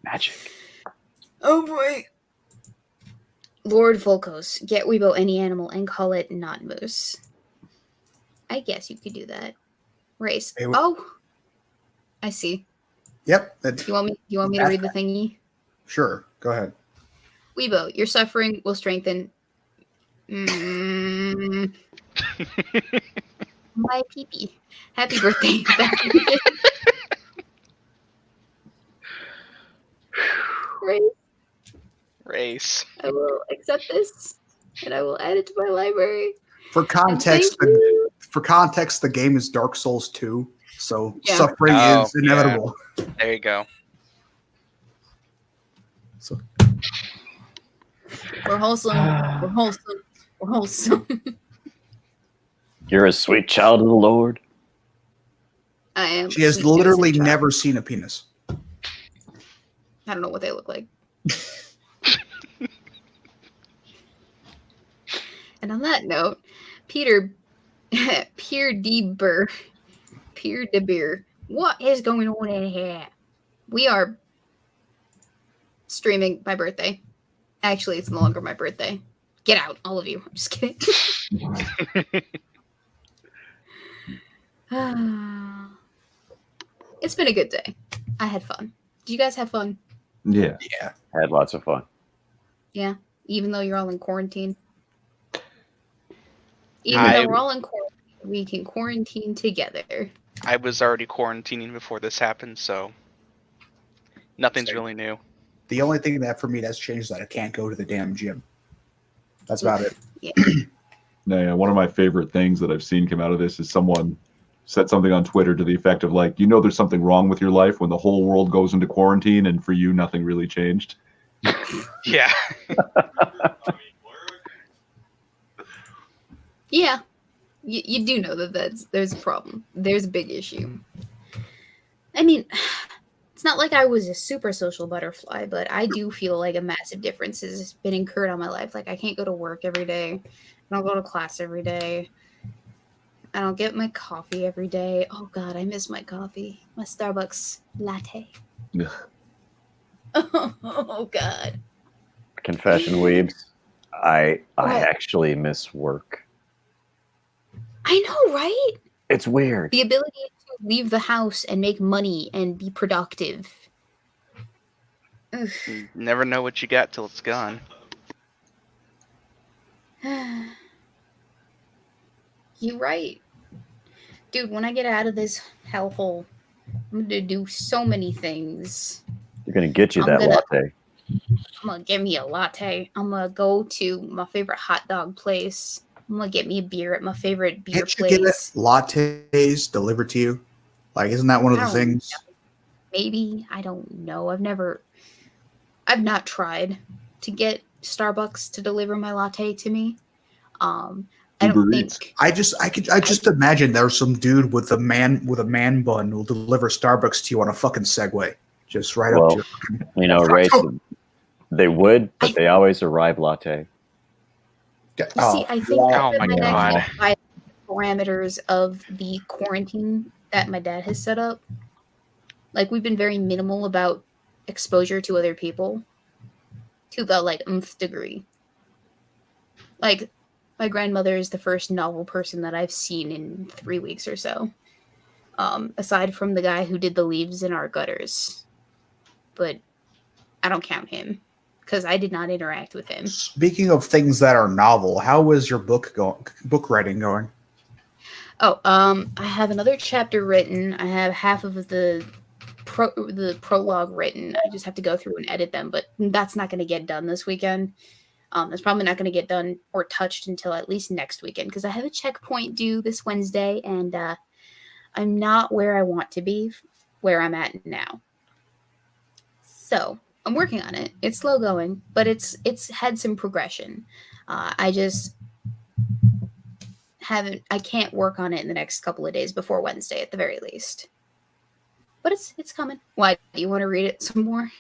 Magic. Oh boy. Lord Volkos, get Weebo any animal and call it not moose. I guess you could do that. Race. Hey, Oh, I see. Yep. You want me to read the thingy? Sure. Go ahead. Weebo, your suffering will strengthen. My peepee. Happy birthday. Race. Race. I will accept this, and I will add it to my library. For context, the game is Dark Souls 2, so suffering is inevitable. Yeah. There you go. So we're wholesome. We're wholesome. We're wholesome. You're a sweet child of the Lord. I am. She has literally never seen a penis. I don't know what they look like. And on that note, Pierre de Beer, what is going on in here? We are streaming my birthday. Actually, it's no longer my birthday. Get out, all of you. I'm just kidding. It's been a good day. I had fun. Did you guys have fun? Yeah. Yeah. I had lots of fun. Yeah, even though you're all in quarantine. Even though we're all in quarantine, we can quarantine together. I was already quarantining before this happened, so nothing's really new. The only thing that for me that's changed is that I can't go to the damn gym. That's about it. Yeah. Yeah, one of my favorite things that I've seen come out of this is someone said something on Twitter to the effect of like, you know, there's something wrong with your life when the whole world goes into quarantine, and for you, nothing really changed. Yeah. Yeah. You do know that there's a problem. There's a big issue. I mean, it's not like I was a super social butterfly, but I do feel like a massive difference has been incurred on my life. Like, I can't go to work every day. I don't go to class every day. I don't get my coffee every day. Oh, God, I miss my coffee. My Starbucks latte. Oh, God. Confession, Weebs. I actually miss work. I know, right? It's weird. The ability to leave the house and make money and be productive. Ugh. You never know what you got till it's gone. You're right. Dude, when I get out of this hellhole, I'm going to do so many things. You're going to get you that latte. I'm going to get me a latte. I'm going to go to my favorite hot dog place. I'm going to get me a beer at my favorite beer Can't you place. get lattes delivered to you? Like, isn't that one of the things? Maybe. I don't know. I've not tried to get Starbucks to deliver my latte to me. I don't think. I just imagine there's some dude with a man bun who'll deliver Starbucks to you on a fucking Segway, just right up to you. You know, right? They would, but they always arrive latte. See, I think that by parameters of the quarantine that my dad has set up, like, we've been very minimal about exposure to other people to the like nth degree. Like, my grandmother is the first novel person that I've seen in 3 weeks or so. Aside from the guy who did the leaves in our gutters. But I don't count him because I did not interact with him. Speaking of things that are novel, how is your book writing going? Oh, I have another chapter written. I have half of the prologue written. I just have to go through and edit them, but that's not going to get done this weekend. It's probably not going to get done or touched until at least next weekend because I have a checkpoint due this Wednesday, and I'm not where I want to be, where I'm at now. So I'm working on it. It's slow going, but it's had some progression. I just I can't work on it in the next couple of days before Wednesday at the very least. But it's coming. Why, do you want to read it some more?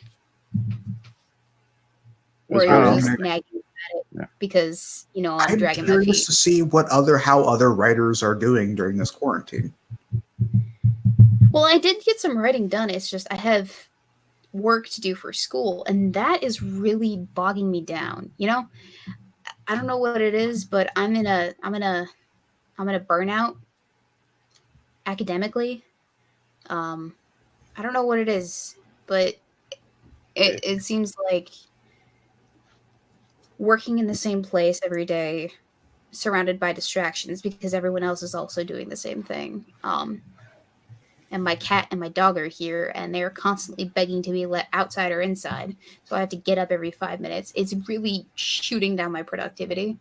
Or It's you're really just interesting. nagging at it Yeah. because, I'm I'm dragging my curious feet. to see how other writers are doing during this quarantine. Well, I did get some writing done. It's just I have work to do for school, and that is really bogging me down. I don't know what it is, but I'm in a burnout academically. I don't know what it is, but it seems like working in the same place every day, surrounded by distractions because everyone else is also doing the same thing. And my cat and my dog are here, and they're constantly begging to be let outside or inside. So I have to get up every 5 minutes. It's really shooting down my productivity.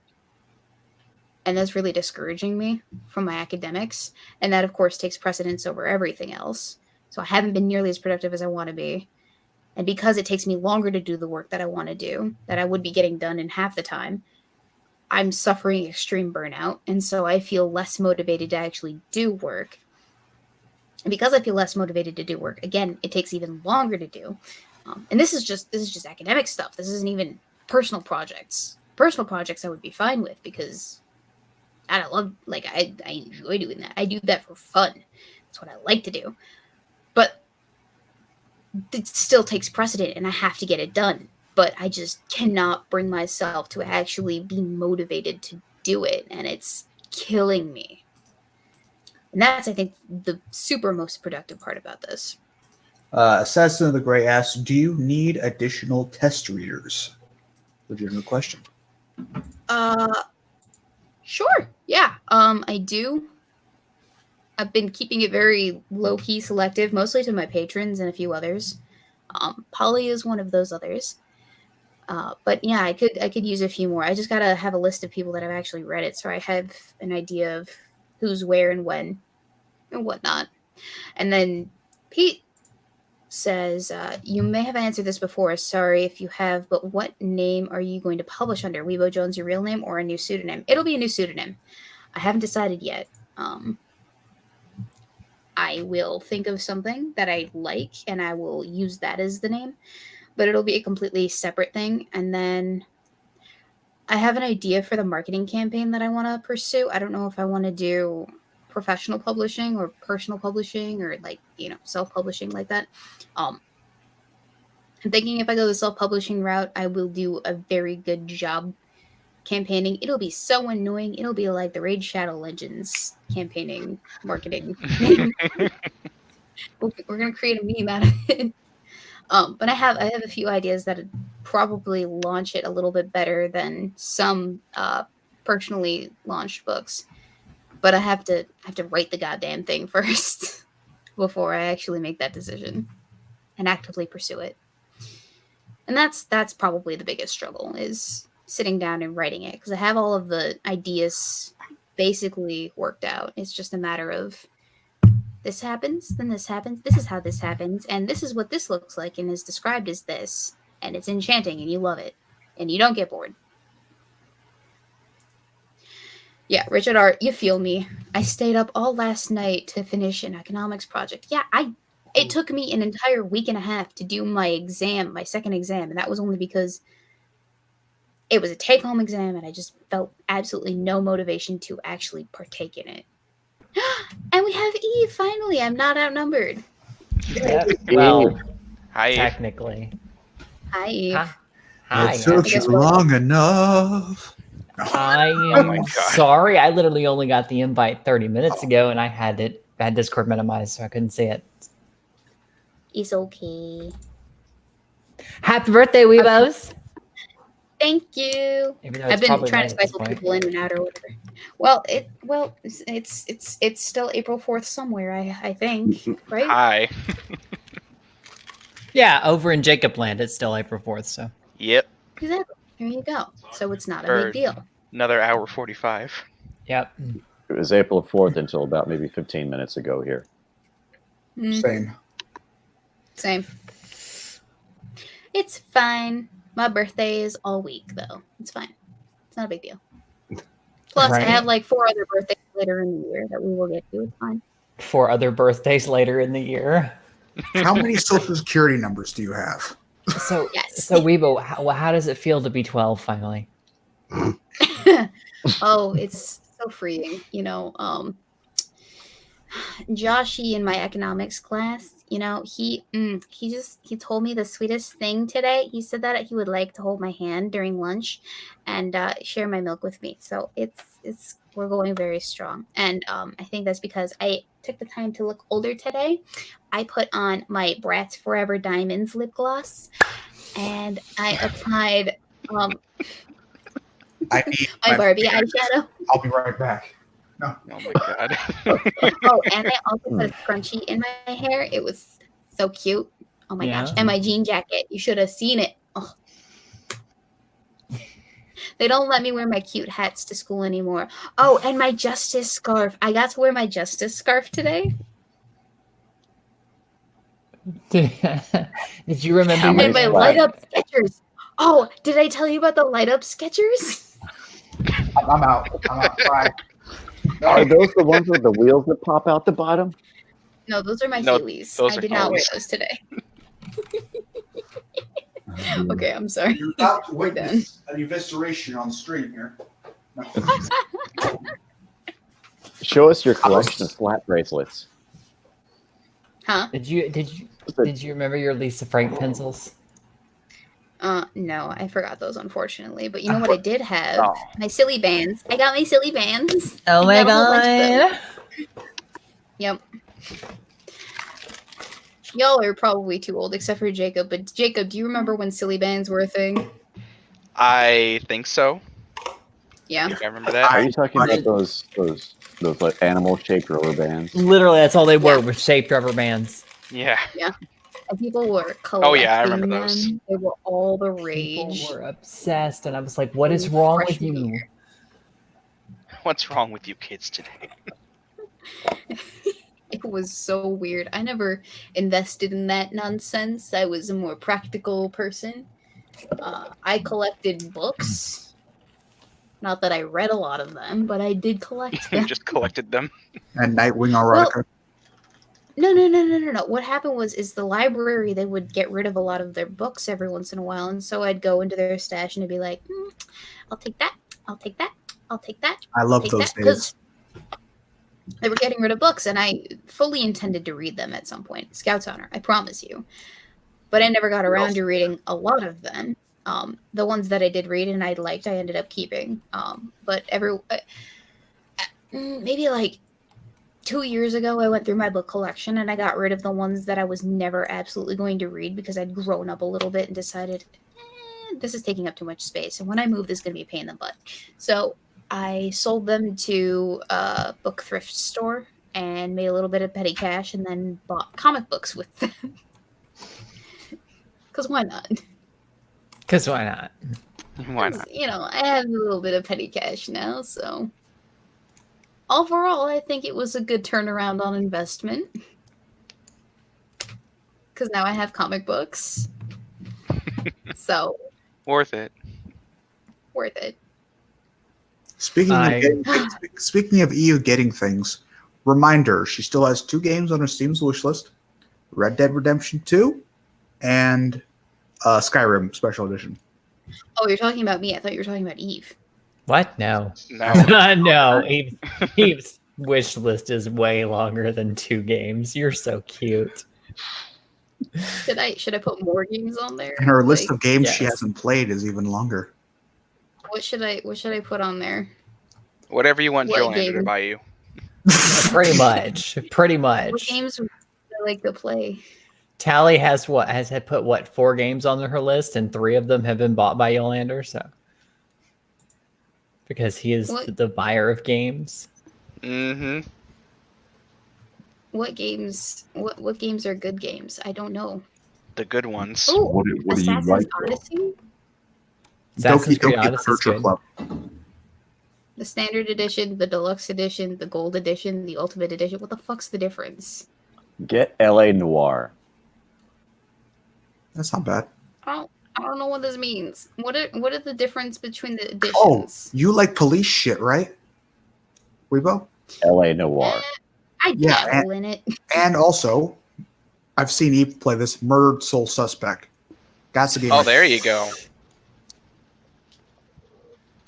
And that's really discouraging me from my academics. And that, of course, takes precedence over everything else. So I haven't been nearly as productive as I want to be. And because it takes me longer to do the work that I want to do, that I would be getting done in half the time, I'm suffering extreme burnout. And so I feel less motivated to actually do work. And because I feel less motivated to do work, again, it takes even longer to do. And this is just academic stuff. This isn't even personal projects. Personal projects I would be fine with because I love, like, I enjoy doing that. I do that for fun. That's what I like to do. But it still takes precedent, and I have to get it done. But I just cannot bring myself to actually be motivated to do it, and it's killing me. And that's, I think, the super most productive part about this. Assassin of the Grey asks, do you need additional test readers? Legitimate question. Sure. Yeah. I do. I've been keeping it very low key selective, mostly to my patrons and a few others. Polly is one of those others. But yeah, I could use a few more. I just gotta have a list of people that have actually read it, so I have an idea of who's where and when and whatnot. And then Pete says, "You may have answered this before. Sorry if you have, but what name are you going to publish under? Weebo Jones, your real name, or a new pseudonym?" It'll be a new pseudonym. I haven't decided yet. I will think of something that I like, and I will use that as the name. But it'll be a completely separate thing. And then I have an idea for the marketing campaign that I want to pursue. I don't know if I want to do professional publishing or personal publishing or self-publishing like that. I'm thinking if I go the self-publishing route, I will do a very good job campaigning. It'll be so annoying. It'll be like the Raid Shadow Legends campaigning marketing. We're gonna create a meme out of it. But I have a few ideas that would probably launch it a little bit better than some personally launched books. But I have to write the goddamn thing first before I actually make that decision and actively pursue it. And that's probably the biggest struggle, is sitting down and writing it, because I have all of the ideas basically worked out. It's just a matter of this happens, then this happens, this is how this happens, and this is what this looks like and is described as this, and it's enchanting and you love it and you don't get bored. Yeah, Richard Art, you feel me. I stayed up all last night to finish an economics project. Yeah, it took me an entire week and a half to do my exam, my second exam, and that was only because it was a take-home exam and I just felt absolutely no motivation to actually partake in it. And we have Eve, finally. I'm not outnumbered. Yeah, well, Hi, Eve. technically. Hi, Eve. Hi. It took guess you what? long enough. I Oh am my God. sorry. I literally only got the invite 30 minutes ago, and I had Discord minimized, so I couldn't see it. It's okay. Happy birthday, Weebos! Thank you. Even though I've it's been probably trying late to at this cycle point. people in and out or whatever. Well, it's still April 4th somewhere, I think, right? Hi. Yeah, over in Jacob Land, it's still April 4th, so. Yep. Exactly. There you go. So it's not a Or- big deal. Another hour 45. Yep. It was April 4th until about maybe 15 minutes ago here. Mm, Same. same. It's fine. My birthday is all week, though. It's fine. It's not a big deal. Plus, I Right. have like 4 other birthdays later in the year that we will get to. It's fine. 4 other birthdays later in the year. How many social security numbers do you have? So, Yes. so Weebo, how does it feel to be 12 finally? Oh, it's so freeing. Joshy in my economics class, he told me the sweetest thing today. He said that he would like to hold my hand during lunch and share my milk with me. So it's we're going very strong. And I think that's because I took the time to look older today. I put on my Bratz Forever Diamonds lip gloss and I applied I need my Barbie eyeshadow. I'll be right back. Oh my god. Oh, and I also put a scrunchie in my hair. It was so cute. Oh my gosh. Yeah. And my jean jacket. You should have seen it. Oh. They don't let me wear my cute hats to school anymore. Oh, and my justice scarf. I got to wear my justice scarf today. Did you remember How many And my flags? light up Skechers. Oh, did I tell you about the light up Skechers? I'm out. Bye. Are those the ones with the wheels that pop out the bottom? No, those are my No, Heelys. those I are did not wear Heelys. those today. Okay, I'm sorry. You're about to We're done. witness an evisceration on stream here. No. Show us your collection of slap bracelets. Huh? Did you remember your Lisa Frank pencils? No, I forgot those, unfortunately. But you know what I did have? Oh. My silly bands. I got my silly bands. Oh I my got a whole bunch of them. god. Yep. Y'all are probably too old, except for Jacob. But Jacob, do you remember when silly bands were a thing? I think so. Yeah. I remember that. Are you talking about those like animal shaped rubber bands? Literally, that's all they were Yeah. was shaped rubber bands. Yeah. And people were collecting Oh, yeah, I remember those. them. They were all the People rage. were obsessed, and I was like, "What is In wrong with freshman you?" year. What's wrong with you kids today? It was so weird. I never invested in that nonsense. I was a more practical person. I collected books. Not that I read a lot of them, but I did collect them. Just collected them. And Nightwing erotica. No. What happened is the library, they would get rid of a lot of their books every once in a while, and so I'd go into their stash and I'd be like, I'll take that, I'll take that, I'll take that. I love Take those that, 'cause days. they were getting rid of books, and I fully intended to read them at some point. Scout's honor, I promise you. But I never got around to reading a lot of them. The ones that I did read and I liked, I ended up keeping. But maybe like 2 years ago, I went through my book collection and I got rid of the ones that I was never absolutely going to read because I'd grown up a little bit and decided, this is taking up too much space. And when I move, this is going to be a pain in the butt. So I sold them to a book thrift store and made a little bit of petty cash and then bought comic books with them. Because why not? Because why not? Why not? I have a little bit of petty cash now, so overall, I think it was a good turnaround on investment. Because now I have comic books. So, Worth it. worth it. Speaking of EU getting things, reminder, she still has 2 games on her Steam's wish list. Red Dead Redemption 2 and Skyrim Special Edition. Oh, you're talking about me. I thought you were talking about Eve. What? No. No. No. Eve's wish list is way longer than 2 games. You're so cute. Should I put more games on there? And her list Like, of games she yes. hasn't played is even longer. what should I put on there? Whatever you want What Joe Lander to game? buy you. Pretty much. Pretty What much. games would I like to play? Tally has had put 4 games on her list, and 3 of them have been bought by Yolander, so because he is What? the buyer of games. Mm-hmm. What games? What games are good games? I don't know. The good ones. Oh, What do you Assassin's like, though? Odyssey, Assassin's Creed Doki Odyssey is Literature good. Club. the standard edition, the deluxe edition, the gold edition, the ultimate edition. What the fuck's the difference? Get LA Noir. That's not bad. I don't know what this means. What are the difference between the Oh, editions? you like police shit, right? Weebo? L.A. Noir. I Yeah, dabble in it. And also, I've seen Eve play this Murdered Soul Suspect. That's the game. Oh, there you go.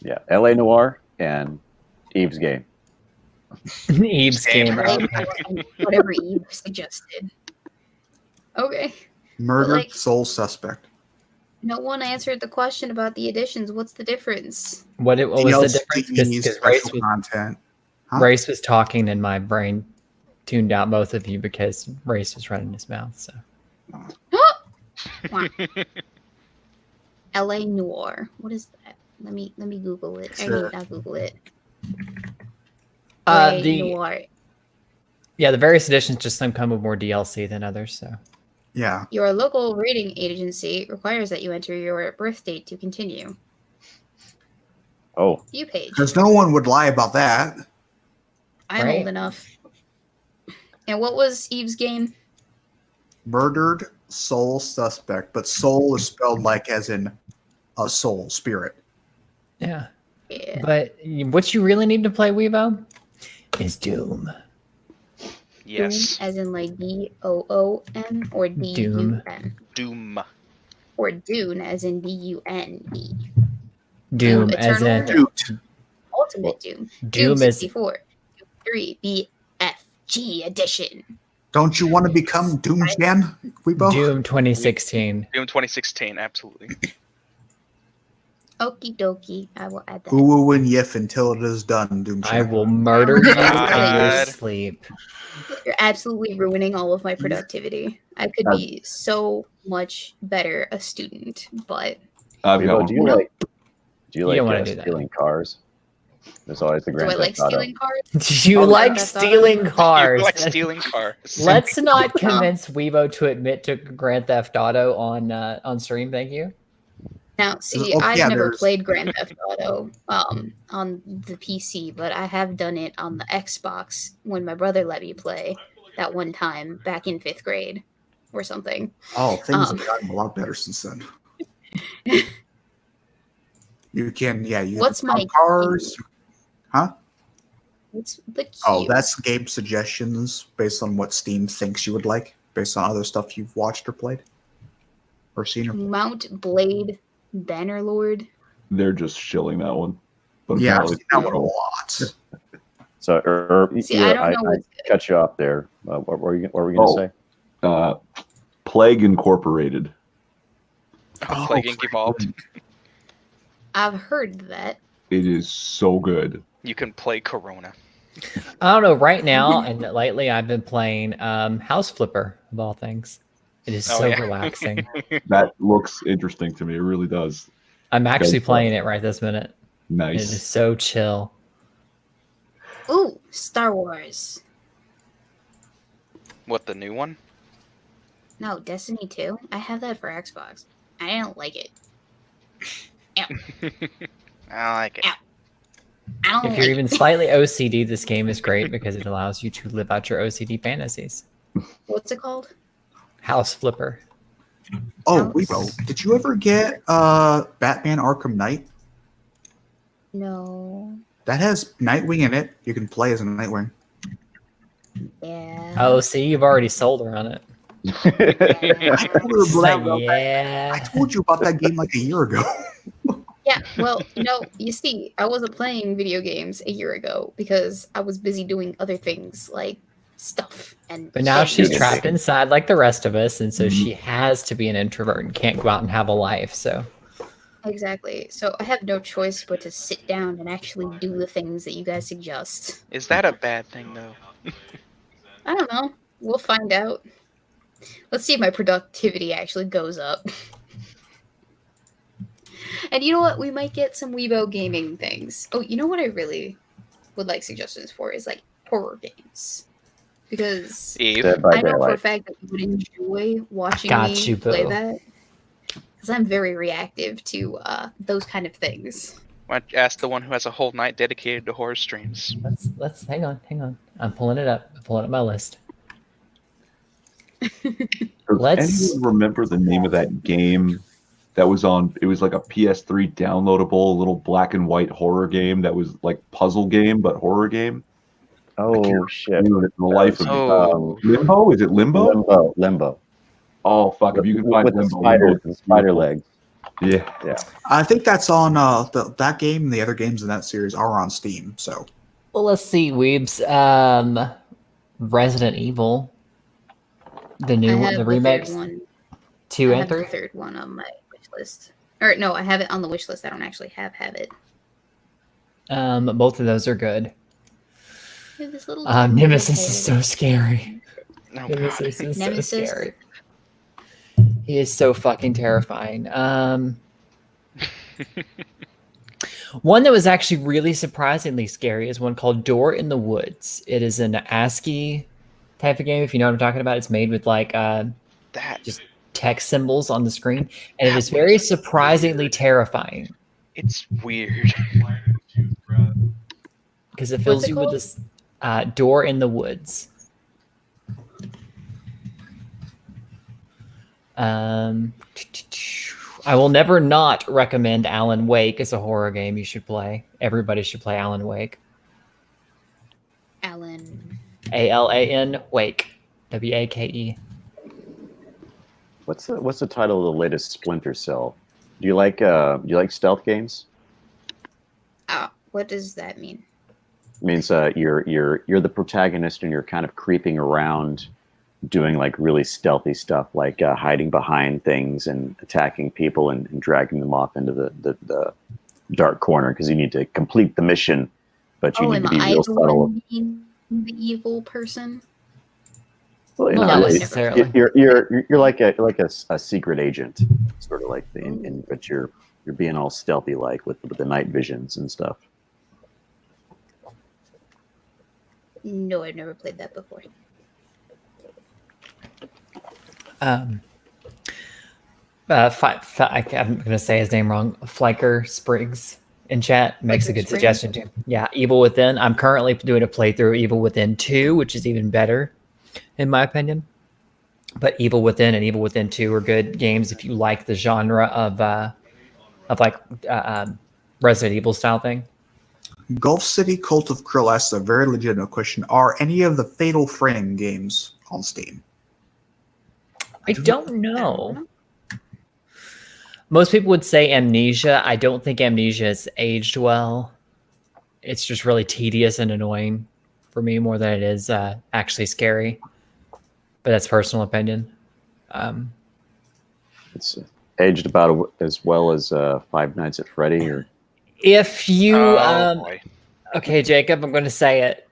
Yeah, L.A. Noir and Eve's Game. Eve's game. Right? Okay. Whatever Eve suggested. Okay. Murdered like- Soul Suspect. No one answered the question about the editions. What's the difference? What was the DLC, difference? Because special content. Huh? Race was talking and my brain tuned out both of you because Race was running his mouth. So LA Noir. What is that? Let me Google it. I Sure. mean, not Google it. LA Noir. The various editions just some come with more DLC than others. So Yeah. Your local rating agency requires that you enter your birth date to continue. Oh, View page. Because no one would lie about that. I'm Right. old enough. And what was Eve's game? Murdered Soul Suspect. But soul is spelled like as in a soul, spirit. yeah. Yeah. But what you really need to play, Weebo, is Doom. Yes. Doom, as in like DOOM or DUN. Doom. Or Dune, as in DUNE. Doom as in Eternal Ultimate Doom. Doom is 64. Doom 3 BFG edition. Don't you want to become Doomjan, Weebo? Doom 2016. Doom 2016, absolutely. Okie dokie. I will add that. Ooh and yif until it is done, Doomjan. I will murder you in your God. sleep. You're absolutely ruining all of my productivity. I could be so much better a student, but I've got Weebo, one do you for you. like don't wanna do that. stealing cars? There's always the do Grand I like Theft Auto. stealing cars? Do you Oh, like Grand Theft Auto? stealing cars? You like stealing cars. Let's not convince Weebo to admit to Grand Theft Auto on stream. Thank you. Now, see, Oh, I've yeah, never there's- played Grand Theft Auto on the PC, but I have done it on the Xbox when my brother let me play that one time back in 5th grade or something. Oh, things have gotten a lot better since then. You can, you What's can my cars? Huh? What's the cue? Oh, that's game suggestions based on what Steam thinks you would like, based on other stuff you've watched or played or seen. Or Mount Blade Bannerlord. They're just shilling that one. But yeah, I've apparently- seen that one a lot. So, See, I don't know I what's cut you off there. What were you going to Oh. say? Plague Incorporated. Plague Inc. Evolved. I've heard that. It is so good. You can play Corona. I don't know. Right now and lately, I've been playing House Flipper of all things. It is Oh, so yeah. relaxing. That looks interesting to me. It really does. I'm actually Go for playing it right this minute. It is Nice. so chill. Ooh, Star Wars. What, the new one? No, Destiny 2. I have that for Xbox. I don't like it. I like it. Ow. I don't If like you're it. even slightly OCD, this game is great because it allows you to live out your OCD fantasies. What's it called? House Flipper. Oh, Weebo, did you ever get Batman Arkham Knight? No. That has Nightwing in it. You can play as a Nightwing. Yeah. Oh, see, you've already sold her on it. I told her She's about like, that. yeah. I told you about that game like a year ago. Yeah, well, you see, I wasn't playing video games a year ago because I was busy doing other things like stuff and But now shit. she's trapped inside like the rest of us, and so she has to be an introvert and can't go out and have a life. So Exactly. So I have no choice but to sit down and actually do the things that you guys suggest. Is that a bad thing, though? I don't know. We'll find out. Let's see if my productivity actually goes up. And you know what? We might get some Weebo gaming things. Oh, you know what I really would like suggestions for is like horror games. Because Eve? Dead by I know for a Daylight. fact that you would enjoy watching Got me you, play boo. that. Because I'm very reactive to those kind of things. Why don't you ask the one who has a whole night dedicated to horror streams? let's hang on. I'm pulling it up. I'm pulling up my list. Does Let's- anyone remember the name of that game that was on. It was like a PS3 downloadable little black and white horror game that was like puzzle game but horror game. Oh shit! The life of me. Oh. Limbo? Is it Limbo? Limbo. Oh fuck! If you can find With Limbo, the spider legs. Yeah. I think that's on that game and the other games in that series are on Steam. So Well, let's see, Weebs. Resident Evil, the new one, the remakes, third one. 2 I and have the 3. third one on my wish list. Or no, I have it on the wish list. I don't actually have it. Both of those are good. Yeah, this little Nemesis is so scary. Oh, Nemesis is so Nemesis. scary. He is so fucking terrifying. One that was actually really surprisingly scary is one called Door in the Woods. It is an ASCII type of game, if you know what I'm talking about. It's made with like that. just text symbols on the screen, and it is very surprisingly terrifying It's weird. because it fills What's it you with called? this Door in the Woods. I will never not recommend Alan Wake as a horror game you should play. Everybody should play Alan Wake. Alan. ALAN Wake. WAKE. What's the title of the latest Splinter Cell? Do you like stealth games? What does that mean? It means you're the protagonist and you're kind of creeping around, doing like really stealthy stuff, like hiding behind things and attacking people and dragging them off into the dark corner because you need to complete the mission, but you need to be real subtle. Being the evil person? Well, Not not really. necessarily. You're like a secret agent, sort of like but you're being all stealthy like with the night visions and stuff. No, I've never played that before. I'm going to say his name wrong. Flicker Spriggs in chat makes a Flicker good Spriggs? suggestion too. Yeah, Evil Within. I'm currently doing a playthrough of Evil Within 2, which is even better, in my opinion. But Evil Within and Evil Within 2 are good games if you like the genre of Resident Evil style thing. Gulf City Cult of Krill asks a very legitimate question: are any of the Fatal Frame games on Steam? I don't know. Most people would say Amnesia. I don't think Amnesia has aged well. It's just really tedious and annoying for me more than it is actually scary. But that's personal opinion. It's aged about as well as Five Nights at Freddy or. If you, Boy. okay, Jacob, I'm going to say it.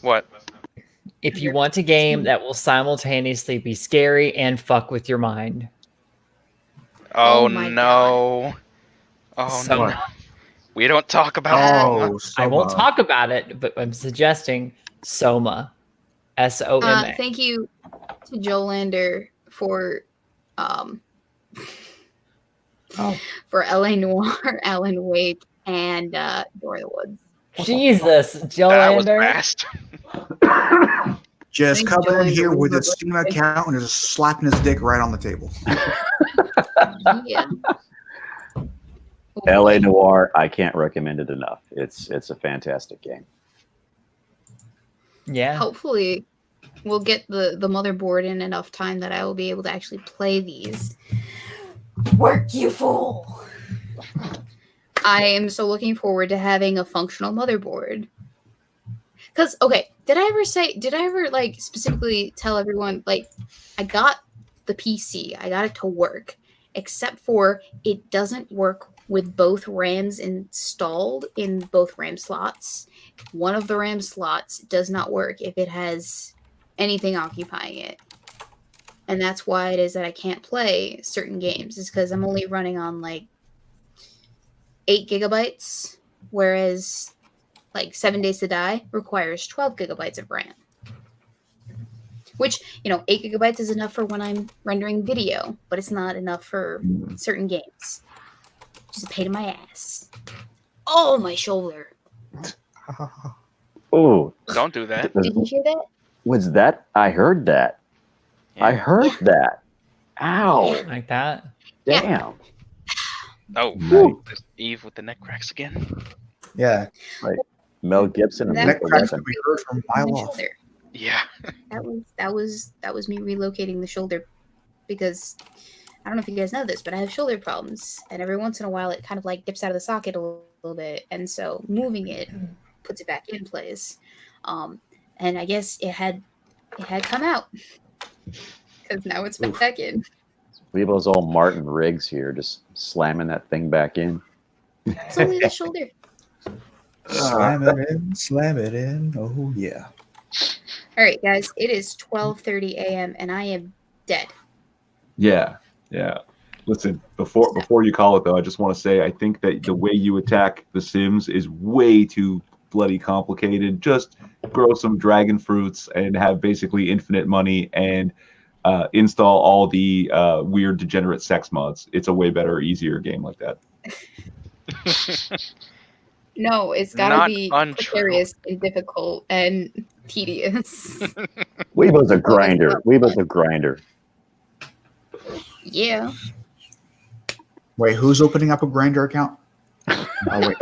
What? If you want a game that will simultaneously be scary and fuck with your mind, Oh, my no. Oh Soma. no. We don't talk about Oh, I won't Soma. talk about it, but I'm suggesting Soma. SOMA. Thank you to Jolander for for LA Noire, Alan Wake, and Door in the Woods. Jesus, that was Jolander. fast. Just Thanks, coming in Joey. here with his Steam account and just slapping his dick right on the table. Yeah. LA Noire, I can't recommend it enough. It's a fantastic game. Yeah. Hopefully, we'll get the motherboard in enough time that I will be able to actually play these. Work, you fool! I am so looking forward to having a functional motherboard. Because, okay, did I ever like specifically tell everyone, like, I got the PC, I got it to work, except for it doesn't work with both RAMs installed in both RAM slots. One of the RAM slots does not work if it has anything occupying it. And that's why it is that I can't play certain games, is because I'm only running on like 8 gigabytes, whereas like 7 Days to Die requires 12 gigabytes of RAM. Which, 8 gigabytes is enough for when I'm rendering video, but it's not enough for certain games. Just a pain in my ass. Oh, my shoulder. Oh, Don't do that. Did you hear that? was that? I heard that. I heard Yeah. that. Ow! Like that. Yeah. Damn. Oh, Nice. there's Eve with the neck cracks again. Yeah, Like Mel Gibson and That neck Lethal cracks Weapon. can be heard from a my mile off. shoulder. Yeah. That was me relocating the shoulder because I don't know if you guys know this, but I have shoulder problems, and every once in a while it kind of like dips out of the socket a little bit, and so moving it puts it back in place. And I guess it had come out because now it's Oof. back in. Weebo's all Martin Riggs here, just slamming that thing back in. It's only the shoulder. Slam it in, slam it in. Oh yeah. All right, guys, it is 12:30 a.m. and I am dead. Yeah, yeah. Listen, before you call it though, I just want to say I think that the way you attack the Sims is way too bloody complicated. Just grow some dragon fruits and have basically infinite money and install all the weird degenerate sex mods. It's a way better, easier game like that. No, it's got to Not be untrue. precarious and difficult and tedious. Weebo's a grinder. Weebo's a grinder. Yeah. Wait, who's opening up a Grinder account? Oh wait,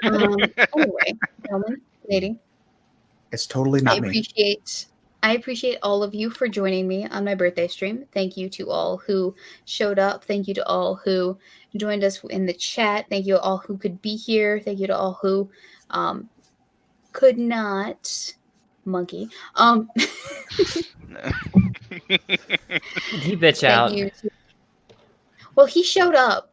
Anyway, gentlemen, lady, it's totally not me. I appreciate all of you for joining me on my birthday stream. Thank you to all who showed up. Thank you to all who joined us in the chat. Thank you to all who could be here. Thank you to all who could not monkey. He bitch out. Thank you to- well, he showed up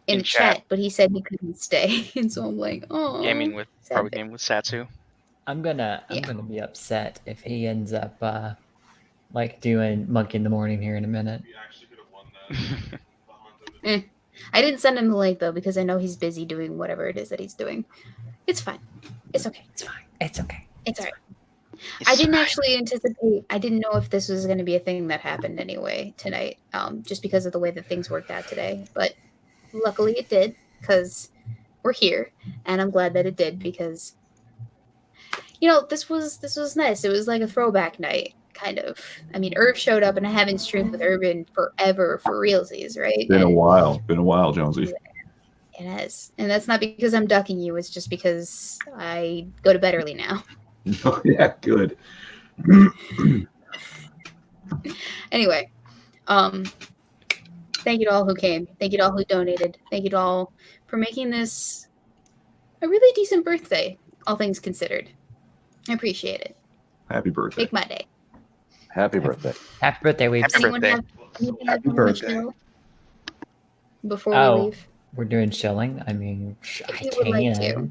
in chat, but he said he couldn't stay. And so I'm like, oh, Gaming with probably gaming with Satsu. I'm gonna be upset if he ends up like doing monkey in the morning here in a minute. I didn't send him the link though because I know he's busy doing whatever it is that he's doing. It's fine. It's okay. It's fine. It's okay. It's all right. I didn't actually anticipate. I didn't know if this was going to be a thing that happened anyway tonight, just because of the way that things worked out today. But luckily it did because we're here, and I'm glad that it did because this was nice. It was like a throwback night, kind of. I mean, Irv showed up, and I haven't streamed with Irv in forever for realsies, right? Been a while, Jonesy. It has, and that's not because I'm ducking you. It's just because I go to bed early now. Oh, yeah, good. Anyway, thank you to all who came. Thank you to all who donated. Thank you to all for making this a really decent birthday, all things considered. I appreciate it. Happy birthday. Make my day. Happy birthday. Happy birthday, Weebs. Happy Anyone birthday. have anything Happy they wanna birthday. show before we leave? We're doing shilling. I mean, If you would like to.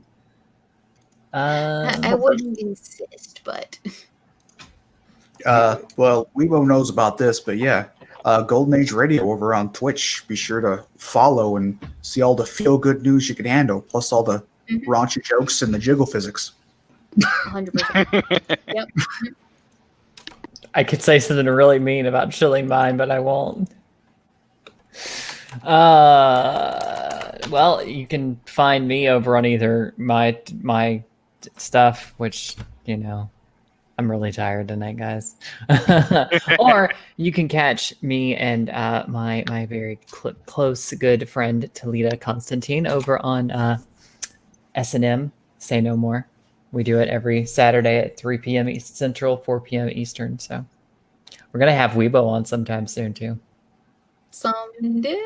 I I wouldn't insist, but Well, Weebo knows about this, but yeah, Golden Age Radio over on Twitch. Be sure to follow and see all the feel-good news you can handle, plus all the raunchy jokes and the jiggle physics. 100%. Yep. I could say something really mean about chilling mine, but I won't. Well, you can find me over on either my stuff, which I'm really tired tonight, guys. Or you can catch me and my very close good friend Talita Constantine over on S&M. Say No More. We do it every Saturday at 3 p.m. East Central, 4 p.m. Eastern. So we're gonna have Weebo on sometime soon too. Someday.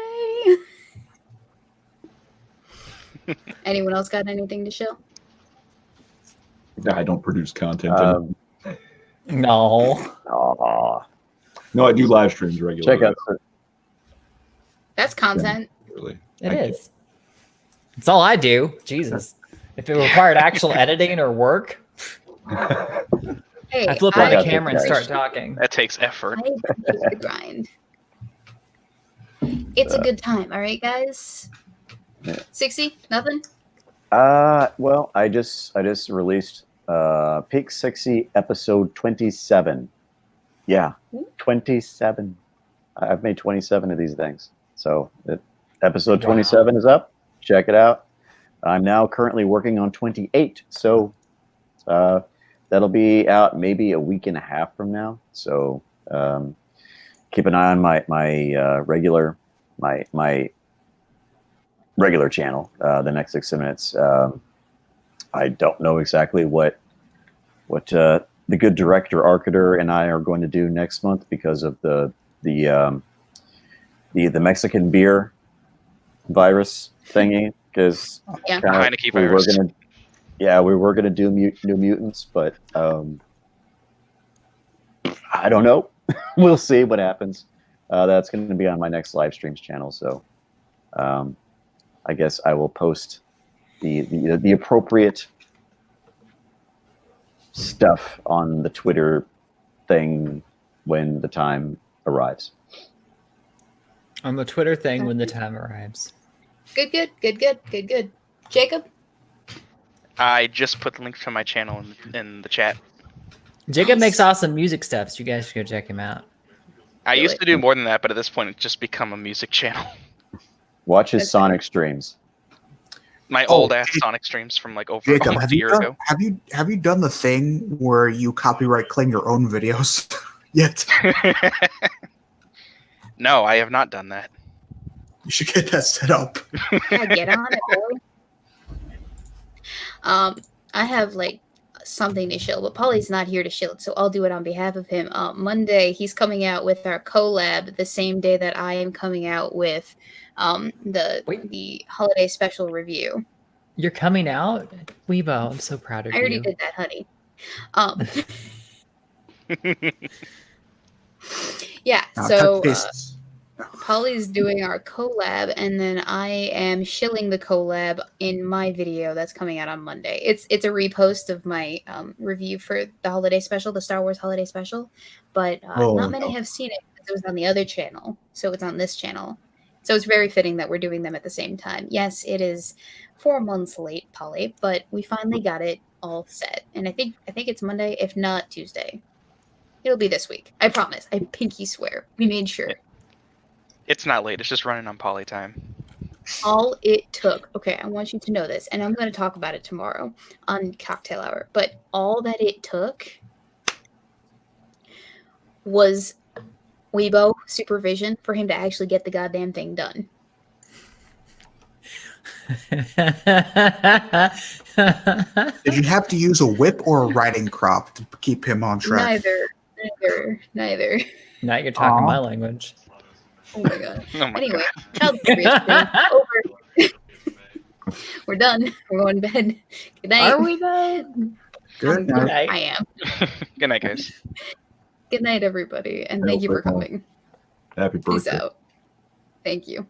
Anyone else got anything to show? I don't produce content. No. Aw. No, I do live streams regularly. Check out. That's content. Really. It is. It's all I do. Jesus. If it required actual editing or work, Hey, I flip on the I- camera and start talking. That takes effort. I appreciate the grind. It's a good time, all right, guys? Yeah. 60? Nothing? Well, I just released Peak 60 episode 27. Yeah, 27. I've made 27 of these things. So episode 27 is up. Check it out. I'm now currently working on 28. So that'll be out maybe a week and a half from now. So keep an eye on my regular my regular channel, the next 6 minutes. I don't know exactly what the good director Arcater and I are going to do next month because of the Mexican beer virus thingy. Because Yeah. Heineke we were virus. gonna do New Mutants, but I don't know. We'll see what happens. That's going to be on my next live streams channel, so I guess I will post the appropriate stuff on the Twitter thing when the time arrives. On the Twitter thing when the time arrives. Good. Jacob? I just put the link to my channel in the chat. Jacob Nice. makes awesome music stuff, so you guys should go check him out. I Do used it. to do more than that, but at this point, it's just become a music channel. Watch his Okay. Sonic streams. My Oh, old ass Jake- Sonic streams from like over Jacob, almost have a you year done, ago. have you done the thing where you copyright claim your own videos yet? No, I have not done that. You should get that set up. Yeah, get on it, boy. I have like something to shill, but Polly's not here to shill it, so I'll do it on behalf of him. Monday, he's coming out with our collab the same day that I am coming out with the holiday special review. You're coming out? Weebo, I'm so proud of I already you. did that, honey. Yeah, Now, so touch bases. Polly's doing our collab, and then I am shilling the collab in my video that's coming out on Monday. It's a repost of my review for the holiday special, the Star Wars holiday special, but not many have seen it because it was on the other channel, so it's on this channel. So it's very fitting that we're doing them at the same time. Yes, it is 4 months late, Polly, but we finally got it all set, and I think it's Monday, if not Tuesday. It'll be this week. I promise. I pinky swear. We made sure. It's not late. It's just running on poly time. All it took, okay, I want you to know this, and I'm going to talk about it tomorrow on Cocktail Hour, but all that it took was Weebo supervision for him to actually get the goddamn thing done. Did you have to use a whip or a riding crop to keep him on track? Neither. Now you're talking Aw. my language. Oh my god. Oh my Anyway, god. child abuse over. We're done. We're going to bed. Good night. Are we done? Good night. night. I am. Good night, guys. Good night, everybody, and thank you for coming. Happy birthday. Peace out. Thank you.